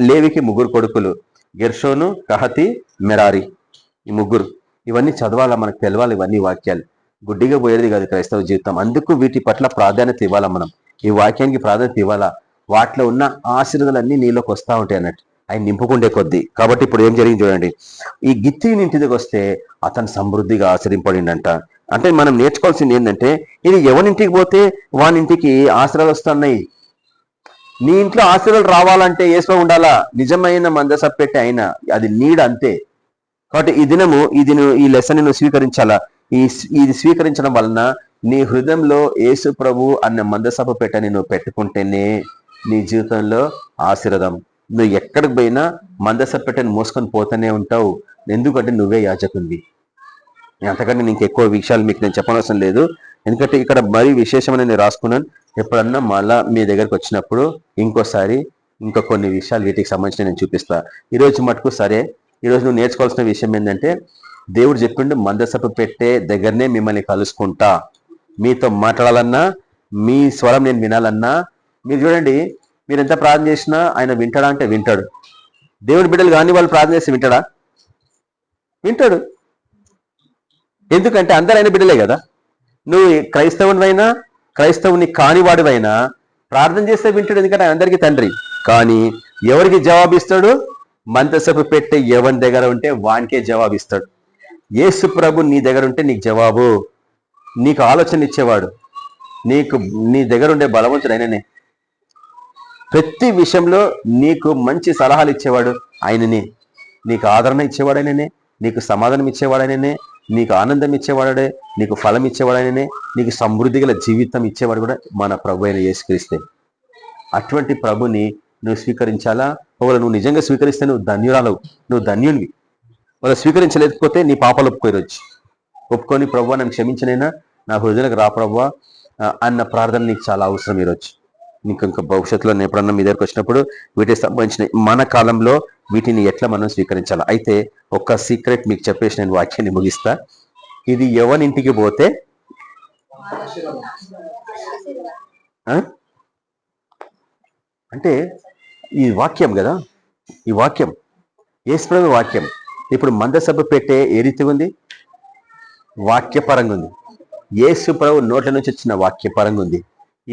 లేవికి 3 కొడుకులు, గెర్షోను, కహతి, మెరారి. ఈ 3. ఇవన్నీ చదవాలా, మనకు తెలవాలి ఇవన్నీ వాక్యాలు. గుడ్డిగా పోయేది కాదు క్రైస్తవ జీవితం. అందుకు వీటి పట్ల ప్రాధాన్యత ఇవ్వాలా, మనం ఈ వాక్యానికి ప్రాధాన్యత ఇవ్వాలా. వాటిలో ఉన్న ఆశీర్వాదాలన్నీ నీలోకి వస్తూ ఉంటాయి అన్నట్టు, ఆయన నింపుకుండే కొద్దీ. కాబట్టి ఇప్పుడు ఏం జరిగింది చూడండి, ఈ గిత్తీయుని ఇంటి దగ్గర వస్తే అతను సమృద్ధిగా ఆశ్రయింపడిండంట. అంటే మనం నేర్చుకోవాల్సింది ఏంటంటే, ఇది ఎవరింటికి పోతే వానింటికి ఆశ్రయాలు వస్తున్నాయి. నీ ఇంట్లో ఆశీర్వాదాలు రావాలంటే యేసు ఉండాలా. నిజమైన మందస పెట్టే అయినా అది నీడ అంతే. కాబట్టి ఈ దినము ఈ లెసన్ నువ్వు స్వీకరించాలా. ఇది స్వీకరించడం వలన నీ హృదయంలో యేసు ప్రభు అన్న మందసభ పెట్టని నువ్వు పెట్టుకుంటేనే నీ జీవితంలో ఆశీర్వాదం. నువ్వు ఎక్కడికి పోయినా మందస పెట్టని మోసుకొని పోతూనే ఉంటావు, ఎందుకంటే నువ్వే యాజకునివి. అంతకంటే నీకు ఎక్కువ విషయాలు మీకు నేను చెప్పనవసరం లేదు, ఎందుకంటే ఇక్కడ మరీ విశేషమని నేను రాసుకున్నాను. ఎప్పుడన్నా మళ్ళా మీ దగ్గరకు వచ్చినప్పుడు ఇంకోసారి ఇంకా కొన్ని విషయాలు వీటికి సంబంధించి నేను చూపిస్తా. ఈరోజు మటుకు సరే, ఈరోజు నువ్వు నేర్చుకోవాల్సిన విషయం ఏంటంటే, దేవుడు చెప్పిండు మందసపు పెట్టే దగ్గరనే మిమ్మల్ని కలుసుకుంటా. మీతో మాట్లాడాలన్నా, మీ స్వరం నేను వినాలన్నా, మీరు చూడండి, మీరు ఎంత ప్రార్థన చేసినా ఆయన వింటాడా అంటే వింటాడు. దేవుడి బిడ్డలు కానీ వాళ్ళు ప్రార్థన చేస్తే వింటాడా? వింటాడు. ఎందుకంటే అందరూ ఆయన బిడ్డలే కదా. నువ్వు క్రైస్తవునివైనా క్రైస్తవుని కానివాడివైనా ప్రార్థన చేస్తే వింటాడు, ఎందుకంటే అందరికీ తండ్రి. కానీ ఎవరికి జవాబిస్తాడు? మందసపు పెట్టే ఎవరి దగ్గర ఉంటే వానికే జవాబిస్తాడు. యేసు ప్రభు నీ దగ్గర ఉంటే నీకు జవాబు, నీకు ఆలోచన ఇచ్చేవాడు, నీ దగ్గర ఉండే బలవంతుడు ఆయననే. ప్రతి విషయంలో నీకు మంచి సలహాలు ఇచ్చేవాడు ఆయననే, నీకు ఆదరణ ఇచ్చేవాడు ఆయననే, నీకు సమాధానం ఇచ్చేవాడు ఆయననే, నీకు ఆనందం ఇచ్చేవాడే, నీకు ఫలం ఇచ్చేవాడు ఆయననే, నీకు సమృద్ధి గల జీవితం ఇచ్చేవాడు కూడా మన ప్రభు అయిన యేసుక్రీస్తే. అటువంటి ప్రభుని నువ్వు స్వీకరించాలా? ఒకవేళ నువ్వు నిజంగా స్వీకరిస్తే నువ్వు ధన్యురాలవు, నువ్వు ధన్యునివి. వాళ్ళు స్వీకరించలేకపోతే నీ పాపాలు ఒప్పుకోరొచ్చు. ఒప్పుకొని ప్రభువా నన్ను క్షమించనైనా నా హృదయానికి రా ప్రభువా అన్న ప్రార్థన నీకు చాలా అవసరం ఈరోజు. నీకు ఇంకా భవిష్యత్తులో నేను ఎప్పుడన్నా మీ దగ్గరకు వచ్చినప్పుడు వీటికి సంబంధించిన మన కాలంలో వీటిని ఎట్లా మనం స్వీకరించాలి. అయితే ఒక్క సీక్రెట్ మీకు చెప్పేసి నేను వాక్యాన్ని ముగిస్తా. ఇది ఎవరింటికి పోతే అంటే ఈ వాక్యం కదా, ఈ వాక్యం యేసుప్రభు వాక్యం. ఇప్పుడు మందసభ పెట్టే ఏ రీతిగా ఉంది? వాక్యపరంగా ఉంది. యేసుప్రభు నోట్ల నుంచి వచ్చిన వాక్యపరంగా ఉంది.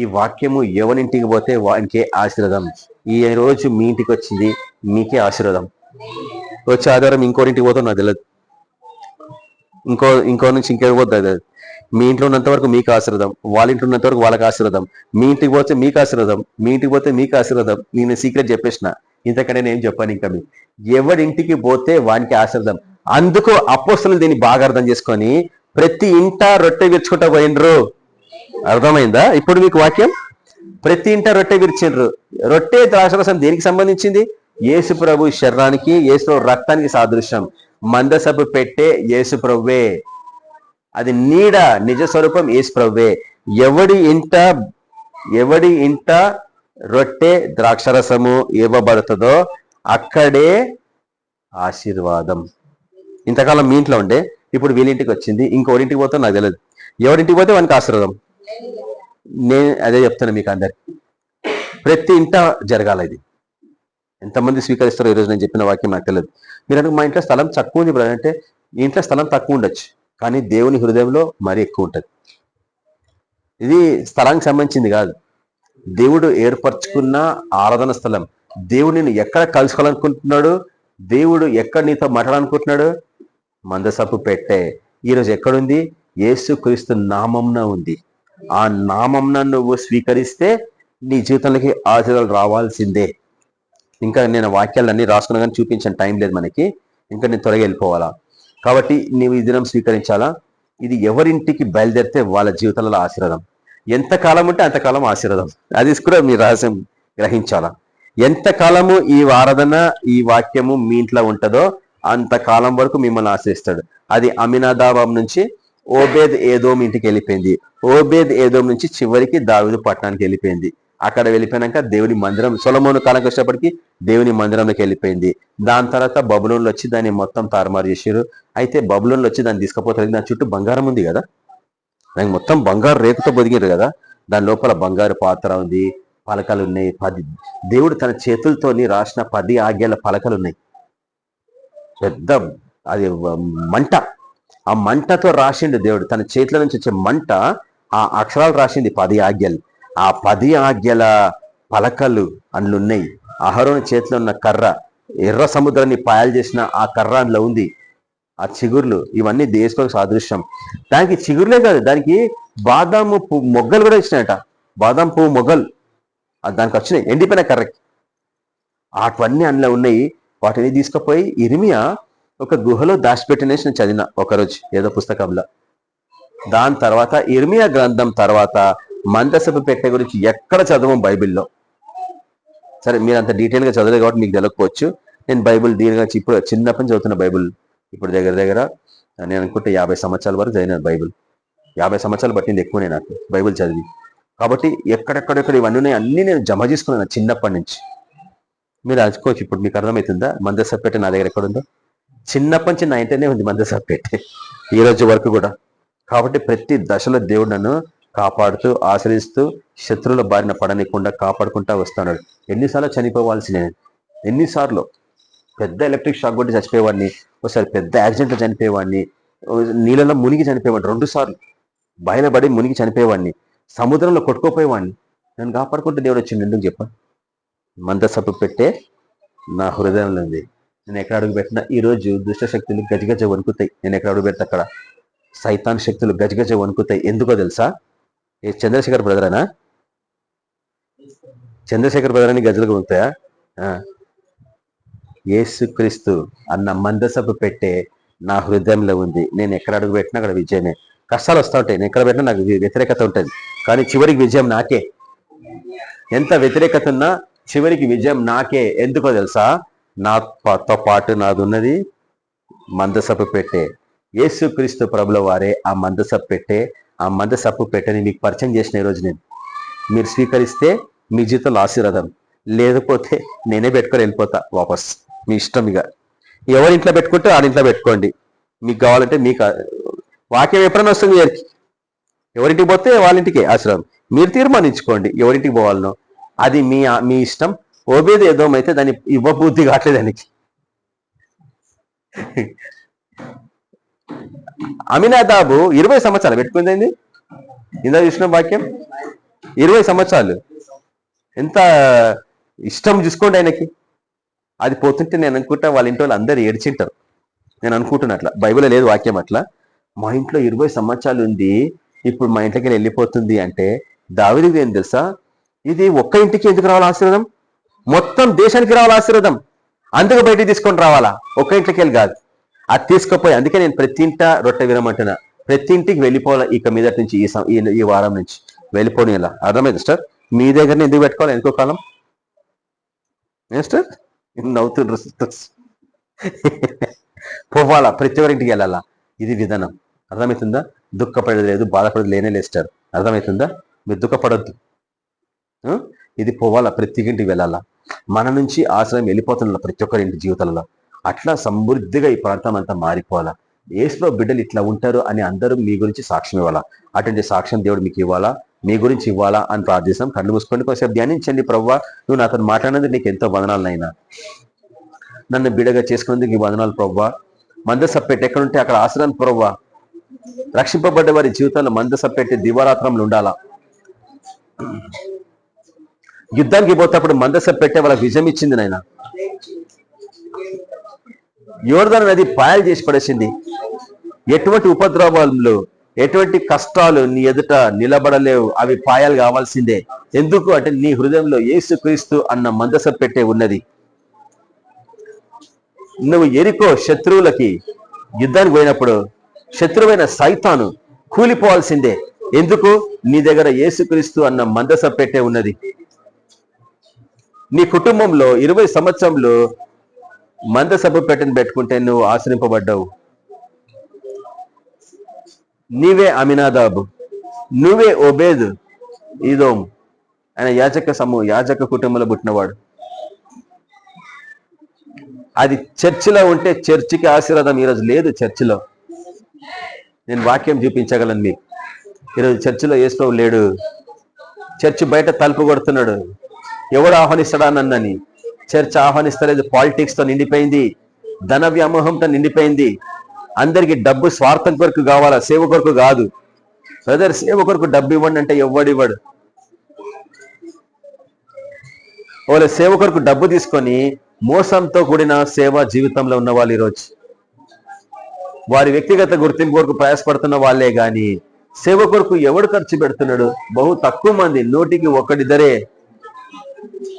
ఈ వాక్యము ఎవరింటికి పోతే వానికే ఆశీర్వాదం. ఈ రోజు మీ ఇంటికి వచ్చింది, మీకే ఆశీర్వాదం. వచ్చే ఆధారం ఇంకోరింటికి పోతాం నాకు తెలియదు, ఇంకో నుంచి ఇంకే పోతుంది. మీ ఇంట్లో ఉన్నంత వరకు మీకు ఆశీర్వాదం, వాళ్ళ ఇంట్లో ఉన్నంత వరకు వాళ్ళకి ఆశీర్వాదం. మీ ఇంటికి పోతే మీకు ఆశీర్వాదం, మీ ఇంటికి పోతే మీకు ఆశీర్వాదం. నేను సీక్రెట్ చెప్పేసిన, ఇంతకంటే నేను చెప్పాను. ఇంకా మీ ఎవరింటికి పోతే వానికి ఆశీర్వాదం. అందుకు అపోస్తలులు దీన్ని బాగా అర్థం చేసుకొని ప్రతి ఇంట రొట్టె విరుచుకుంటా పోయినరు. అర్థమైందా ఇప్పుడు మీకు వాక్యం? ప్రతి ఇంట రొట్టె విరిచిండ్రు. రొట్టె ద్రాక్షరసం దేనికి సంబంధించింది? యేసు ప్రభు శరీరానికి, యేసు ప్రభు రక్తానికి సాదృశ్యం. మందసభ పెట్టే యేసు ప్రభువే, అది నీడ, నిజ స్వరూపం యేసు ప్రభువే. ఎవడి ఇంట రొట్టె ద్రాక్షరసము ఇవ్వబడుతుందో అక్కడే ఆశీర్వాదం. ఇంతకాలం మీ ఇంట్లో ఉండే, ఇప్పుడు వీళ్ళింటికి వచ్చింది, ఇంకోరింటికి పోతే నాకు తెలియదు. ఎవరింటికి పోతే వానికి ఆశీర్వాదం. నేను అదే చెప్తాను మీకు అందరికి, ప్రతి ఇంట జరగాలి. ఇది ఎంతమంది స్వీకరిస్తారో ఈరోజు నేను చెప్పిన వాక్యం నాకు తెలియదు. మీరు మా ఇంట్లో స్థలం తక్కువ ఉంది బ్రదర్ అంటే, ఇంట్లో స్థలం తక్కువ ఉండొచ్చు, కానీ దేవుని హృదయంలో మరీ ఎక్కువ ఉంటుంది. ఇది స్థలానికి సంబంధించింది కాదు, దేవుడు ఏర్పరచుకున్న ఆరాధన స్థలం. దేవుడు నిన్ను ఎక్కడ కలుసుకోవాలనుకుంటున్నాడు, దేవుడు ఎక్కడ నీతో మాట్లాడాలనుకుంటున్నాడు? మందసపు పెట్టే. ఈరోజు ఎక్కడుంది? యేసుక్రీస్తు నామంన ఉంది. ఆ నామంన నువ్వు స్వీకరిస్తే నీ జీవితంలోకి ఆశీర్వాదాలు రావాల్సిందే. ఇంకా నేను వాక్యాలన్నీ రాసుకున్నా కానీ చూపించాను, టైం లేదు మనకి, ఇంకా నేను త్వరగా వెళ్ళిపోవాలా. కాబట్టి నీవు ఈ దినం స్వీకరించాలా. ఇది ఎవరింటికి బయలుదేరితే వాళ్ళ జీవితాలలో ఆశీర్వాదం. ఎంతకాలం ఉంటే అంతకాలం ఆశీర్వాదం. అది కూడా మీ రహస్యం గ్రహించాలా. ఎంతకాలము ఈ ఆరాధన, ఈ వాక్యము మీ ఇంట్లో ఉంటుందో అంతకాలం వరకు మిమ్మల్ని ఆశ్రయిస్తాడు. అది అమినాదాబం నుంచి ఓబేద్ ఏదోం ఇంటికి వెళ్ళిపోయింది. ఓబేద్ ఏదోం నుంచి చివరికి దావీదు పట్టణానికి వెళ్ళిపోయింది. అక్కడ వెళ్ళిపోయినాక దేవుని మందిరం, సొలొమోను కాలంకి వచ్చేటప్పటికి దేవుని మందిరంలోకి వెళ్ళిపోయింది. దాని తర్వాత బబులోన్లు వచ్చి దాన్ని మొత్తం తారుమారు చేశారు. అయితే బబులోన్లు వచ్చి దాన్ని తీసుకుపోతారు. దాని చుట్టూ బంగారం ఉంది కదా, దానికి మొత్తం బంగారు రేకుతో బొదిగారు కదా. దాని లోపల బంగారు పాత్ర ఉంది, పలకలు ఉన్నాయి. 10 దేవుడు తన చేతులతోని రాసిన 10 ఆజ్ఞల పలకలు ఉన్నాయి. పెద్ద అది మంట, ఆ మంటతో రాసిండు దేవుడు. తన చేతుల నుంచి వచ్చే మంట ఆ అక్షరాలు రాసింది 10 ఆజ్ఞలు. ఆ 10 ఆజ్ఞల పలకలు అందులో ఉన్నాయి. అహరోను చేతిలో ఉన్న కర్ర, ఎర్ర సముద్రాన్ని పాయాలు చేసిన ఆ కర్ర అందులో ఉంది. ఆ చిగుర్లు, ఇవన్నీ దేశంలో సాదృశ్యం. దానికి చిగురులే కాదు, దానికి బాదాము పువ్వు మొగ్గలు కూడా ఇచ్చినాయట. బాదాం పువ్వు మొగ్గలు దానికి వచ్చినాయి, ఎండిపోయిన కర్రకి. అటువన్నీ అందులో ఉన్నాయి. వాటిని తీసుకుపోయి ఇర్మియా ఒక గుహలో దాచిపెట్టినేసి నేను చదివిన ఒకరోజు ఏదో పుస్తకంలో. దాని తర్వాత ఇర్మియా గ్రంథం తర్వాత మందసపు పెట్టె గురించి ఎక్కడ చదవం బైబిల్లో. సరే మీరు అంత డీటెయిల్గా చదవలేదు కాబట్టి మీకు తెలియకపోవచ్చు. నేను బైబిల్ దీనిగా ఇప్పుడు చిన్నప్పటి నుంచి చదువుతున్న బైబిల్. ఇప్పుడు దగ్గర నేను అనుకుంటే 50 సంవత్సరాల వరకు చదివిన బైబిల్. 50 సంవత్సరాలు పట్టింది ఎక్కువనే నాకు బైబిల్ చదివి. కాబట్టి ఎక్కడెక్కడెక్కడ ఇవన్నీ ఉన్నాయి, అన్నీ నేను జమ చేసుకున్నాను చిన్నప్పటి నుంచి. మీరు అనుకోవచ్చు ఇప్పుడు మీకు అర్థమవుతుందా మందసపు పెట్టె నా దగ్గర ఎక్కడుందో? చిన్నప్పటి నుంచి నా ఇంటనే ఉంది మందసపు పెట్టె, ఈ రోజు వరకు కూడా. కాబట్టి ప్రతి దశలో దేవుడు నన్ను కాపాడుతూ, ఆశ్రయిస్తూ, శత్రువుల బారిన పడనీయకుండా కాపాడుకుంటా వస్తున్నాడు. ఎన్నిసార్లు చనిపోవాల్సి నేను, ఎన్నిసార్లు పెద్ద ఎలక్ట్రిక్ షాక్ కొట్టి చచ్చిపోయేవాడిని, ఒకసారి పెద్ద యాక్సిడెంట్లో చనిపోయేవాడిని, నీళ్ళలో మునిగి చనిపోయేవాడిని, 2 సార్లు బయలుపడి మునిగి చనిపోయేవాడిని, సముద్రంలో కొట్టుకోపోయేవాడిని. నన్ను కాపాడుకుంటే దేవుడు వచ్చింది. ఎందుకు చెప్పాను? మందసపు పెట్టే నా హృదయంలో ఉంది. నేను ఎక్కడ అడుగు పెట్టినా ఈరోజు దుష్ట శక్తులు గజగజ వణుకుతాయి. నేను ఎక్కడ అడుగు పెడితే అక్కడ సైతాన్ శక్తులు గజగజ వణుకుతాయి. ఎందుకో తెలుసా? ఏ చంద్రశేఖర్ బ్రదరేనా? చంద్రశేఖర్ బ్రదర్ అని గజలు వణుకుతాయా? యేసుక్రీస్తు అన్న మందసపు పెట్టే నా హృదయంలో ఉంది. నేను ఎక్కడ అడుగు పెట్టినా అక్కడ విజయమే. కష్టాలు వస్తూ ఉంటాయి, నేను ఎక్కడ పెట్టినా నాకు వ్యతిరేకత ఉంటుంది, కానీ చివరికి విజయం నాకే. ఎంత వ్యతిరేకత ఉన్నా చివరికి విజయం నాకే. ఎందుకో తెలుసా? నాతో పాటు నాదున్నది మందసపు పెట్టే. యేసుక్రీస్తు ప్రభుల వారే ఆ మందసపు పెట్టే. ఆ మందసపు పెట్టెని మీకు పరిచయం చేసిన ఈరోజు నేను. మీరు స్వీకరిస్తే మీ జీవితంలో ఆశీర్వాదం, లేకపోతే నేనే పెట్టుకొని వెళ్ళిపోతా వాపస్. మీ ఇష్టం. ఇక ఎవరింట్లో పెట్టుకుంటే ఆడింట్లో పెట్టుకోండి. మీకు కావాలంటే మీకు వాక్యం ఎప్పుడైనా వస్తుంది మీరికి. ఎవరింటికి పోతే వాళ్ళింటికి ఆశీర్వాదం. మీరు తీర్మానించుకోండి ఎవరింటికి పోవాలనో. అది మీ ఇష్టం. ఓబేది ఏదోం అయితే దాన్ని ఇవ్వబుద్ధి కావట్లేదు దానికి. అమినాదాబు 20 సంవత్సరాలు పెట్టుకుంది. ఇందా చూసిన వాక్యం 20 సంవత్సరాలు. ఎంత ఇష్టం చూసుకోండి ఆయనకి. అది పోతుంటే నేను అనుకుంటా వాళ్ళ ఇంటి వాళ్ళు అందరు ఏడ్చింటారు. నేను అనుకుంటున్నట్లా. బైబిల్లో లేదు వాక్యం అట్లా. మా ఇంట్లో 20 సంవత్సరాలు ఉంది, ఇప్పుడు మా ఇంట్లోకి వెళ్ళిపోతుంది అంటే దావీదుకి ఏం తెలుసా? ఇది ఒక్క ఇంటికి ఎందుకు రావాలి ఆశీర్వాదం? మొత్తం దేశానికి రావాలి ఆశీర్వాదం. అందుకు బయటికి తీసుకొని రావాలా? ఒక్క ఇంట్లోకి వెళ్ళి కాదు. అది తీసుకుపోయి, అందుకే నేను ప్రతి ఇంట రొట్టె వినమంటున్నా. ప్రతి ఇంటికి వెళ్ళిపోవాలి ఇక మీదటి నుంచి. ఈ వారం నుంచి వెళ్ళిపోని. ఇలా అర్థమైంది సార్? మీ దగ్గరనే ఎందుకు పెట్టుకోవాలి ఎంతో కాలం? సార్ నవ్వుతుండ్రు. పోవాలా, ప్రతి ఒక్కరింటికి వెళ్ళాలా. ఇది విధానం. అర్థమవుతుందా? దుఃఖపడేది లేదు, బాధపడేది లేనే లేస్తారు. అర్థమవుతుందా? మీరు దుఃఖపడద్దు. ఇది పోవాలా, ప్రతి ఇంటికి వెళ్ళాలా. మన నుంచి ఆశ్రయం వెళ్ళిపోతున్నా ప్రతి ఒక్కరి ఇంటి జీవితాలలో. అట్లా సమృద్ధిగా ఈ ప్రాంతం అంతా మారిపోవాలా. యేసులో బిడ్డలు ఇట్లా ఉంటారు అని అందరూ మీ గురించి సాక్ష్యం ఇవ్వాలా. అటువంటి సాక్ష్యం దేవుడు మీకు ఇవ్వాలా, మీ గురించి ఇవ్వాలా అని ప్రార్థిస్తాం. కళ్ళు మూసుకోండి, కొంచెం ధ్యానించండి. ప్రవ్వా, నువ్వు నాతో మాట్లాడినందుకు నీకు ఎంతో వందనాలనైనా. నన్ను బిడగా చేసుకునేందుకు ఈ వందనాలు ప్రవ్వా. మందసప్పెట్టి ఎక్కడుంటే అక్కడ ఆశ్రయం ప్రవ్వా. రక్షింపబడ్డ వారి జీవితంలో మందసప్పెట్టి దివారాత్రంలో ఉండాలా. యుద్ధానికి పోతేప్పుడు మందసప్పెట్టే వాళ్ళకి విజయం ఇచ్చింది నాయన. యోర్దాను నది పాయలు చేసి పడేసింది. ఎటువంటి ఉపద్రవాలు, ఎటువంటి కష్టాలు నీ ఎదుట నిలబడలేవు. అవి పాయాలు కావాల్సిందే. ఎందుకు అంటే నీ హృదయంలో యేసుక్రీస్తు అన్న మందసప్పెట్టే ఉన్నది. నువ్వు ఎరికో శత్రువులకి యుద్ధానికి పోయినప్పుడు శత్రువైన సైతాను కూలిపోవాల్సిందే. ఎందుకు? నీ దగ్గర యేసుక్రీస్తు అన్న మందసప్పెట్టే ఉన్నది. నీ కుటుంబంలో 20 సంవత్సరంలో మందసపు పెట్టెను పెట్టుకుంటే నువ్వు ఆశ్రయింపబడ్డావు. నీవే అమినాదాబు, నువ్వే ఓబేద్ ఈదోం. ఆయన యాజక కుటుంబంలో పుట్టినవాడు. అది చర్చిలో ఉంటే చర్చికి ఆశీర్వాదం. ఈరోజు లేదు చర్చిలో. నేను వాక్యం చూపించగలను మీకు. ఈరోజు చర్చిలో యేసు లేడు. చర్చి బయట తలుపు కొడుతున్నాడు. ఎవడు ఆహ్వానిస్తాడా నన్నని? చర్చ్ ఆహ్వానిస్తలేదు. పాలిటిక్స్ తో నిండిపోయింది, ధన వ్యామోహంతో నిండిపోయింది. అందరికి డబ్బు స్వార్థం కొరకు కావాలా, సేవ కొరకు కాదు. బ్రదర్, సేవ కొరకు డబ్బు ఇవ్వండి అంటే ఎవడివ్వడు. వాళ్ళ సేవ కొరకు డబ్బు తీసుకొని మోసంతో కూడిన సేవ జీవితంలో ఉన్న వాళ్ళు ఈరోజు వారి వ్యక్తిగత గుర్తింపు కొరకు ప్రయాసపడుతున్న వాళ్ళే గాని సేవ కొరకు ఎవడు ఖర్చు పెడుతున్నాడు? బహు తక్కువ మంది. 100కి 1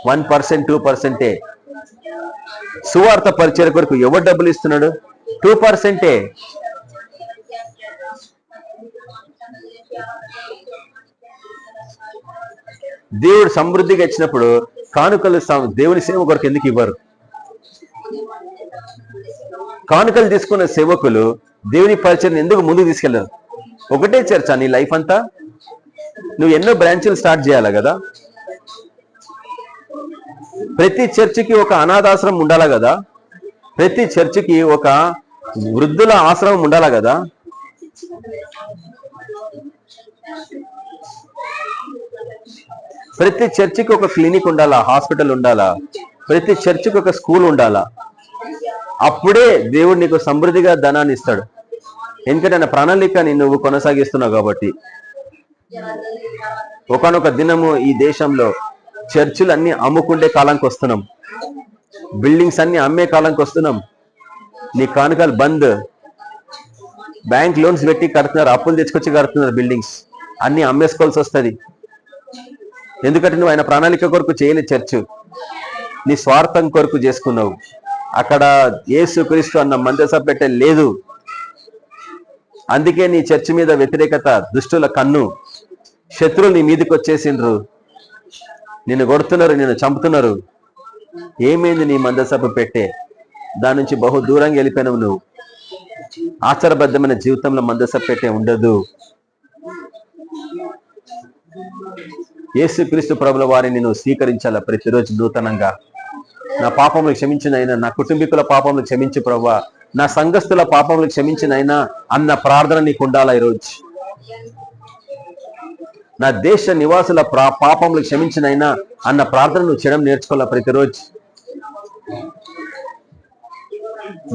1%, 2%. సువార్త పరిచయ కొరకు ఎవరు డబ్బులు ఇస్తున్నాడు? 2%. దేవుడు సమృద్ధిగా ఇచ్చినప్పుడు కానుకలు దేవుని సేవ కొరకు ఎందుకు ఇవ్వరు? కానుకలు తీసుకున్న సేవకులు దేవుని పరిచయం ఎందుకు ముందుకు తీసుకెళ్లరు? ఒకటే చర్చ నీ లైఫ్ అంతా? నువ్వు ఎన్నో బ్రాంచ్లు స్టార్ట్ చేయాలి కదా. ప్రతి చర్చికి ఒక అనాథాశ్రమం ఉండాలా కదా. ప్రతి చర్చికి ఒక వృద్ధుల ఆశ్రమం ఉండాలా కదా. ప్రతి చర్చికి ఒక క్లినిక్ ఉండాలా, హాస్పిటల్ ఉండాలా. ప్రతి చర్చికి ఒక స్కూల్ ఉండాలా. అప్పుడే దేవుడు నీకు సమృద్ధిగా ధనాన్ని ఇస్తాడు. ఎందుకంటే ఆయన ప్రణాళికని నువ్వు కొనసాగిస్తున్నావు కాబట్టి. ఒకనొక దినము ఈ దేశంలో చర్చిలు అన్ని అమ్ముకుండే కాలానికి వస్తున్నాం. బిల్డింగ్స్ అన్ని అమ్మే కాలానికి వస్తున్నాం. నీ కానుకలు బంద్. బ్యాంక్ లోన్స్ పెట్టి కడుతున్నారు, అప్పులు తెచ్చుకొచ్చి కడుతున్నారు. బిల్డింగ్స్ అన్ని అమ్మేసుకోవాల్సి వస్తుంది. ఎందుకంటే నువ్వు ఆయన ప్రణాళిక కొరకు చేయలే. చర్చ్ నీ స్వార్థం కొరకు చేసుకున్నావు. అక్కడ యేసుక్రీస్తు అన్న మందసపెట్టె లేదు. అందుకే నీ చర్చ్ మీద వ్యతిరేకత, దుష్టుల కన్ను, శత్రువులు నీ మీదకి వచ్చేసిండ్రు. నిన్ను కొడుతున్నారు, నిన్ను చంపుతున్నారు. ఏమైంది నీ మందసపు పెట్టే? దాని నుంచి బహు దూరంగా వెళ్ళిపోయినావు నువ్వు. ఆచారబద్ధమైన జీవితంలో మందసపు పెట్టే ఉండదు. యేసుక్రీస్తు ప్రభుల వారిని నువ్వు స్వీకరించాలా ప్రతిరోజు నూతనంగా. నా పాపములు క్షమించినైనా, నా కుటుంబీకుల పాపములు క్షమించు ప్రభువా, నా సంఘస్థుల పాపములు క్షమించినైనా అన్న ప్రార్థన నీకు ఉండాలా ఈరోజు. నా దేశ నివాసుల పాపములు క్షమించినైనా అన్న ప్రార్థన నువ్వు చేయడం నేర్చుకోవాలా ప్రతిరోజు.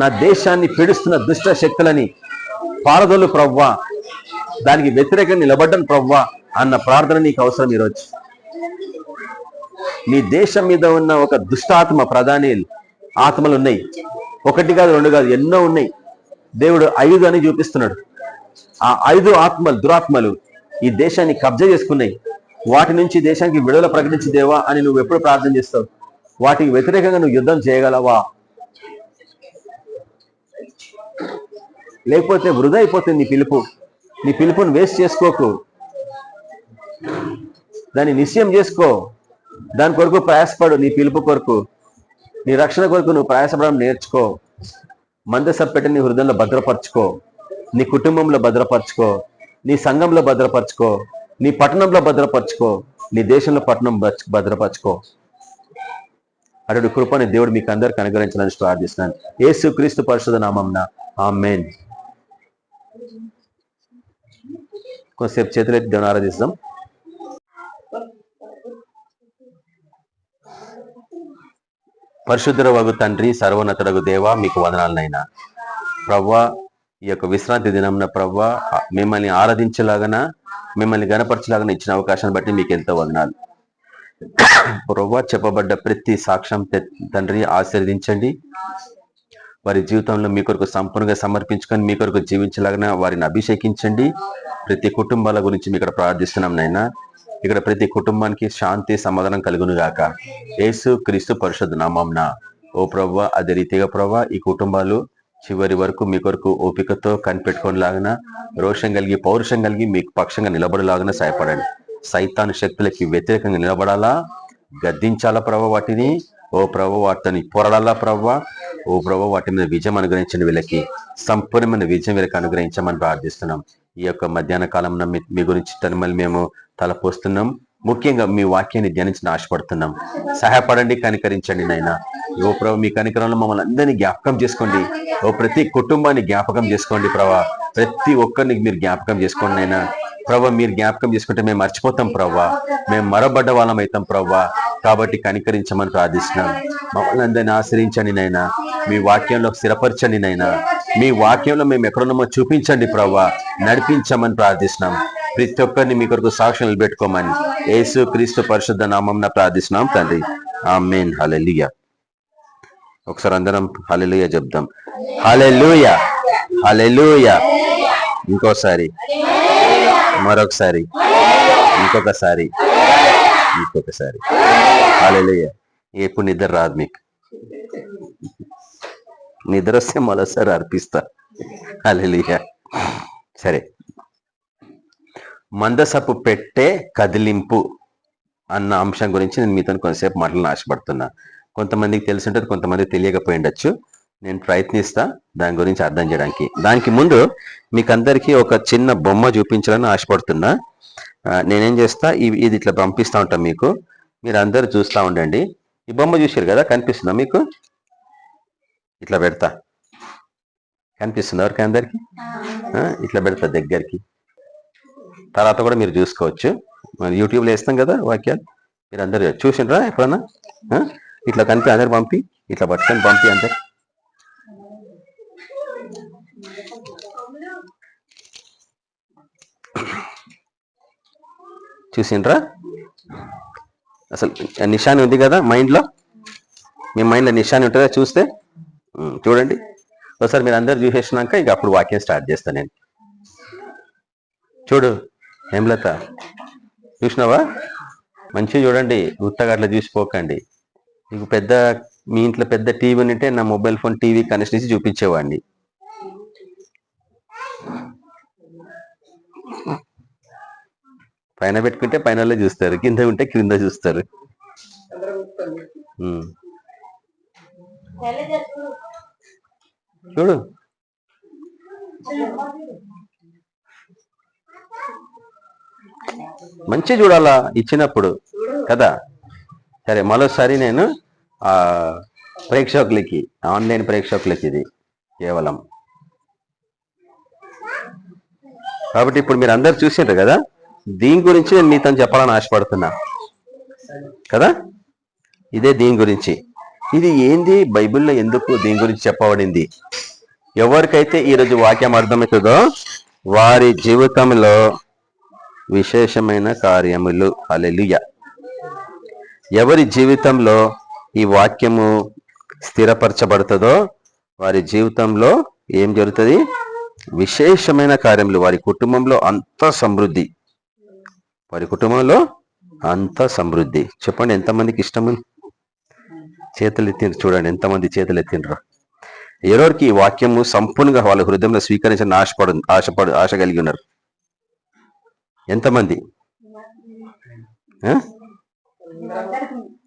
నా దేశాన్ని పీడిస్తున్న దుష్ట శక్తులని పారదోలు ప్రవ్వా, దానికి వ్యతిరేకంగా నిలబడ్డను ప్రవ్వా అన్న ప్రార్థన నీకు అవసరం ఈరోజు. నీ దేశం మీద ఉన్న ఒక దుష్టాత్మ, ప్రధాని ఆత్మలు ఉన్నాయి. 1 కాదు 2 కాదు, ఎన్నో ఉన్నాయి. దేవుడు 5 అని చూపిస్తున్నాడు. ఆ 5 ఆత్మలు, దురాత్మలు ఈ దేశాన్ని కబ్జా చేసుకున్నాయి. వాటి నుంచి దేశానికి విడుదల ప్రకటించి దేవా అని నువ్వు ఎప్పుడు ప్రార్థన చేస్తావు? వాటికి వ్యతిరేకంగా నువ్వు యుద్ధం చేయగలవా? లేకపోతే వృధా అయిపోతుంది నీ పిలుపు. నీ పిలుపుని వేస్ట్ చేసుకోకు, దాన్ని నిశ్చయం చేసుకో. దాని కొరకు ప్రయాసపడు. నీ పిలుపు కొరకు, నీ రక్షణ కొరకు నువ్వు ప్రయాసపడడం నేర్చుకో. మందసపు పెట్టె నీ హృదయంలో భద్రపరచుకో, నీ కుటుంబంలో భద్రపరచుకో, నీ సంఘంలో భద్రపరచుకో, నీ పట్టణంలో భద్రపరచుకో, నీ దేశంలో పట్టణం భద్రపరచుకో. అటు కృపని దేవుడు మీకు అందరికి అనుగ్రహించాలని ప్రార్థిస్తున్నాను. యేసుక్రీస్తు పరిశుద్ధ నామమున ఆమేన్. కొంతసేపు చేతులెత్తి దేవుని ఆరాధిస్తాం. పరిశుద్ధుడవగు తండ్రి, సర్వోన్నతుడగు దేవా, మీకు వందనాలనైనా. ప్రవ్వా, ఈ యొక్క విశ్రాంతి దినంన ప్రవ్వా మిమ్మల్ని ఆరాధించలాగన, మిమ్మల్ని గణపరచలాగన ఇచ్చిన అవకాశాన్ని బట్టి మీకు ఎంతో వందనాలు. ప్రవ్వా, చెప్పబడ్డ ప్రతి సాక్ష్యం తండ్రి ఆశీర్వదించండి. వారి జీవితంలో మీ కొరకు సంపూర్ణంగా సమర్పించుకొని మీ కొరకు జీవించలాగన వారిని అభిషేకించండి. ప్రతి కుటుంబాల గురించి మీ ఇక్కడ ప్రార్థిస్తున్నాం నైనా. ఇక్కడ ప్రతి కుటుంబానికి శాంతి సమాధానం కలుగును గాక. యేసు క్రీస్తు పరిశుద్ధ నామమున ఓ ప్రభువా, అదే రీతిగా ప్రభువా ఈ కుటుంబాలు చివరి వరకు మీ కొరకు ఓపికతో కనిపెట్టుకోలాగన, రోషం కలిగి పౌరుషం కలిగి మీకు పక్షంగా నిలబడలాగన సహాయపడండి. సైతాను శక్తులకి వ్యతిరేకంగా నిలబడాలా, గద్దించాలా ప్రభావ వాటిని. ఓ ప్రభు వాటిని పోరాడాలా ప్రభావ. ఓ ప్రభు వాటి మీద విజయం అనుగ్రహించండి. వీళ్ళకి సంపూర్ణమైన విజయం వీళ్ళకి అనుగ్రహించమని ప్రార్థిస్తున్నాం. ఈ యొక్క మధ్యాహ్న కాలంలో మీ గురించి తనమల్లి మేము తలపోస్తున్నాం. ముఖ్యంగా మీ వాక్యాన్ని ధ్యానించిన ఆశపడుతున్నాం. సహాయపడండి, కనికరించండి నాయన. ఓ ప్రభు మీ కనికరంలో మమ్మల్ని అందరినీ జ్ఞాపకం చేసుకోండి. ఓ ప్రతి కుటుంబాన్ని జ్ఞాపకం చేసుకోండి ప్రభా. ప్రతి ఒక్కరిని మీరు జ్ఞాపకం చేసుకోండి నాయన. ప్రభా మీరు జ్ఞాపకం చేసుకుంటే మేము మర్చిపోతాం ప్రభా, మేము మరబడ్డ వాళ్ళం అవుతాం ప్రభా. కాబట్టి కనికరించమని ప్రార్థిస్తున్నాం. మమ్మల్ని అందరినీ ఆశ్రయించండి నైనా. మీ వాక్యంలో స్థిరపరచండి నైనా. మీ వాక్యంలో మేము ఎక్కడున్నామో చూపించండి ప్రభా, నడిపించమని ప్రార్థిస్తున్నాం. ప్రతి ఒక్కరిని మీ కొరకు సాక్ష్యం నిలబెట్టుకోమని యేసు క్రీస్తు పరిశుద్ధ నామమున ప్రార్థిస్తున్నాం తండ్రి. ఆమేన్. హల్లెలూయా. ఒకసారి అందరం హల్లెలూయా చెప్దాం. హల్లెలూయా, హల్లెలూయా. ఇంకోసారి, మరొకసారి, ఇంకొకసారి, ఇంకొకసారి. హల్లెలూయా. ఎప్పుడు నిద్ర రాదు మీకు. నిద్ర వస్తే మరోసారి అర్పిస్తా. హల్లెలూయా. సరే, మందసపు పెట్టే కదిలింపు అన్న అంశం గురించి నేను మీతో కొంతసేపు మాటలను ఆశపడుతున్నా. కొంతమందికి తెలిసి ఉంటుంది, కొంతమందికి తెలియకపోయి ఉండొచ్చు. నేను ప్రయత్నిస్తా దాని గురించి అర్థం చేయడానికి. దానికి ముందు మీకు అందరికీ ఒక చిన్న బొమ్మ చూపించాలని ఆశపడుతున్నా. నేనేం చేస్తా, ఇది ఇట్లా పంపిస్తా ఉంటాం మీకు, మీరు అందరూ చూస్తూ ఉండండి. ఈ బొమ్మ చూసారు కదా, కనిపిస్తుందా మీకు? ఇట్లా పెడతా, కనిపిస్తుంది ఎవరికి అందరికి? ఇట్లా పెడతా దగ్గరికి. తర్వాత కూడా మీరు చూసుకోవచ్చు, యూట్యూబ్లో వేస్తాం కదా వాక్యాలు, మీరు అందరు చూసిండ్రా ఎప్పుడన్నా? ఇట్లా కనిపి అందరు పంపి, ఇట్లా పట్టుకొని పంపి అందరు. చూసిండ్రా? అసలు నిశాని ఉంది కదా మైండ్లో, మీ మైండ్లో నిశాని ఉంటుందా? చూస్తే చూడండి ఒకసారి. మీరు అందరు చూసేసినాక ఇక అప్పుడు వాక్యం స్టార్ట్ చేస్తాను నేను. చూడు హేమలత, చూసినావా? మంచిగా చూడండి, ఉత్తగా అట్లా చూసిపోకండి. మీకు పెద్ద, మీ ఇంట్లో పెద్ద టీవీ ఉంటే నా మొబైల్ ఫోన్ టీవీ కనెక్షన్ ఇచ్చి చూపించేవాడిని. పైన పెట్టుకుంటే పైన చూస్తారు, కింద ఉంటే కింద చూస్తారు. చూడు మంచి చూడాలా ఇచ్చినప్పుడు కదా. సరే, మరోసారి నేను ప్రేక్షకులకి, ఆన్లైన్ ప్రేక్షకులకి ఇది కేవలం. కాబట్టి ఇప్పుడు మీరు అందరు చూసిండ్రు కదా, దీని గురించి నేను మీతో చెప్పాలని ఆశపడుతున్నా కదా. ఇదే దీని గురించి. ఇది ఏంది, బైబిల్లో ఎందుకు దీని గురించి చెప్పబడింది? ఎవరికైతే ఈరోజు వాక్యం అర్థమవుతుందో వారి జీవితంలో విశేషమైన కార్యములు, హల్లెలూయా. ఎవరి జీవితంలో ఈ వాక్యము స్థిరపరచబడుతుందో వారి జీవితంలో ఏం జరుగుతుంది? విశేషమైన కార్యములు. వారి కుటుంబంలో అంత సమృద్ధి, వారి కుటుంబంలో అంత సమృద్ధి. చెప్పండి, ఎంతమందికి ఇష్టము? చేతులు ఎత్తిండ్రు, చూడండి ఎంతమంది చేతులు ఎత్తిండ్రు. ఎవరికి ఈ వాక్యము సంపూర్ణంగా వాళ్ళ హృదయంలో స్వీకరించిన ఆశ కలిగి ఉన్నారు? ఎంతమంది?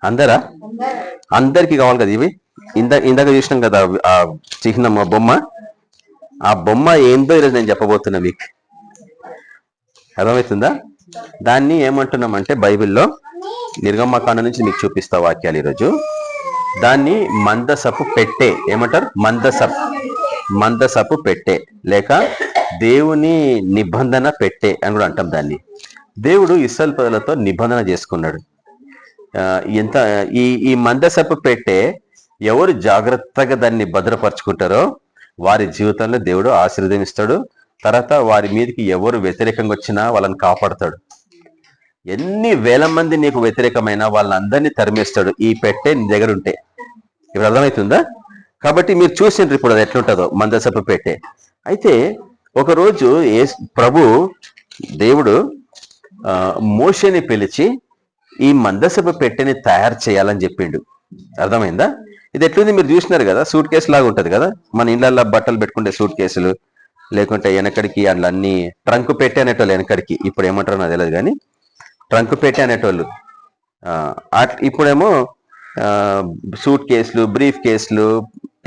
అందరా? అందరికి కావాలి కదా ఇవి. ఇందాక చూసినాం కదా ఆ చిహ్నం, ఆ బొమ్మ. ఆ బొమ్మ ఏందో ఈరోజు నేను చెప్పబోతున్నా. మీకు అర్థమవుతుందా? దాన్ని ఏమంటున్నామంటే బైబిల్లో నిర్గమకాండం నుంచి మీకు చూపిస్తా వాక్యాలు ఈరోజు. దాన్ని మందసపు పెట్టే ఏమంటారు? మందసపు పెట్టే లేక దేవుని నిబంధన పెట్టే అని కూడా అంటాం దాన్ని. దేవుడు ఇశ్రాయేలు ప్రజలతో నిబంధన చేసుకున్నాడు. ఈ మందసపు పెట్టే ఎవరు జాగ్రత్తగా దాన్ని భద్రపరుచుకుంటారో వారి జీవితంలో దేవుడు ఆశీర్వదిస్తాడు. తర్వాత వారి మీదకి ఎవరు వ్యతిరేకంగా వచ్చినా వాళ్ళని కాపాడతాడు. ఎన్ని వేల మంది నీకు వ్యతిరేకమైన వాళ్ళందరినీ తరిమేస్తాడు ఈ పెట్టే నీ దగ్గర ఉంటే. ఇప్పుడు అర్థమవుతుందా? కాబట్టి మీరు చూసిండ్రు ఇప్పుడు అది ఎట్లుంటుందో మందసపు పెట్టే. అయితే ఒకరోజు ప్రభు దేవుడు మోషేని పిలిచి ఈ మందసపు పెట్టెని తయారు చేయాలని చెప్పిండు. అర్థమైందా? ఇది ఎట్లుంది మీరు చూసినారు కదా, సూట్ కేసు లాగా ఉంటది కదా. మన ఇళ్ళల్లో బట్టలు పెట్టుకుంటే సూట్ కేసులు, లేకుంటే వెనకడికి అందులో అన్ని ట్రంక్ పెట్టే అనేటోళ్ళు వెనకడికి. ఇప్పుడు ఏమంటారో నాకు తెలియదు కానీ ట్రంక్ పెట్టే అనేటోళ్ళు. ఇప్పుడేమో సూట్ కేసులు, బ్రీఫ్ కేసులు,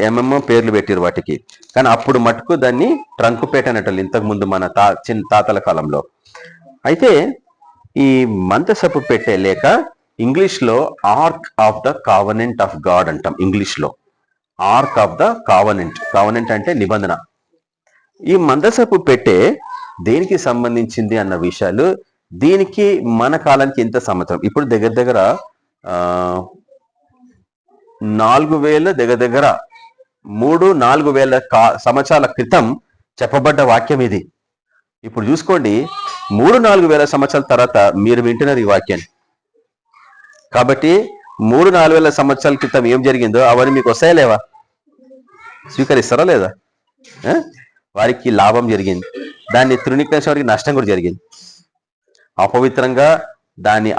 ఏమేమో పేర్లు పెట్టారు వాటికి. కానీ అప్పుడు మటుకు దాన్ని ట్రంక్ పెట్టే అనేటోళ్ళు, ఇంతకు ముందు మన తాతల కాలంలో. అయితే ఈ మందసపు పెట్టే లేక ఇంగ్లీష్ లో arc of the covenant of God అంటాం. ఇంగ్లీష్ లో arc of the covenant. Covenant అంటే నిబంధన. ఈ మందసపు పెట్టే దేనికి సంబంధించింది అన్న విషయాలు, దీనికి మన కాలానికి ఎంత సంవత్సరం? ఇప్పుడు దగ్గర దగ్గర 4000 దగ్గర 3-4,000 సంవత్సరాల క్రితం చెప్పబడ్డ వాక్యం ఇది. ఇప్పుడు చూసుకోండి, 3-4,000 సంవత్సరాల తర్వాత మీరు వింటున్నారు ఈ వాక్యాన్ని. కాబట్టి 3-4,000 సంవత్సరాల క్రితం ఏం జరిగిందో అవన్నీ మీకు వస్తాయా లేవా? స్వీకరిస్తారా లేదా? వారికి లాభం జరిగింది, దాన్ని తృణీకరించిన వారికి నష్టం కూడా జరిగింది. అపవిత్రంగా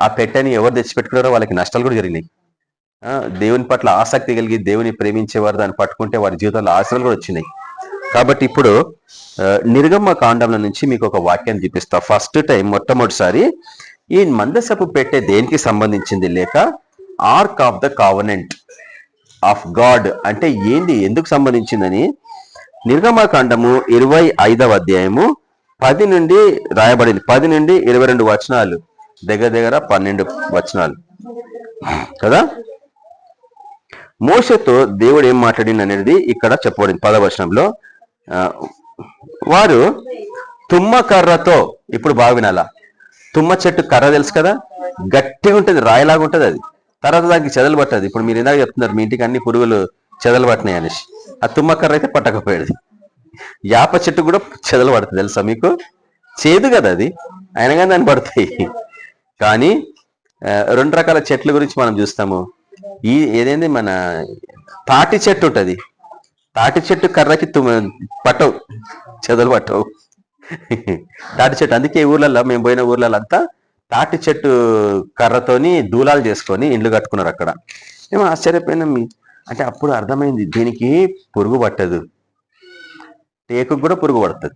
ఆ పెట్టెని ఎవరు తెచ్చిపెట్టుకున్నారో వాళ్ళకి నష్టాలు కూడా జరిగినాయి. దేవుని పట్ల ఆసక్తి కలిగి దేవుని ప్రేమించేవారు దాన్ని పట్టుకుంటే వారి జీవితంలో ఆశలు కూడా వచ్చినాయి. కాబట్టి ఇప్పుడు నిర్గమ కాండంలో నుంచి మీకు ఒక వాక్యాన్ని చూపిస్తా. ఫస్ట్ టైం మొట్టమొదటిసారి ఈ మందసపు పెట్టె దేనికి సంబంధించింది లేక arc of the covenant of God అంటే ఏంది, ఎందుకు సంబంధించిందని నిర్గమకాండము 25వ అధ్యాయము 10 నుండి రాయబడింది. 10 నుండి 22 వచనాలు, దగ్గర దగ్గర 12 వచనాలు కదా. మోషేతో దేవుడు ఏం మాట్లాడింది అనేది ఇక్కడ చెప్పబడింది 10వ వచనంలో. వారు తుమ్మ కర్రతో, ఇప్పుడు బాగా వినాలా, తుమ్మ చెట్టు కర్ర తెలుసు కదా, గట్టిగా ఉంటుంది, రాయిలాగా ఉంటుంది అది. తర్వాత దానికి చెదలు పట్టదు. ఇప్పుడు మీరు ఇందాక చెప్తున్నారు మీ ఇంటికి అన్ని పురుగులు చెదలు పట్టినాయి అనేసి. ఆ తుమ్మ కర్ర అయితే పట్టకపోయేది. యాప చెట్టు కూడా చెదలు పడుతుంది తెలుసా మీకు? చేదు కదా అది, అయినా కానీ దాన్ని పడతాయి. కానీ 2 రకాల చెట్ల గురించి మనం చూస్తాము. ఏదైంది, మన తాటి చెట్టు ఉంటుంది. తాటి చెట్టు కర్రకి పట్టవు, చెదలు పట్టవు. తాటి చెట్టు, అందుకే ఊర్లలో మేము పోయిన ఊర్లలో అంతా తాటి చెట్టు కర్రతోని దూలాలు చేసుకొని ఇండ్లు కట్టుకున్నారు. అక్కడ ఏమో ఆశ్చర్యపోయినాం. అంటే అప్పుడు అర్థమైంది దీనికి పురుగు పట్టదు, టేకు కూడా పురుగు పడుతుంది,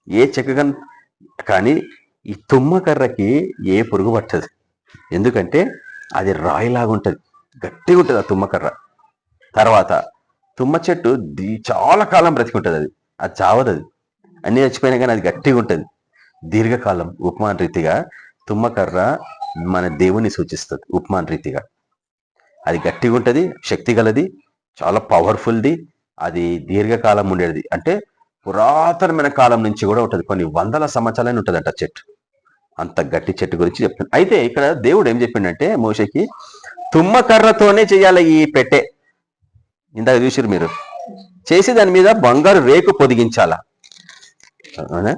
ఏ చెక్క. కానీ ఈ తుమ్మ కర్రకి ఏ పురుగు పట్టదు, ఎందుకంటే అది రాయిలాగా ఉంటుంది. గట్టిగా ఉంటుంది ఆ తుమ్మకర్ర. తర్వాత తుమ్మ చెట్టు చాలా కాలం బ్రతికుంటుంది. అది అది చావదు. అది అన్ని చచ్చిపోయినా కానీ అది గట్టిగా ఉంటుంది దీర్ఘకాలం. ఉపమాన రీతిగా తుమ్మకర్ర మన దేవుని సూచిస్తుంది. ఉపమాన రీతిగా అది గట్టిగా ఉంటుంది, శక్తి గలది, చాలా పవర్ఫుల్ది. అది దీర్ఘకాలం ఉండేది. అంటే పురాతనమైన కాలం నుంచి కూడా ఉంటుంది. కొన్ని వందల సంవత్సరాలైనా ఉంటుందంట చెట్టు. అంత గట్టి చెట్టు గురించి చెప్తాను. అయితే ఇక్కడ దేవుడు ఏం చెప్పిండంటే మోషేకి, తుమ్మకర్రతోనే చేయాలి ఈ పెట్టె. ఇందాక చూసారు మీరు. చేసి దాని మీద బంగారు రేకు పొదిగించాలా. అవునా?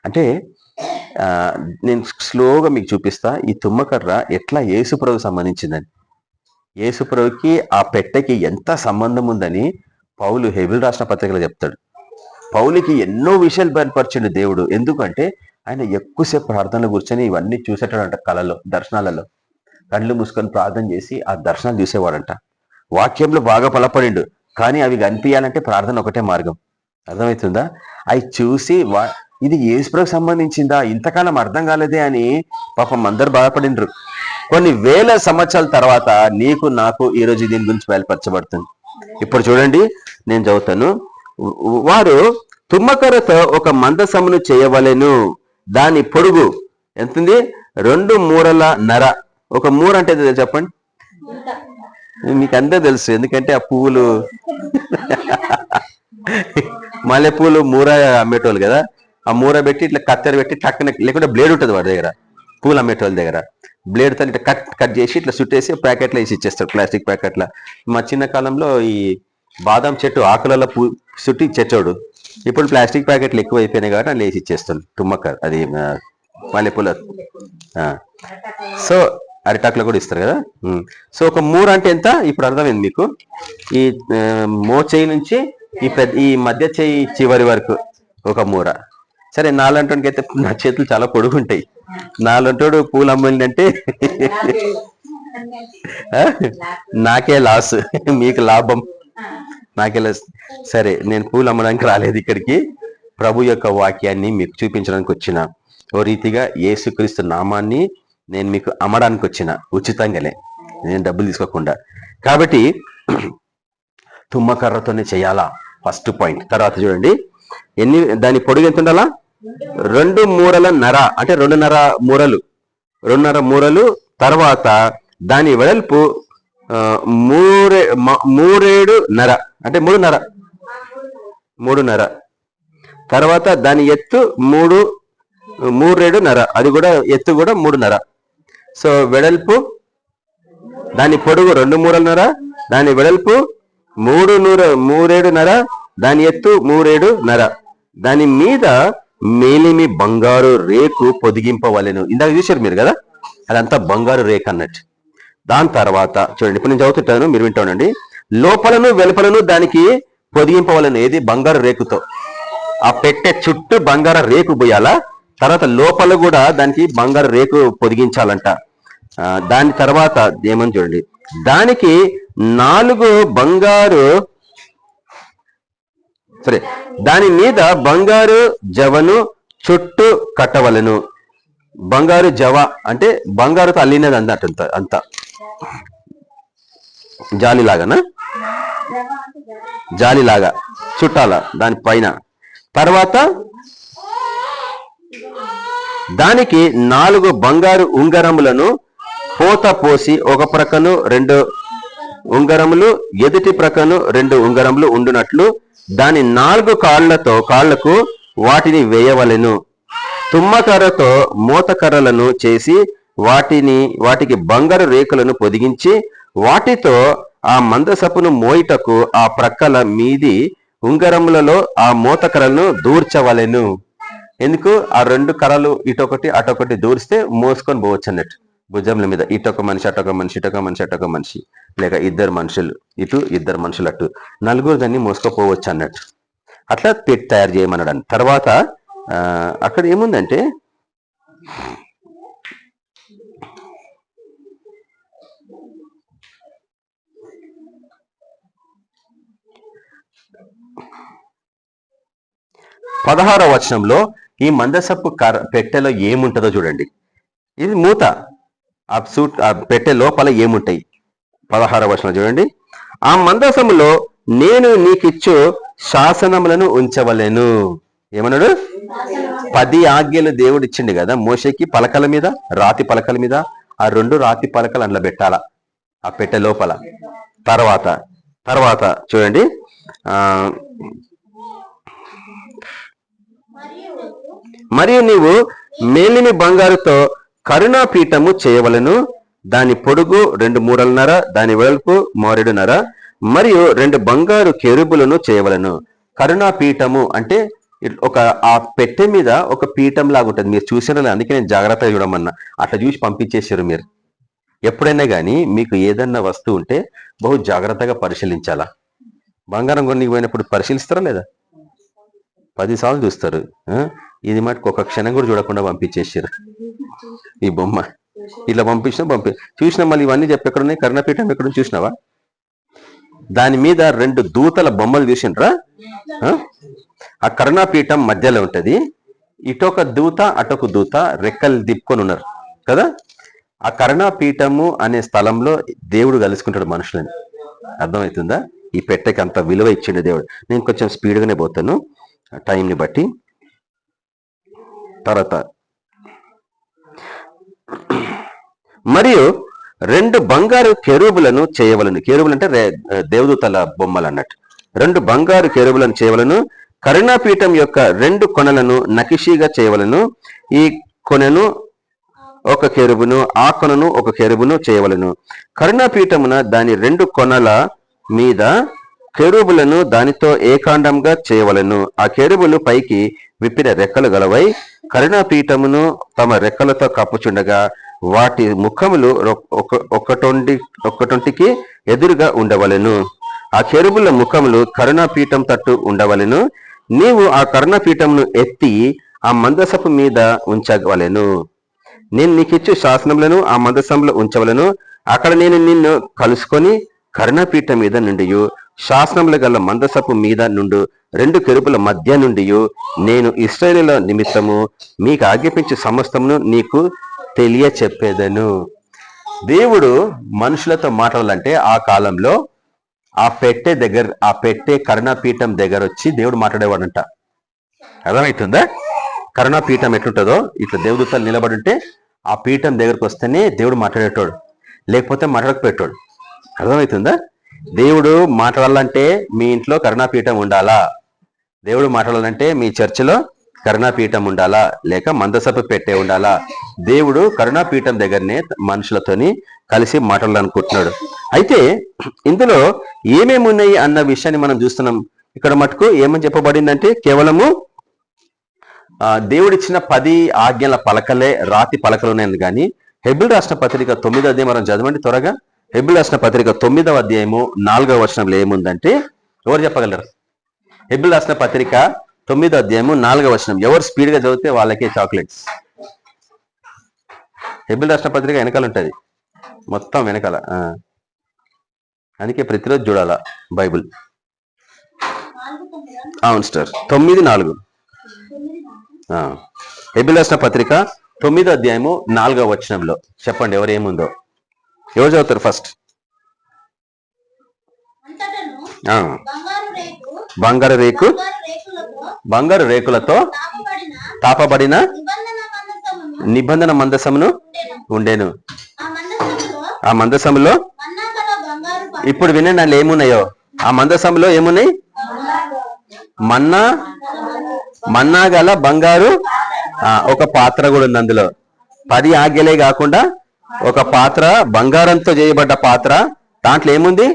అంటే నేను స్లోగా మీకు చూపిస్తా ఈ తుమ్మకర్ర ఎట్లా యేసుప్రభుకు సంబంధించిందని. యేసుప్రభుకి ఆ పెట్టెకి ఎంత సంబంధం ఉందని పౌలు హెబిల్ రాసిన పత్రికలో చెప్తాడు. పౌలుకి ఎన్నో విషయాలు బయలుపరిచిండు దేవుడు. ఎందుకంటే ఆయన ఎక్కువసేపు ప్రార్థనలు కూర్చొని ఇవన్నీ చూసేటాడంట. కళలో, దర్శనాలలో కళ్ళు మూసుకొని ప్రార్థన చేసి ఆ దర్శనాలు చూసేవాడంట. వాక్యంలో బాగా బలపడిండు. కానీ అవి కనిపించాలంటే ప్రార్థన ఒకటే మార్గం. అర్థమవుతుందా? అవి చూసి ఇది యేసుప్రభుకు సంబంధించిందా, ఇంతకాలం అర్థం కాలేదే అని పాపం అందరు బాధపడిండ్రు. కొన్ని వేల సంవత్సరాల తర్వాత నీకు నాకు ఈరోజు దీని గురించి బయలుపరచబడుతుంది. ఇప్పుడు చూడండి, నేను చదువుతాను. వారు తుమ్మకర్రతో ఒక మందసమును చేయవలెను. దాని పొడుగు ఎంతుంది? 2 మూరల నర. ఒక మూర అంటే చెప్పండి. మీకు అంతే తెలుసు, ఎందుకంటే ఆ పువ్వులు మల్లెపూలు మూర అమ్మేటోళ్ళు కదా. ఆ మూర పెట్టి ఇట్లా కత్తెర పెట్టి టక్కన, లేకుంటే బ్లేడ్ ఉంటుంది వాడి దగ్గర, పూలు అమ్మేటోళ్ళ దగ్గర. బ్లేడ్ తో ఇట్లా కట్ చేసి ఇట్లా చుట్టేసి ప్యాకెట్లో వేసి ఇచ్చేస్తారు, ప్లాస్టిక్ ప్యాకెట్ల. మా చిన్న కాలంలో ఈ బాదం చెట్టు ఆకులలో చుట్టి ఇచ్చేటోడు. ఇప్పుడు ప్లాస్టిక్ ప్యాకెట్లు ఎక్కువ అయిపోయినాయి కాబట్టి అని వేసి ఇచ్చేస్తాడు. తుమ్మకర్ అది మల్లెపూల. సో అరిటాకులో కూడా ఇస్తారు కదా. సో ఒక మూర అంటే ఎంత ఇప్పుడు అర్థమైంది మీకు. ఈ మోచేయి నుంచి ఈ మధ్య చేయి చివరి వరకు ఒక మూర. సరే, నాలంటోడికి అయితే నా చేతులు చాలా పొడుగుంటాయి. నాలంటోడు పూలు అమ్మిందంటే నాకే లాస్, మీకు లాభం, నాకే లాస్. సరే, నేను పూలు అమ్మడానికి రాలేదు ఇక్కడికి. ప్రభు యొక్క వాక్యాన్ని మీకు చూపించడానికి వచ్చిన. ఓ రీతిగా యేసుక్రీస్తు నామాన్ని నేను మీకు అమ్మడానికి వచ్చిన, ఉచితంగానే, నేను డబ్బులు తీసుకోకుండా. కాబట్టి తుమ్మకర్రతోనే చేయాలా, ఫస్ట్ పాయింట్. తర్వాత చూడండి, దాని పొడుగు ఎంత ఉండాలా? 2 మూరల నర, అంటే 2.5 మూరలు, 2.5 మూరలు. తర్వాత దాని వెడల్పు 3.5 అంటే 3.5. తర్వాత దాని ఎత్తు 3.5, అది కూడా ఎత్తు కూడా 3.5. సో వెడల్పు, దాని పొడుగు 2 మూరల నర, దాని వెడల్పు 3.5, దాని ఎత్తు 3.5. దాని మీద మేలిమి బంగారు రేకు పొదిగింపవలెను. ఇందాక చూశారు మీరు కదా, అదంతా బంగారు రేకు అన్నట్టు. దాని తర్వాత చూడండి, ఇప్పుడు నేను చదువుతుంటాను, మీరు వింటానండి. లోపలను వెలుపలను దానికి పొదిగింపవలెను. ఏది? బంగారు రేకుతో. ఆ పెట్టె చుట్టూ బంగారు రేకు పోయాలా. తర్వాత లోపల కూడా దానికి బంగారు రేకు పొదిగించాలంట. దాని తర్వాత ఏమని చూడండి, దానికి 4 బంగారు, సరే, దాని మీద బంగారు జవను చుట్టూ కట్టవలను. బంగారు జవ అంటే బంగారుతో అల్లినది అన్నట్టు, అంతా జాలిలాగానా, జాలిలాగా చుట్టాల దాని పైన. తర్వాత దానికి 4 బంగారు ఉంగరములను పోత పోసి, ఒక ప్రక్కను 2 ఉంగరములు, ఎదుటి ప్రక్కను 2 ఉంగరములు ఉండునట్లు దాని 4 కాళ్లకు వాటిని వేయవలెను. తుమ్మకర్రతో మోతకర్రలను చేసి వాటికి బంగారు రేకులను పొదిగించి వాటితో ఆ మందసపును మోయిటకు ఆ ప్రక్కల మీది ఉంగరములలో ఆ మోతకర్రలను దూర్చవలెను. ఎందుకు? ఆ 2 కర్రలు ఇటొకటి అటొకటి దూరిస్తే మోసుకొని పోవచ్చు అన్నట్టు. భుజంల మీద ఇటొక మనిషి, అటొక మనిషి, ఇటొక మనిషి, అటొక మనిషి, లేక 2 మనుషులు ఇటు, 2 మనుషులు అటు, 4 దాన్ని మోసుకపోవచ్చు అన్నట్టు. అట్లా పెట్టి తయారు చేయమన్నాడు. తర్వాత అక్కడ ఏముందంటే, పదహారవ వచనంలో ఈ మందసపు పెట్టెలో ఏముంటుందో చూడండి. ఇది మూత. ఆ పెట్టె లోపల ఏముంటాయి? 16వ వచనం చూడండి. ఆ మందసములో నేను నీకిచ్చు శాసనములను ఉంచవలెను. ఏమన్నాడు? 10 ఆజ్ఞలు దేవుడు ఇచ్చిండు కదా మోషేకి, పలకల మీద, రాతి పలకల మీద. ఆ 2 రాతి పలకలు అందులో పెట్టాల, ఆ పెట్టె లోపల. తర్వాత చూడండి, మరియు నీవు మేలిమి బంగారుతో కరుణాపీఠము చేయవలను. దాని పొడుగు 2 మూరలున్నర, దాని వెడల్పు 1 మూరెడున్నర, మరియు 2 బంగారు కెరూబులను చేయవలను. కరుణాపీఠము అంటే ఆ పెట్టె మీద ఒక పీఠం లాగా ఉంటుంది. మీరు చూసిన, అందుకే నేను జాగ్రత్తగా చూడమన్నా. అట్లా చూసి పంపించేసారు మీరు. ఎప్పుడైనా కానీ మీకు ఏదన్నా వస్తువు ఉంటే బహు జాగ్రత్తగా పరిశీలించాలా. బంగారం కొనికి పోయినప్పుడు పరిశీలిస్తారా లేదా? 10 సార్లు చూస్తారు. ఇది మటుకు ఒక క్షణం కూడా చూడకుండా పంపించేసారు. ఈ బొమ్మ ఇట్లా చూసినా మళ్ళీ ఇవన్నీ చెప్పి ఎక్కడున్నాయి? కరుణాపీఠం ఎక్కడ చూసినావా? దాని మీద 2 దూతల బొమ్మలు చూసిండ్రా? ఆ కరుణాపీఠం మధ్యలో ఉంటది. ఇటొక దూత అటొక దూత రెక్కలు దిప్పుకొని ఉన్నారు కదా. ఆ కరుణాపీఠము అనే స్థలంలో దేవుడు కలుసుకుంటాడు మనుషులని. అర్థమవుతుందా? ఈ పెట్టెకి అంత విలువ ఇచ్చిండు దేవుడు. నేను కొంచెం స్పీడ్గానే పోతాను టైంని బట్టి. తర్వాత మరియు 2 బంగారు కెరూబులను చేయవలను. కెరూబులు అంటే దేవదూతల బొమ్మలు అన్నట్టు. 2 బంగారు కెరూబులను చేయవలను. కరుణాపీఠం యొక్క 2 కొనలను నకిషీగా చేయవలను. ఈ కొనను ఒక కెరూబును, ఆ కొనను ఒక కెరూబును చేయవలను. కరుణాపీఠమున దాని 2 కొనల మీద కెరూబులను దానితో ఏకాండంగా చేయవలను. ఆ కెరూబులు పైకి విప్పిన రెక్కలు గలవై కరుణాపీఠమును తమ రెక్కలతో కప్పుచుండగా వాటి ముఖములు ఒక్కటొంటికి ఎదురుగా ఉండవలెను. ఆ కెరూబుల ముఖములు కరుణాపీఠం తట్టు ఉండవలెను. నీవు ఆ కరుణాపీఠమును ఎత్తి ఆ మందసపు మీద ఉంచవలెను. నేను నీకిచ్చు శాసనములను ఆ మందసంలో ఉంచవలను. అక్కడ నేను నిన్ను కలుసుకొని కరుణాపీఠం మీద నుండి శాసనములు గల మందసపు మీద నుండి 2 కెరూబుల మధ్య నుండి నేను ఇశ్రాయేలుల నిమిత్తము మీకు ఆజ్ఞాపించే సమస్తమును నీకు తెలియచెప్పేదను. దేవుడు మనుషులతో మాట్లాడాలంటే ఆ కాలంలో ఆ పెట్టే కరుణాపీఠం దగ్గర వచ్చి దేవుడు మాట్లాడేవాడంట. అర్థమవుతుందా? కరుణాపీఠం ఎట్లుంటుందో ఇట్లా దేవదూతలు నిలబడి ఉంటే ఆ పీఠం దగ్గరకు వస్తేనే దేవుడు మాట్లాడేటోడు, లేకపోతే మాట్లాడకపోయేటోడు. అర్థమవుతుందా? దేవుడు మాట్లాడాలంటే మీ ఇంట్లో కరుణాపీఠం ఉండాలా? దేవుడు మాట్లాడాలంటే మీ చర్చిలో కరుణాపీఠం ఉండాలా? లేక మందసపు పెట్టే ఉండాలా? దేవుడు కరుణాపీఠం దగ్గరనే మనుషులతోని కలిసి మాట్లాడాలనుకుంటున్నాడు. అయితే ఇందులో ఏమేమి ఉన్నాయి అన్న విషయాన్ని మనం చూస్తున్నాం. ఇక్కడ మటుకు ఏమని చెప్పబడిందంటే కేవలము దేవుడిచ్చిన 10 ఆజ్ఞల పలకలే, రాతి పలకలు ఉన్నాయని. కానీ హెబ్రీ రాసిన పత్రిక 9వ అధ్యాయం మనం చదవండి త్వరగా. హెబ్రీ రాసిన పత్రిక 9వ అధ్యాయము 4వ వచనంలో ఏముందంటే ఎవరు చెప్పగలరు? హెబ్రీ రాసిన పత్రిక 9వ అధ్యాయము 4వ వచనం. ఎవరు స్పీడ్ గా చదివితే వాళ్ళకే చాక్లెట్స్. హెబ్రీ రాసిన పత్రిక వెనకాల ఉంటది, మొత్తం వెనకాల. అందుకే ప్రతిరోజు చూడాలా బైబుల్. అవును సార్, 9:4. హెబ్రీ రాసిన పత్రిక 9వ అధ్యాయము 4వ వచనంలో చెప్పండి ఎవరు ఏముందో. ఎవరు చదువుతారు ఫస్ట్? బంగారు రేకులతో తాపబడిన నిబంధన మందసమును ఉండేను. ఆ మందసములో ఇప్పుడు వినండి అందులో ఏమున్నాయో. ఆ మందసములో ఏమున్నాయి? మన్నా గల బంగారు ఒక పాత్ర కూడా ఉంది. అందులో 10 ఆజ్ఞలే కాకుండా ఒక పాత్ర, బంగారంతో చేయబడ్డ పాత్ర. దాంట్లో ఏముంది?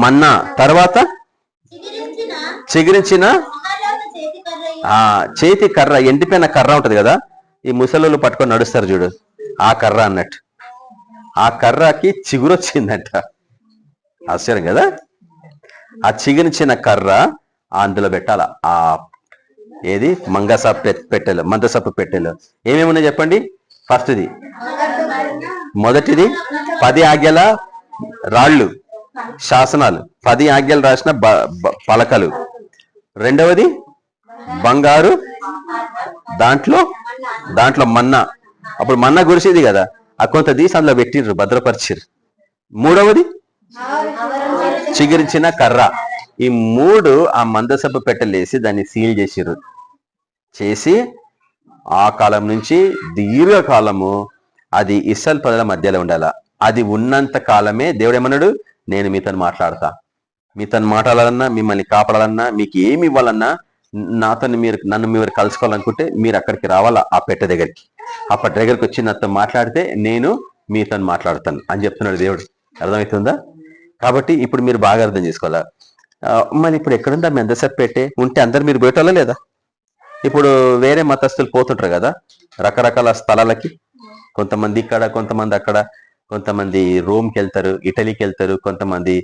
మన్నా. తర్వాత చిగురించిన చేతి కర్ర, ఎండిపోయిన కర్ర ఉంటది కదా, ఈ ముసలోళ్ళు పట్టుకొని నడుస్తారు చూడు, ఆ కర్ర అన్నట్టు. ఆ కర్రకి చిగురొచ్చిందంట. ఆశ్చర్యం కదా. ఆ చిగురించిన కర్ర అందులో పెట్టాల. ఆ ఏది మందసపు పెట్టెలు ఏమేమి ఉన్నాయి చెప్పండి. మొదటిది 10 ఆజ్ఞల రాళ్ళు, శాసనాలు, 10 ఆజ్ఞలు రాసిన పలకలు. రెండవది బంగారు, దాంట్లో మన్నా. అప్పుడు మన్నా గురిసేది కదా, ఆ కొంత తీసి అందులో పెట్టిర్రు, భద్రపరిచిర్రు. మూడవది చిగురించిన కర్ర. ఈ 3 ఆ మందసపు పెట్టలేసి దాన్ని సీల్ చేసిర్రు. చేసి ఆ కాలం నుంచి దీర్ఘకాలము అది ఇశ్రాయేలు ప్రజల మధ్యలో ఉండాల. అది ఉన్నంత కాలమే దేవుడు ఏమన్నాడు, నేను మీతో మాట్లాడతా. మీతో మాట్లాడాలన్నా, మిమ్మల్ని కాపాడాలన్నా, మీకు ఏమి ఇవ్వాలన్నా, నన్ను మీరు కలుసుకోవాలనుకుంటే మీరు అక్కడికి రావాలా, ఆ పెట్టె దగ్గరికి. ఆ పెట్టె దగ్గరికి వచ్చి నాతో మాట్లాడితే నేను మీతో మాట్లాడతాను అని చెప్తున్నాడు దేవుడు. అర్థమవుతుందా? కాబట్టి ఇప్పుడు మీరు బాగా అర్థం చేసుకోవాలా. మరి ఇప్పుడు ఎక్కడుందా మీ అందసేపు పెట్టే ఉంటే అందరు మీరు పోయేటోళ్ళ లేదా? ఇప్పుడు వేరే మతస్థులు పోతుంటారు కదా రకరకాల స్థలాలకి. కొంతమంది ఇక్కడ, కొంతమంది అక్కడ, కొంతమంది రోమ్కి వెళ్తారు, ఇటలీకి వెళ్తారు, కొంతమంది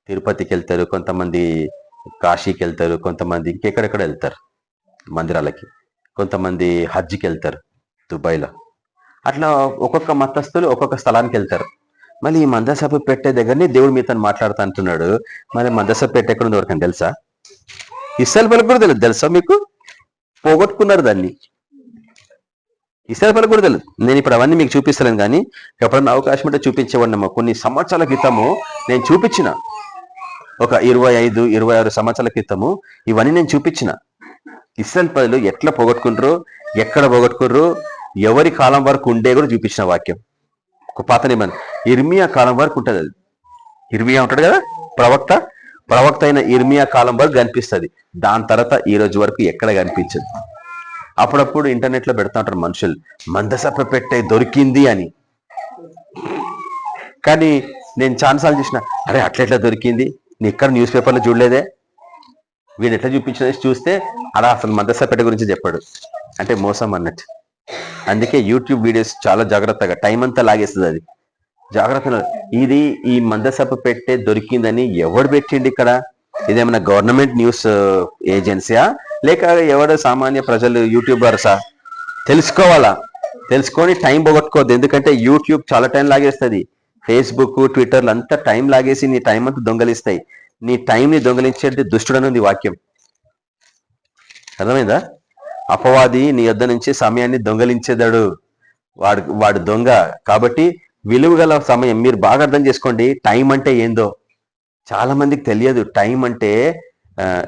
తిరుపతికి వెళ్తారు, కొంతమంది కాశీకి వెళ్తారు, కొంతమంది ఇంకెక్కడెక్కడ వెళ్తారు మందిరాలకి, కొంతమంది హజ్కి వెళ్తారు దుబాయ్లో. అట్లా ఒక్కొక్క మతస్థులు ఒక్కొక్క స్థలానికి వెళ్తారు. మళ్ళీ ఈ మందసభ పెట్టే దగ్గరనే దేవుడు మీతో మాట్లాడుతూ అంటున్నాడు. మరి మందసభ పెట్టే ఎక్కడ ఉంది ఎవరికని తెలుసా? ఇశ్రాయేలు ప్రజలకు కూడా తెలియదు. తెలుసా మీకు? పోగొట్టుకున్నారు దాన్ని. ఇశ్రాయేలు ప్రజలకు కూడా తెలియదు. నేను ఇప్పుడు అవన్నీ మీకు చూపిస్తాను, కానీ ఎప్పుడన్నా అవకాశం ఉంటే చూపించేవాడినమ్మా. కొన్ని సంవత్సరాల క్రితము నేను చూపించిన, ఒక 25-26 సంవత్సరాల క్రితము ఇవన్నీ నేను చూపించిన. ఇశ్రాయేలు ప్రజలు ఎట్లా పోగొట్టుకుంటారో, ఎక్కడ పోగొట్టుకుర్రో, ఎవరి కాలం వరకు ఉండే కూడా చూపించిన వాక్యం. ఒక పాత నిబంధన ఇర్మియా కాలం వరకు ఉంటుంది. అది ఇర్మియా ఉంటాడు కదా ప్రవక్త అయిన ఇర్మియా కాలం వరకు కనిపిస్తుంది. దాని తర్వాత ఈ రోజు వరకు ఎక్కడ కనిపించదు. అప్పుడప్పుడు ఇంటర్నెట్ లో పెడతా ఉంటారు మనుషులు, మందసప్ప పెట్టే దొరికింది అని. కానీ నేను ఛాన్సార్లు చూసిన, అరే అట్లెట్లా దొరికింది, నీ ఎక్కడ న్యూస్ పేపర్లో చూడలేదే, వీడు ఎట్లా చూపించిన చూస్తే అలా అసలు మందసపెట్ట గురించి చెప్పాడు. అంటే మోసం అన్నట్టు. అందుకే యూట్యూబ్ వీడియోస్ చాలా జాగ్రత్తగా, టైం అంతా లాగేస్తుంది. అది జాగ్రత్తగా. ఇది ఈ మందసభ పెట్టే దొరికిందని ఎవడు పెట్టిండి ఇక్కడ? ఇదేమన్నా గవర్నమెంట్ న్యూస్ ఏజెన్సీయా, లేక ఎవడ సామాన్య ప్రజలు యూట్యూబర్సా? తెలుసుకోవాలా. తెలుసుకొని టైం పోగొట్టుకోవద్దు. ఎందుకంటే యూట్యూబ్ చాలా టైం లాగేస్తుంది. ఫేస్బుక్, ట్విట్టర్లు అంతా టైం లాగేసి నీ టైం అంతా దొంగలిస్తాయి. నీ టైంని దొంగలించేది దుష్టుడనుంది వాక్యం. అర్థమైందా? అపవాది నీ యొద్ద నుంచి సమయాన్ని దొంగలించేదాడు. వాడు దొంగ. కాబట్టి విలువ గల సమయం మీరు బాగా అర్థం చేసుకోండి. టైం అంటే ఏందో చాలా మందికి తెలియదు. టైం అంటే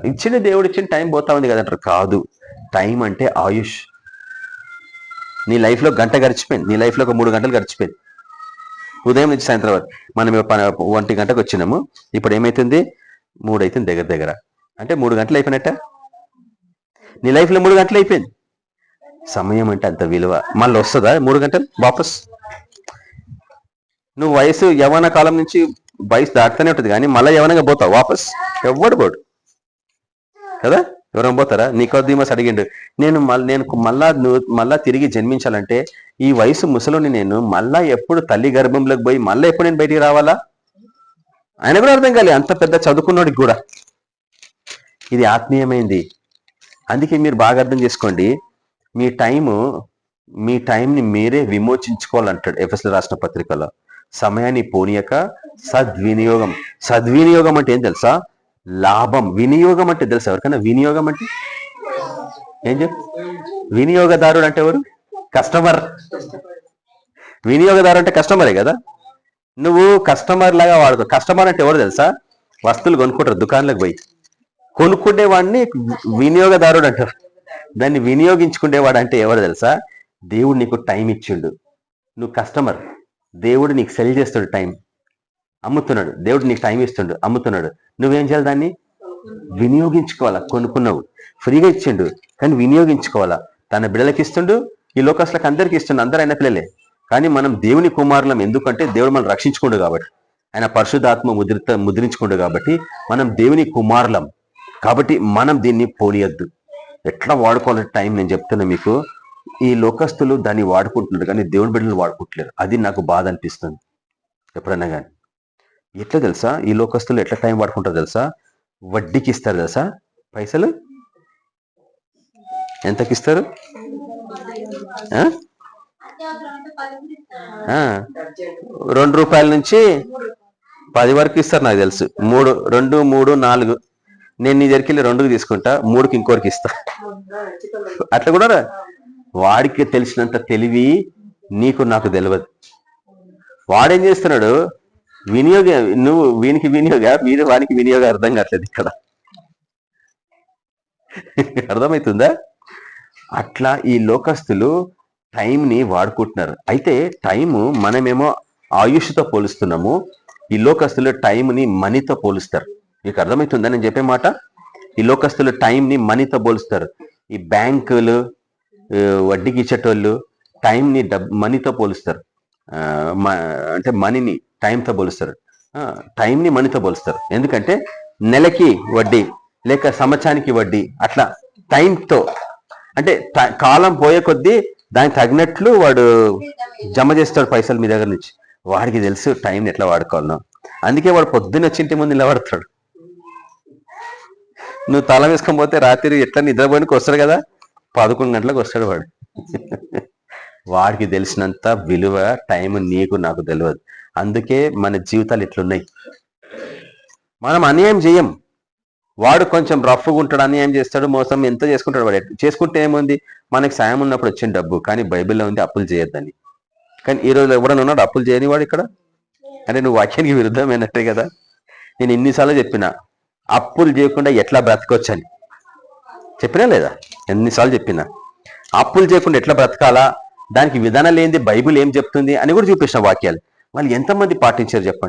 ఇచ్చిన దేవుడు ఇచ్చిన టైం పోతా ఉంది కదంటారు. కాదు, టైం అంటే ఆయుష్. నీ లైఫ్లో గంట గడిచిపోయింది, నీ లైఫ్లో ఒక 3 గంటలు గడిచిపోయింది. ఉదయం నుంచి సాయంత్రం వరకు. మనం 1 గంటకు వచ్చినాము, ఇప్పుడు ఏమైతుంది? 3 అవుతుంది దగ్గర. అంటే 3 గంటలు అయిపోయినట్ట. నీ లైఫ్లో 3 గంటలు అయిపోయింది. సమయం అంటే అంత విలువ. మళ్ళీ వస్తుందా 3 గంటలు వాపస్? నువ్వు యవ్వన కాలం నుంచి వయసు దాటుతూనే ఉంటుంది, కానీ మళ్ళీ యవ్వనంగా పోతావు వాపస్? ఎవ్వడు పోడు కదా. ఎవరైనా పోతారా? నికోదీమస్ అడిగిండు, నేను మళ్ళా తిరిగి జన్మించాలంటే ఈ వయసు ముసలోని నేను మళ్ళా ఎప్పుడు తల్లి గర్భంలోకి పోయి మళ్ళీ ఎప్పుడు నేను బయటికి రావాలా? ఆయన కూడా అర్థం కాలే, అంత పెద్ద చదువుకున్నోడికి కూడా. ఇది ఆత్మీయమైంది. అందుకే మీరు బాగా అర్థం చేసుకోండి. మీ టైంని మీరే విమోచించుకోవాలంటాడు ఎఫెసీయులకు రాసిన పత్రికలో. సమయాన్ని పోనీయక సద్వినియోగం అంటే ఏం తెలుసా? లాభం. వినియోగం అంటే తెలుసా ఎవరికైనా? వినియోగం అంటే ఏం చెప్పు? వినియోగదారుడు అంటే ఎవరు? కస్టమర్. వినియోగదారు అంటే కస్టమరే కదా. నువ్వు కస్టమర్ లాగా వాడుకో. కస్టమర్ అంటే ఎవరు తెలుసా? వస్తువులు కొనుక్కుంటారు దుకాణంలోకి పోయి, కొనుక్కుండేవాడిని వినియోగదారుడు అంటారు. దాన్ని వినియోగించుకునేవాడు అంటే ఎవరు తెలుసా? దేవుడు నీకు టైం ఇచ్చిండు, నువ్వు కస్టమర్. దేవుడు నీకు సెల్ చేస్తాడు, టైం అమ్ముతున్నాడు. దేవుడు నీకు టైం ఇస్తుండు, అమ్ముతున్నాడు. నువ్వేం చేయాలి? దాన్ని వినియోగించుకోవాలా. కొనుక్కున్నావు, ఫ్రీగా ఇచ్చిండు, కానీ వినియోగించుకోవాలా. తన బిడ్డలకి ఇస్తుండు, ఈ లోకస్తులకు అందరికీ ఇస్తుండు, అందరూ ఆయన పిల్లలే. కానీ మనం దేవుని కుమారులం. ఎందుకంటే దేవుడు మనం రక్షించుకోండు కాబట్టి, ఆయన పరిశుద్ధాత్మ ముద్రించుకోండు కాబట్టి మనం దేవుని కుమారులం. కాబట్టి మనం దీన్ని పోనీయద్దు. ఎట్లా వాడుకోవాలంటే టైం నేను చెప్తున్నా మీకు. ఈ లోకస్తులు దాన్ని వాడుకుంటున్నారు, కానీ దేవుని బిడ్డలు వాడుకుంటలేరు. అది నాకు బాధ అనిపిస్తుంది ఎప్పుడన్నా కానీ. ఎట్లా తెలుసా? ఈ లోకస్తులు ఎట్లా టైం వాడుకుంటారు తెలుసా? వడ్డీకి ఇస్తారు తెలుసా పైసలు? ఎంతకి ఇస్తారు? 2 రూపాయల నుంచి 10 వరకు ఇస్తారు నాకు తెలుసు. 2, 3, 4. నేను నీ దగ్గరికి వెళ్ళి 2కి తీసుకుంటా, 3కి ఇంకోరికి ఇస్తా. అట్లా కూడా వాడికి తెలిసినంత తెలివి నీకు నాకు తెలియదు. వాడేం చేస్తున్నాడు? వినియోగ నువ్వు వీనికి వీడు వానికి వినియోగం అర్థం కావట్లేదు ఇక్కడ. అర్థమవుతుందా? అట్లా ఈ లోకస్తులు టైంని వాడుకుంటున్నారు. అయితే టైము మనమేమో ఆయుష్తో పోలుస్తున్నాము, ఈ లోకస్తులు టైంని మనీతో పోలుస్తారు. మీకు అర్థమవుతుందా నేను చెప్పే మాట? ఈ లోకస్తులు టైంని మనీతో పోలుస్తారు. ఈ బ్యాంకులు వడ్డీకి ఇచ్చేటోళ్ళు టైంని మనీతో పోలుస్తారు. అంటే మనీని టైంతో పోలుస్తారు, టైంని మనీతో పోలుస్తారు. ఎందుకంటే నెలకి వడ్డీ లేక సంవత్సరానికి వడ్డీ, అట్లా టైంతో. అంటే కాలం పోయే కొద్దీ దానికి తగినట్లు వాడు జమ చేస్తాడు పైసలు మీ దగ్గర నుంచి. వాడికి తెలుసు టైంని ఎట్లా వాడుకోవాలనో. అందుకే వాడు పొద్దున్న వచ్చింటి ముందు నిలబడతాడు. నువ్వు తాళం వేసుకొని పోతే రాత్రి ఎట్లా నిద్రపోయినకి వస్తాడు కదా, 11 గంటలకు వస్తాడు వాడు. వాడికి తెలిసినంత విలువ టైం నీకు నాకు తెలియదు. అందుకే మన జీవితాలు ఇట్లున్నాయి. మనం అన్యాయం చేయం. వాడు కొంచెం రఫ్గా ఉంటాడు, అన్యాయం చేస్తాడు, మోసం ఎంత చేసుకుంటాడు. వాడు చేసుకుంటే ఏముంది, మనకి సాయం ఉన్నప్పుడు వచ్చిన డబ్బు. కానీ బైబిల్లో ఉంది అప్పులు చేయొద్దని. కానీ ఈ రోజు ఎవడన్నా ఉన్నాడు అప్పులు చేయని వాడు ఇక్కడ? అంటే నువ్వు వాక్యానికి విరుద్ధమైనట్టే కదా. నేను ఎన్నిసార్లు చెప్పినా అప్పులు చేయకుండా ఎట్లా బ్రతకొచ్చని చెప్పినా లేదా? ఎన్నిసార్లు చెప్పినా అప్పులు చేయకుండా ఎట్లా బ్రతకాలా, దానికి విధానాలు ఏంది, బైబిల్ ఏం చెప్తుంది అని కూడా చూపించిన వాక్యాలు. వాళ్ళు ఎంతమంది పాటించారు చెప్పండి.